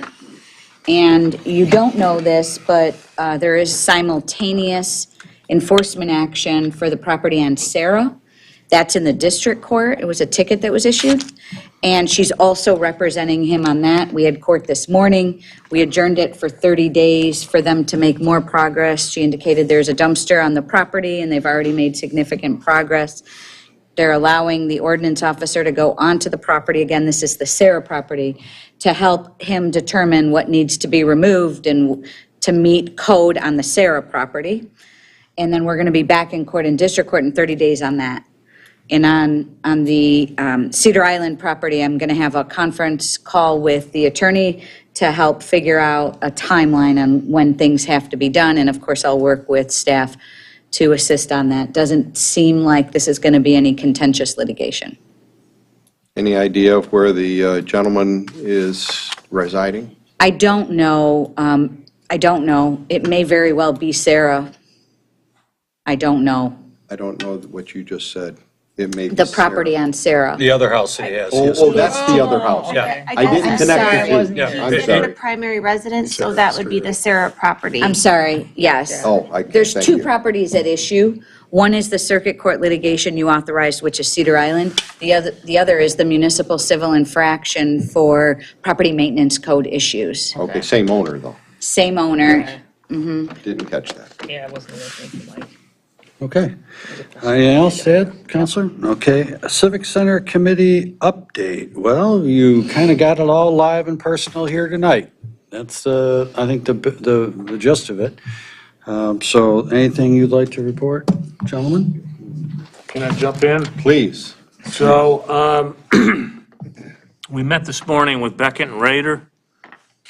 And you don't know this, but there is simultaneous enforcement action for the property on Sarah. That's in the district court. It was a ticket that was issued. And she's also representing him on that. We had court this morning. We adjourned it for 30 days for them to make more progress. She indicated there's a dumpster on the property and they've already made significant progress. They're allowing the ordinance officer to go onto the property, again, this is the Sarah property, to help him determine what needs to be removed and to meet code on the Sarah property. And then we're going to be back in court in district court in 30 days on that. And on the Cedar Island property, I'm going to have a conference call with the attorney to help figure out a timeline on when things have to be done. And of course, I'll work with staff to assist on that. Doesn't seem like this is going to be any contentious litigation.
Any idea of where the gentleman is residing?
I don't know. I don't know. It may very well be Sarah. I don't know.
I don't know what you just said. It may be
The property on Sarah.
The other house that he has.
Oh, that's the other house.
Yeah.
I didn't
I'm
connect
sorry.
the two.
Yeah.
I'm
It's
sorry.
the primary residence, so that would be the Sarah property.
I'm sorry, yes.
Oh,
There's
thank
two
you.
properties at issue. One is the circuit court litigation you authorized, which is Cedar Island. The other is the municipal civil infraction for property maintenance code issues.
Okay, same owner, though.
Same owner.
Didn't catch that.
Yeah, I wasn't listening to Mike.
Okay. Anything else, Ed, Counselor? Okay. Civic Center Committee update. Well, you kind of got it all live and personal here tonight. That's, I think, the gist of it. So anything you'd like to report, gentlemen?
Can I jump in?
Please.
So, we met this morning with Beckett and Rader,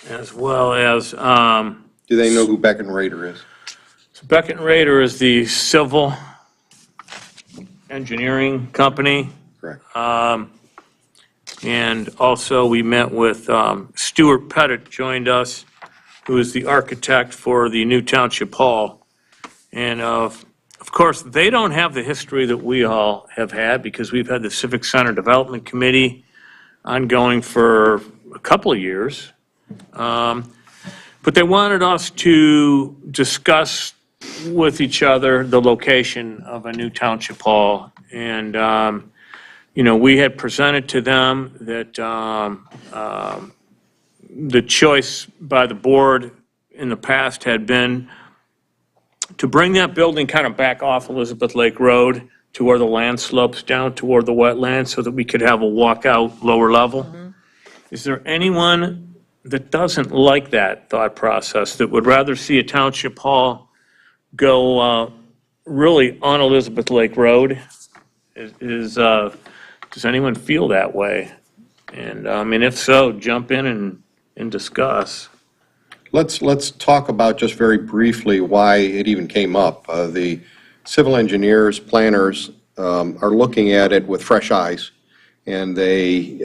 as well as,
Do they know who Beck and Rader is?
Beckett and Rader is the civil engineering company.
Correct.
And also, we met with Stuart Pettit joined us, who is the architect for the new Township Hall. And of course, they don't have the history that we all have had, because we've had the Civic Center Development Committee ongoing for a couple of years. But they wanted us to discuss with each other the location of a new Township Hall. And, we had presented to them that the choice by the board in the past had been to bring that building kind of back off Elizabeth Lake Road to where the land slopes down toward the wetlands so that we could have a walkout lower level. Is there anyone that doesn't like that thought process, that would rather see a Township Hall go really on Elizabeth Lake Road? Does anyone feel that way? And if so, jump in and discuss.
Let's talk about just very briefly why it even came up. The civil engineers, planners are looking at it with fresh eyes. And they,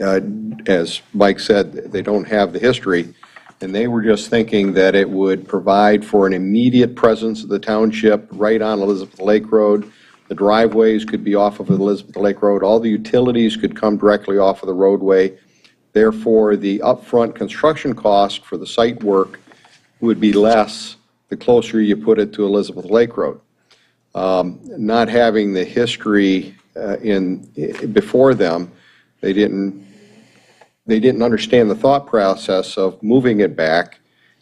as Mike said, they don't have the history. And they were just thinking that it would provide for an immediate presence of the township right on Elizabeth Lake Road. The driveways could be off of Elizabeth Lake Road. All the utilities could come directly off of the roadway. Therefore, the upfront construction cost for the site work would be less the closer you put it to Elizabeth Lake Road. Not having the history before them, they didn't they didn't understand the thought process of moving it back.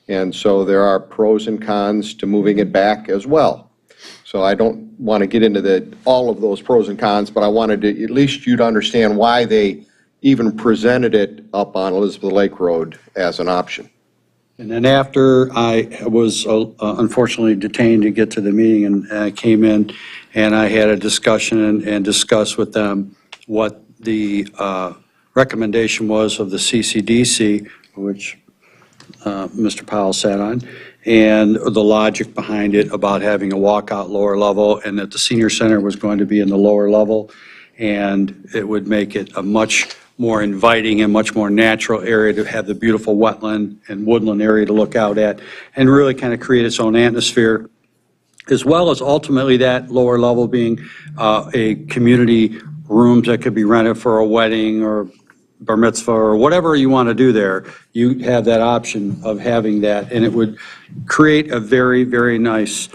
And so there are pros and cons to moving it back as well. So I don't want to get into all of those pros and cons, but I wanted to, at least you to understand why they even presented it up on Elizabeth Lake Road as an option.
And then after I was unfortunately detained to get to the meeting, and I came in and I had a discussion and discussed with them what the recommendation was of the CCDC, which Mr. Powell sat on, and the logic behind it about having a walkout lower level, and that the senior center was going to be in the lower level, and it would make it a much more inviting and much more natural area to have the beautiful wetland and woodland area to look out at, and really kind of create its own atmosphere, as well as ultimately that lower level being a community rooms that could be rented for a wedding or bar mitzvah or whatever you want to do there. You have that option of having that, and it would create a very, very nice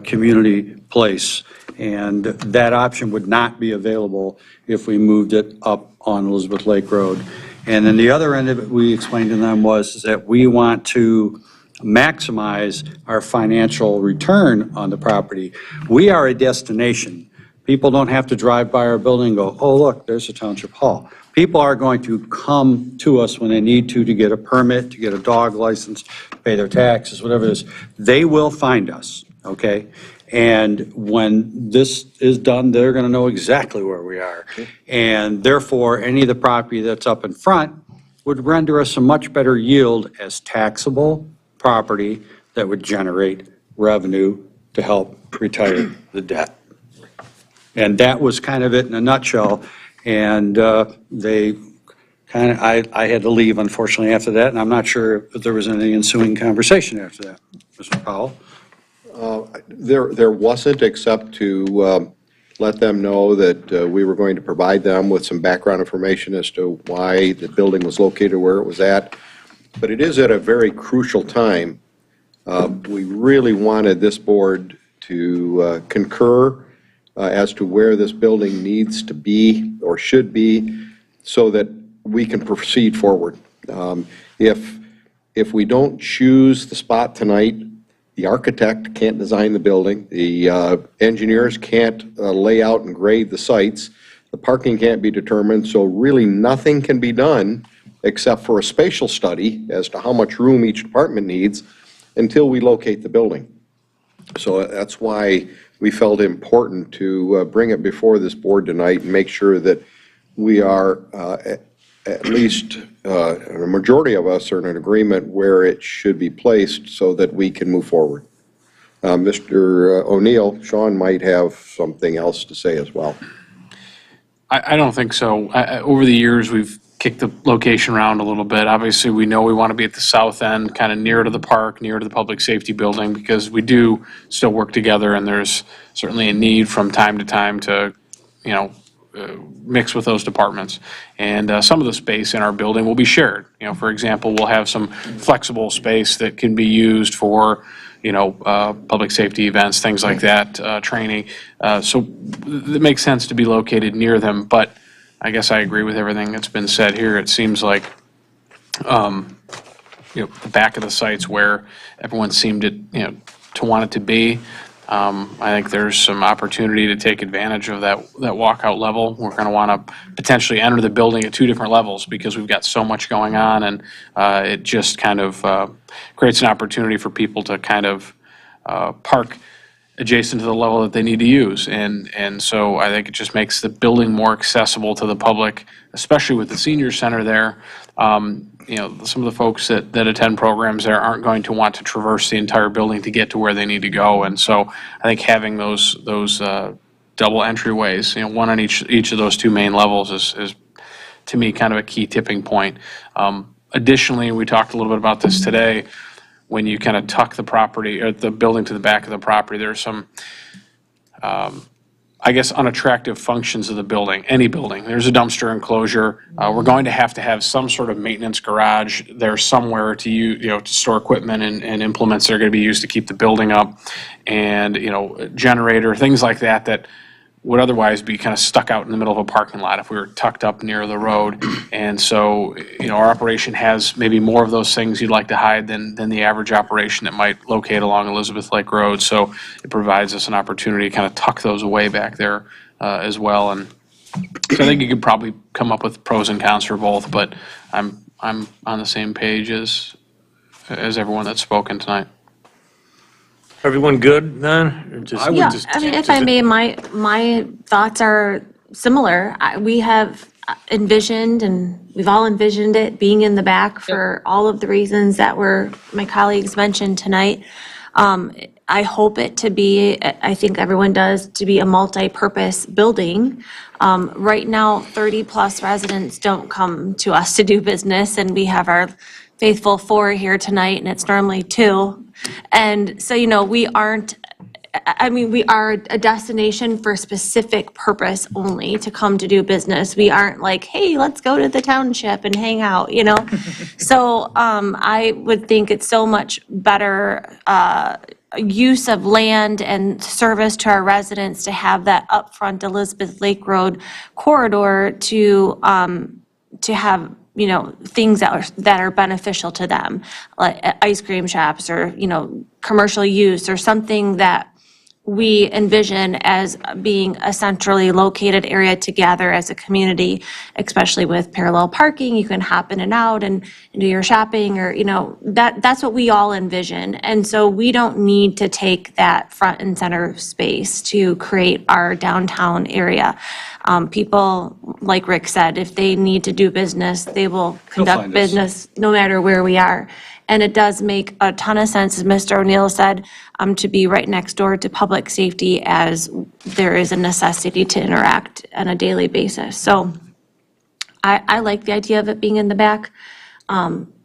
community place. And that option would not be available if we moved it up on Elizabeth Lake Road. And then the other end of it, we explained to them is that we want to maximize our financial return on the property. We are a destination. People don't have to drive by our building and go, oh, look, there's a township hall. People are going to come to us when they need to get a permit, to get a dog license, pay their taxes, whatever it is. They will find us, okay? And when this is done, they're going to know exactly where we are. And therefore, any of the property that's up in front would render us a much better yield as taxable property that would generate revenue to help retire the debt. And that was kind of it in a nutshell. And they kind of, I had to leave unfortunately after that, and I'm not sure if there was any ensuing conversation after that. Mr. Powell?
There wasn't, except to let them know that we were going to provide them with some background information as to why the building was located where it was at. But it is at a very crucial time. We really wanted this board to concur as to where this building needs to be or should be so that we can proceed forward. If we don't choose the spot tonight, the architect can't design the building, the engineers can't lay out and grade the sites, the parking can't be determined, so really nothing can be done except for a spatial study as to how much room each department needs until we locate the building. So that's why we felt important to bring it before this board tonight and make sure that we are, at least a majority of us are in an agreement where it should be placed so that we can move forward. Mr. O'Neill, Sean might have something else to say as well.
I don't think so. Over the years, we've kicked the location around a little bit. Obviously, we know we want to be at the south end, kind of near to the park, near to the public safety building, because we do still work together, and there's certainly a need from time to time to, mix with those departments. And some of the space in our building will be shared. For example, we'll have some flexible space that can be used for, public safety events, things like that, training. So it makes sense to be located near them, but I guess I agree with everything that's been said here. It seems like, the back of the site's where everyone seemed to want it to be. I think there's some opportunity to take advantage of that walkout level. We're going to want to potentially enter the building at two different levels because we've got so much going on, and it just kind of creates an opportunity for people to kind of park adjacent to the level that they need to use. And so I think it just makes the building more accessible to the public, especially with the senior center there. Some of the folks that attend programs there aren't going to want to traverse the entire building to get to where they need to go. And so I think having those double entryways, one on each of those two main levels is to me kind of a key tipping point. Additionally, we talked a little bit about this today, when you kind of tuck the property or the building to the back of the property, there's some unattractive functions of the building, any building. There's a dumpster enclosure. We're going to have some sort of maintenance garage there somewhere to store equipment and implements that are going to be used to keep the building up, and generator, things like that would otherwise be kind of stuck out in the middle of a parking lot if we were tucked up near the road. And so, our operation has maybe more of those things you'd like to hide than the average operation that might locate along Elizabeth Lake Road. So it provides us an opportunity to kind of tuck those away back there as well. And so I think you could probably come up with pros and cons for both, but I'm on the same page as everyone that's spoken tonight.
Everyone good then? Or just-
Yeah,
just-
I mean, if
does
I
it-
may, my thoughts are similar. We have envisioned, and we've all envisioned it being in the back for all of the reasons that my colleagues mentioned tonight. I hope it to be, I think everyone does, to be a multi-purpose building. Right now, 30-plus residents don't come to us to do business, and we have our faithful 4 here tonight, and it's normally 2. And so, we aren't, we are a destination for a specific purpose only, to come to do business. We aren't like, hey, let's go to the township and hang out, So I would think it's so much better use of land and service to our residents to have that upfront Elizabeth Lake Road corridor to have, things that are beneficial to them, like ice cream shops or, commercial use or something that we envision as being a centrally located area to gather as a community, especially with parallel parking. You can hop in and out and do your shopping, or, that's what we all envision. And so we don't need to take that front and center space to create our downtown area. People, like Rick said, if they need to do business, they will conduct
find us.
business no matter where we are. And it does make a ton of sense, as Mr. O'Neill said, to be right next door to public safety, as there is a necessity to interact on a daily basis. So I like the idea of it being in the back.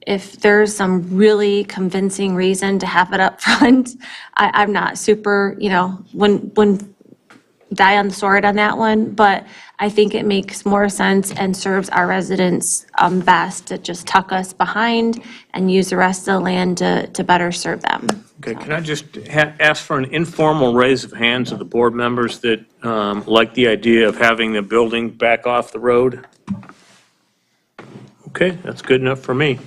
If there's some really convincing reason to have it up front, I'm not super, wouldn't die on the sword on that one, but I think it makes more sense and serves our residents best to just tuck us behind and use the rest of the land to better serve them.
Okay, can I just ask for an informal raise of hands of the board members that like the idea of having the building back off the road? Okay, that's good enough for me.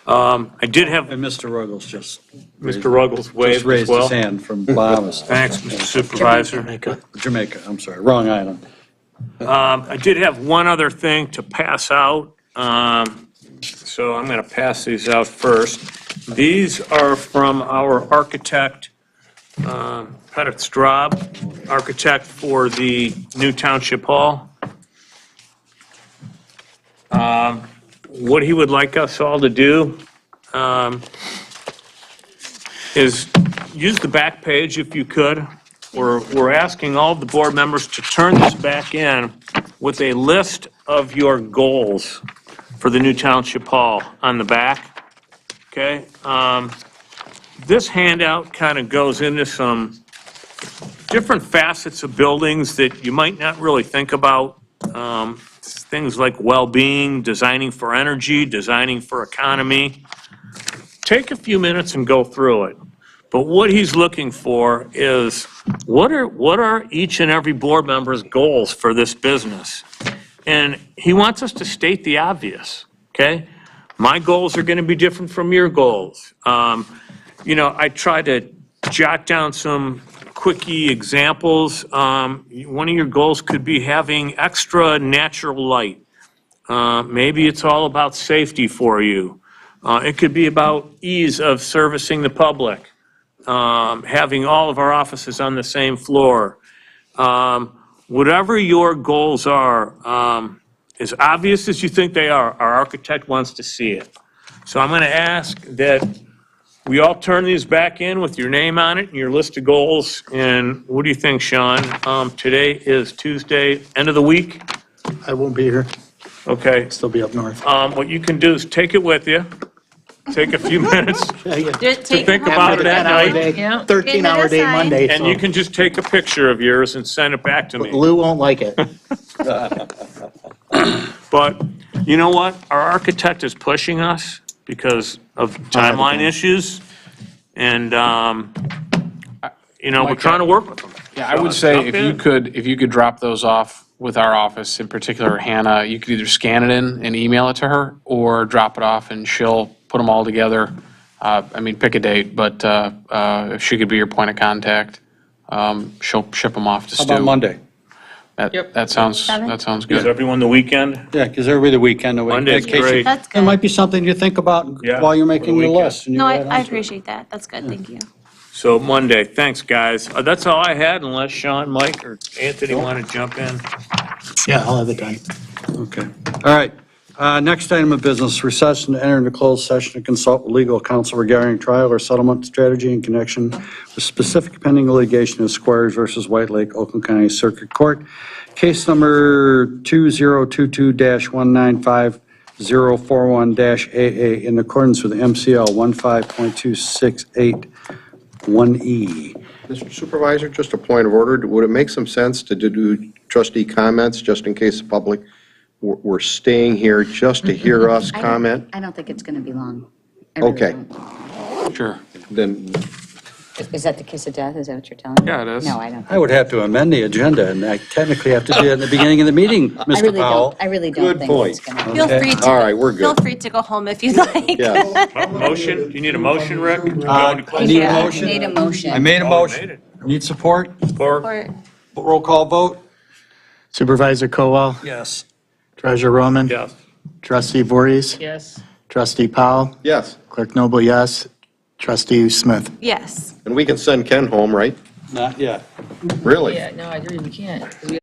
I did have
And Mr. Ruggles just
Mr. Ruggles waved as
raised
well.
his hand from Bahamas.
Thanks, Mr. Supervisor.
Jamaica, I'm sorry, wrong island.
I did have one other thing to pass out, so I'm going to pass these out first. These are from our architect, Pettit Straub, architect for the new Township Hall. What he would like us all to do is use the back page if you could. We're asking all of the board members to turn this back in with a list of your goals for the new Township Hall on the back, okay? This handout kind of goes into some different facets of buildings that you might not really think about. Things like well-being, designing for energy, designing for economy. Take a few minutes and go through it. But what he's looking for is, what are each and every board member's goals for this business? And he wants us to state the obvious, okay? My goals are going to be different from your goals. I try to jot down some quickie examples. One of your goals could be having extra natural light. Maybe it's all about safety for you. It could be about ease of servicing the public. Having all of our offices on the same floor. Whatever your goals are, as obvious as you think they are, our architect wants to see it. So I'm going to ask that we all turn these back in with your name on it and your list of goals. And what do you think, Sean? Today is Tuesday, end of the week?
I won't be here.
Okay.
Still be up north.
What you can do is take it with you. Take a few minutes to think about it at night.
Yeah.
13-hour day Monday.
And you can just take a picture of yours and send it back to me.
Lou won't like it.
But you know what? Our architect is pushing us because of timeline issues. And, we're trying to work with them.
Yeah, I would say
Jump
if you could drop those off with our office, in particular Hannah, you could either scan it in and email it to her, or drop it off and she'll put them all together. I mean, pick a date, but if she could be your point of contact, she'll ship them off to Stu.
How about Monday?
Yep.
That sounds
Is
good.
everyone the weekend?
Yeah, because every the weekend.
Monday's great.
That's
It might
good.
be something you think about
Yeah,
while you're
for the
making your
weekend.
list. And you
No,
add on
I
to it.
appreciate that. That's good. Thank you.
So Monday, thanks, guys. That's all I had, unless Sean, Mike, or Anthony want to jump in.
Yeah, I'll have it done.
Okay. All right. Next item of business, recess and enter into closed session to consult with legal counsel regarding trial or settlement strategy in connection with specific pending litigation of Squires versus White Lake, Oakland County Circuit Court. Case number 2022-195041-AA in accordance with MCL 15.268(1E).
Mr. Supervisor, just a point of order. Would it make some sense to do trustee comments, just in case the public were staying here just to hear us comment?
I don't think it's going to be long. I really
Okay.
don't.
Sure.
Then,
Is that the kiss of death? Is that what you're telling me?
Yeah, it is.
No, I don't.
I would have to amend the agenda, and I technically have to do it at the beginning of the meeting,
I
Mr.
really
Powell.
don't. I really don't
Good
think it's
point.
going to.
Feel
Okay.
free to.
All right, we're
Feel
good.
free to go home if you'd like.
yeah.
Motion? Do you need a motion, Rick?
I need a
Yeah,
motion.
Made a motion.
I made a
Oh, you
motion.
made it.
Need support?
Or
Or-
Roll call vote?
Supervisor Colwell,
Yes.
Treasurer Roman.
yes.
Trustee Voorhees.
Yes.
Trustee Powell.
Yes,
Clerk Noble, yes. Trustee Smith.
Yes.
and we can send Ken home, right?
Not yet.
Really?
Yeah, no, I agree, we can't. 'Cause we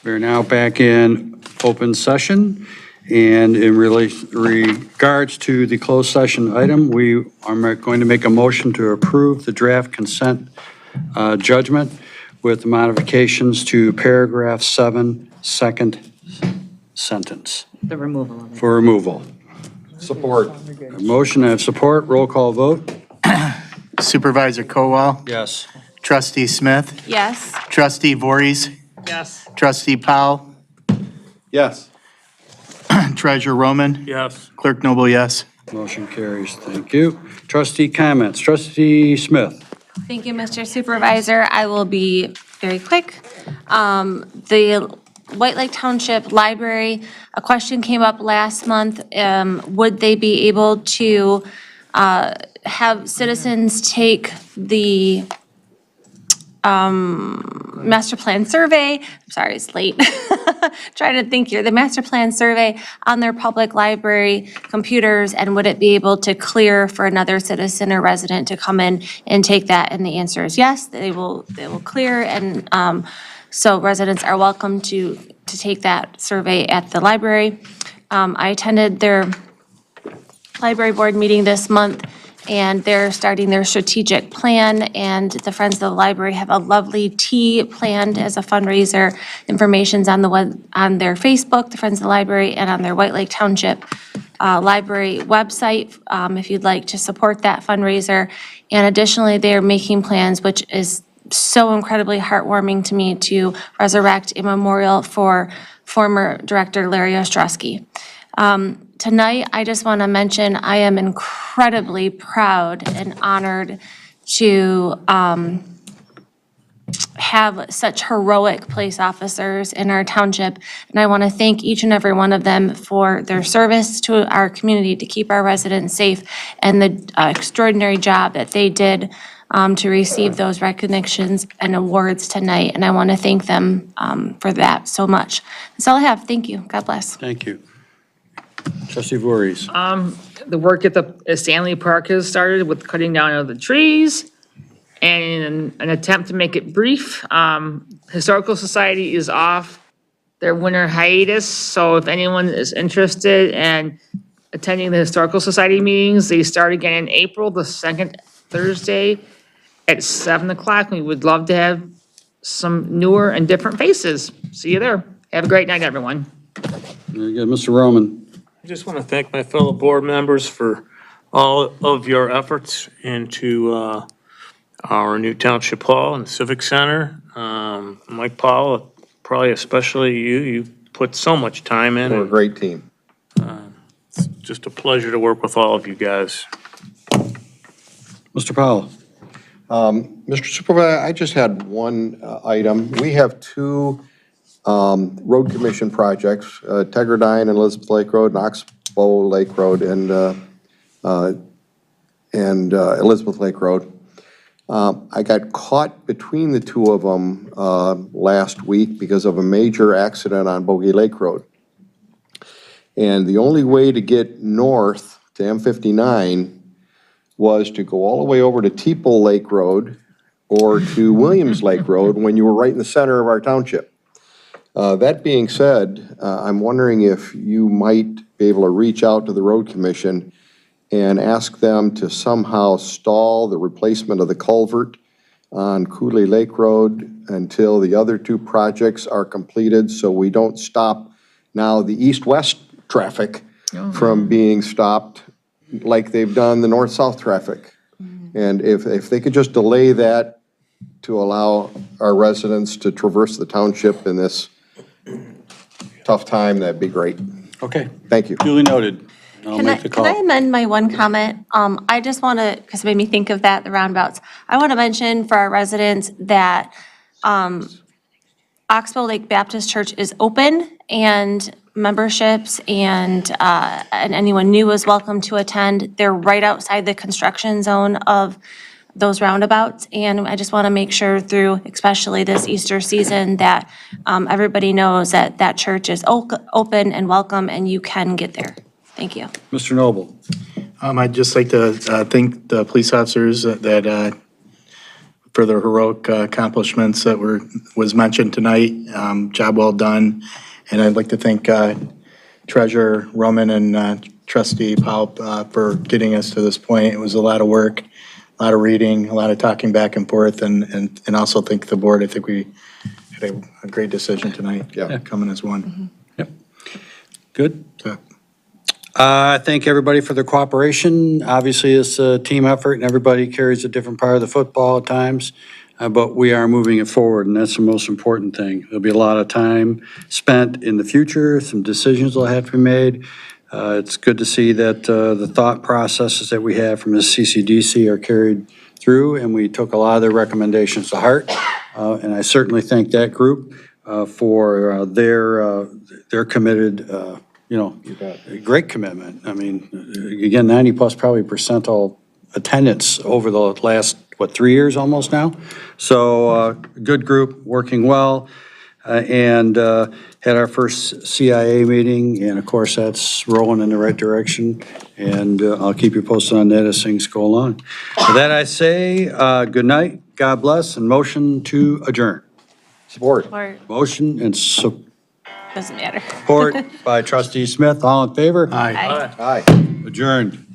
We're now back in open session, and in regards to the closed session item, we are going to make a motion to approve the draft consent judgment with modifications to paragraph 7, second sentence,
The removal of it.
for removal.
Support.
A motion and support, roll call vote?
Supervisor Kowal,
Yes.
Trustee Smith,
Yes.
Trustee Voorhees,
Yes.
Trustee Powell,
Yes.
Treasurer Roman,
Yes.
Clerk Noble, yes.
Motion carries, thank you. Trustee comments, Trustee Smith.
Thank you, Mr. Supervisor. I will be very quick. The White Lake Township Library, a question came up last month. Would they be able to have citizens take the master plan survey? I'm sorry, it's late. Trying to think here. The master plan survey on their public library computers, and would it be able to clear for another citizen or resident to come in and take that? And the answer is yes, they will clear, and so residents are welcome to take that survey at the library. I attended their library board meeting this month, and they're starting their strategic plan, and the Friends of the Library have a lovely tea planned as a fundraiser. Information's on on their Facebook, the Friends of the Library, and on their White Lake Township Library website, if you'd like to support that fundraiser. And additionally, they're making plans, which is so incredibly heartwarming to me, to resurrect a memorial for former Director Larry Ostrowski. Tonight, I just want to mention, I am incredibly proud and honored to have such heroic police officers in our township. And I want to thank each and every one of them for their service to our community to keep our residents safe, and the extraordinary job that they did to receive those recognitions and awards tonight. And I want to thank them for that so much. That's all I have. Thank you. God bless.
Thank you. Trustee Voorhees.
The work at the Stanley Park has started with cutting down of the trees. And in an attempt to make it brief, Historical Society is off their winter hiatus. So if anyone is interested in attending the Historical Society meetings, they start again in April, the second Thursday at 7 o'clock. We would love to have some newer and different faces. See you there. Have a great night, everyone.
Very good. Mr. Roman.
I just want to thank my fellow board members for all of your efforts into our new Township Hall and Civic Center. Mike Powell, probably especially you put so much time in.
We're a great team.
It's just a pleasure to work with all of you guys.
Mr. Powell.
Mr. Supervisor, I just had one item. We have two road commission projects, Tegradine and Elizabeth Lake Road, and Oxbow Lake Road, and Elizabeth Lake Road. I got caught between the two of them last week because of a major accident on Bogey Lake Road. And the only way to get north to M59 was to go all the way over to Teeple Lake Road or to Williams Lake Road when you were right in the center of our township. That being said, I'm wondering if you might be able to reach out to the road commission and ask them to somehow stall the replacement of the culvert on Cooley Lake Road until the other two projects are completed, so we don't stop now the east-west traffic from being stopped like they've done the north-south traffic. And if they could just delay that to allow our residents to traverse the township in this tough time, that'd be great.
Okay.
Thank you.
Duly noted. I'll
Can
make the
can I
call.
amend my one comment? I just want to, because it made me think of that, the roundabouts. I want to mention for our residents that Oxbow Lake Baptist Church is open, and memberships and anyone new is welcome to attend. They're right outside the construction zone of those roundabouts, and I just want to make sure through, especially this Easter season, that everybody knows that that church is open and welcome, and you can get there. Thank you.
Mr. Noble.
I'd just like to thank the police officers that for the heroic accomplishments that was mentioned tonight. Job well done. And I'd like to thank Treasurer Roman and Trustee Powell for getting us to this point. It was a lot of work, a lot of reading, a lot of talking back and forth, and also thank the board. I think we had a great decision tonight.
Yeah.
Coming as one.
Good.
So,
Thank everybody for their cooperation. Obviously, it's a team effort, and everybody carries a different part of the football at times, but we are moving it forward, and that's the most important thing. There'll be a lot of time spent in the future, some decisions will have to be made. It's good to see that the thought processes that we have from the CCDC are carried through, and we took a lot of their recommendations to heart. And I certainly thank that group for their committed, great commitment. I mean, again, 90+ probably percentile attendance over the last, 3 years almost now? So, good group, working well, and had our first CIA meeting, and of course, that's rolling in the right direction, and I'll keep you posted on that as things go along. With that, I say, good night, God bless, and motion to adjourn.
Support.
Or,
Motion and
doesn't matter.
support by Trustee Smith. All in favor?
Aye.
Aye.
Adjourned.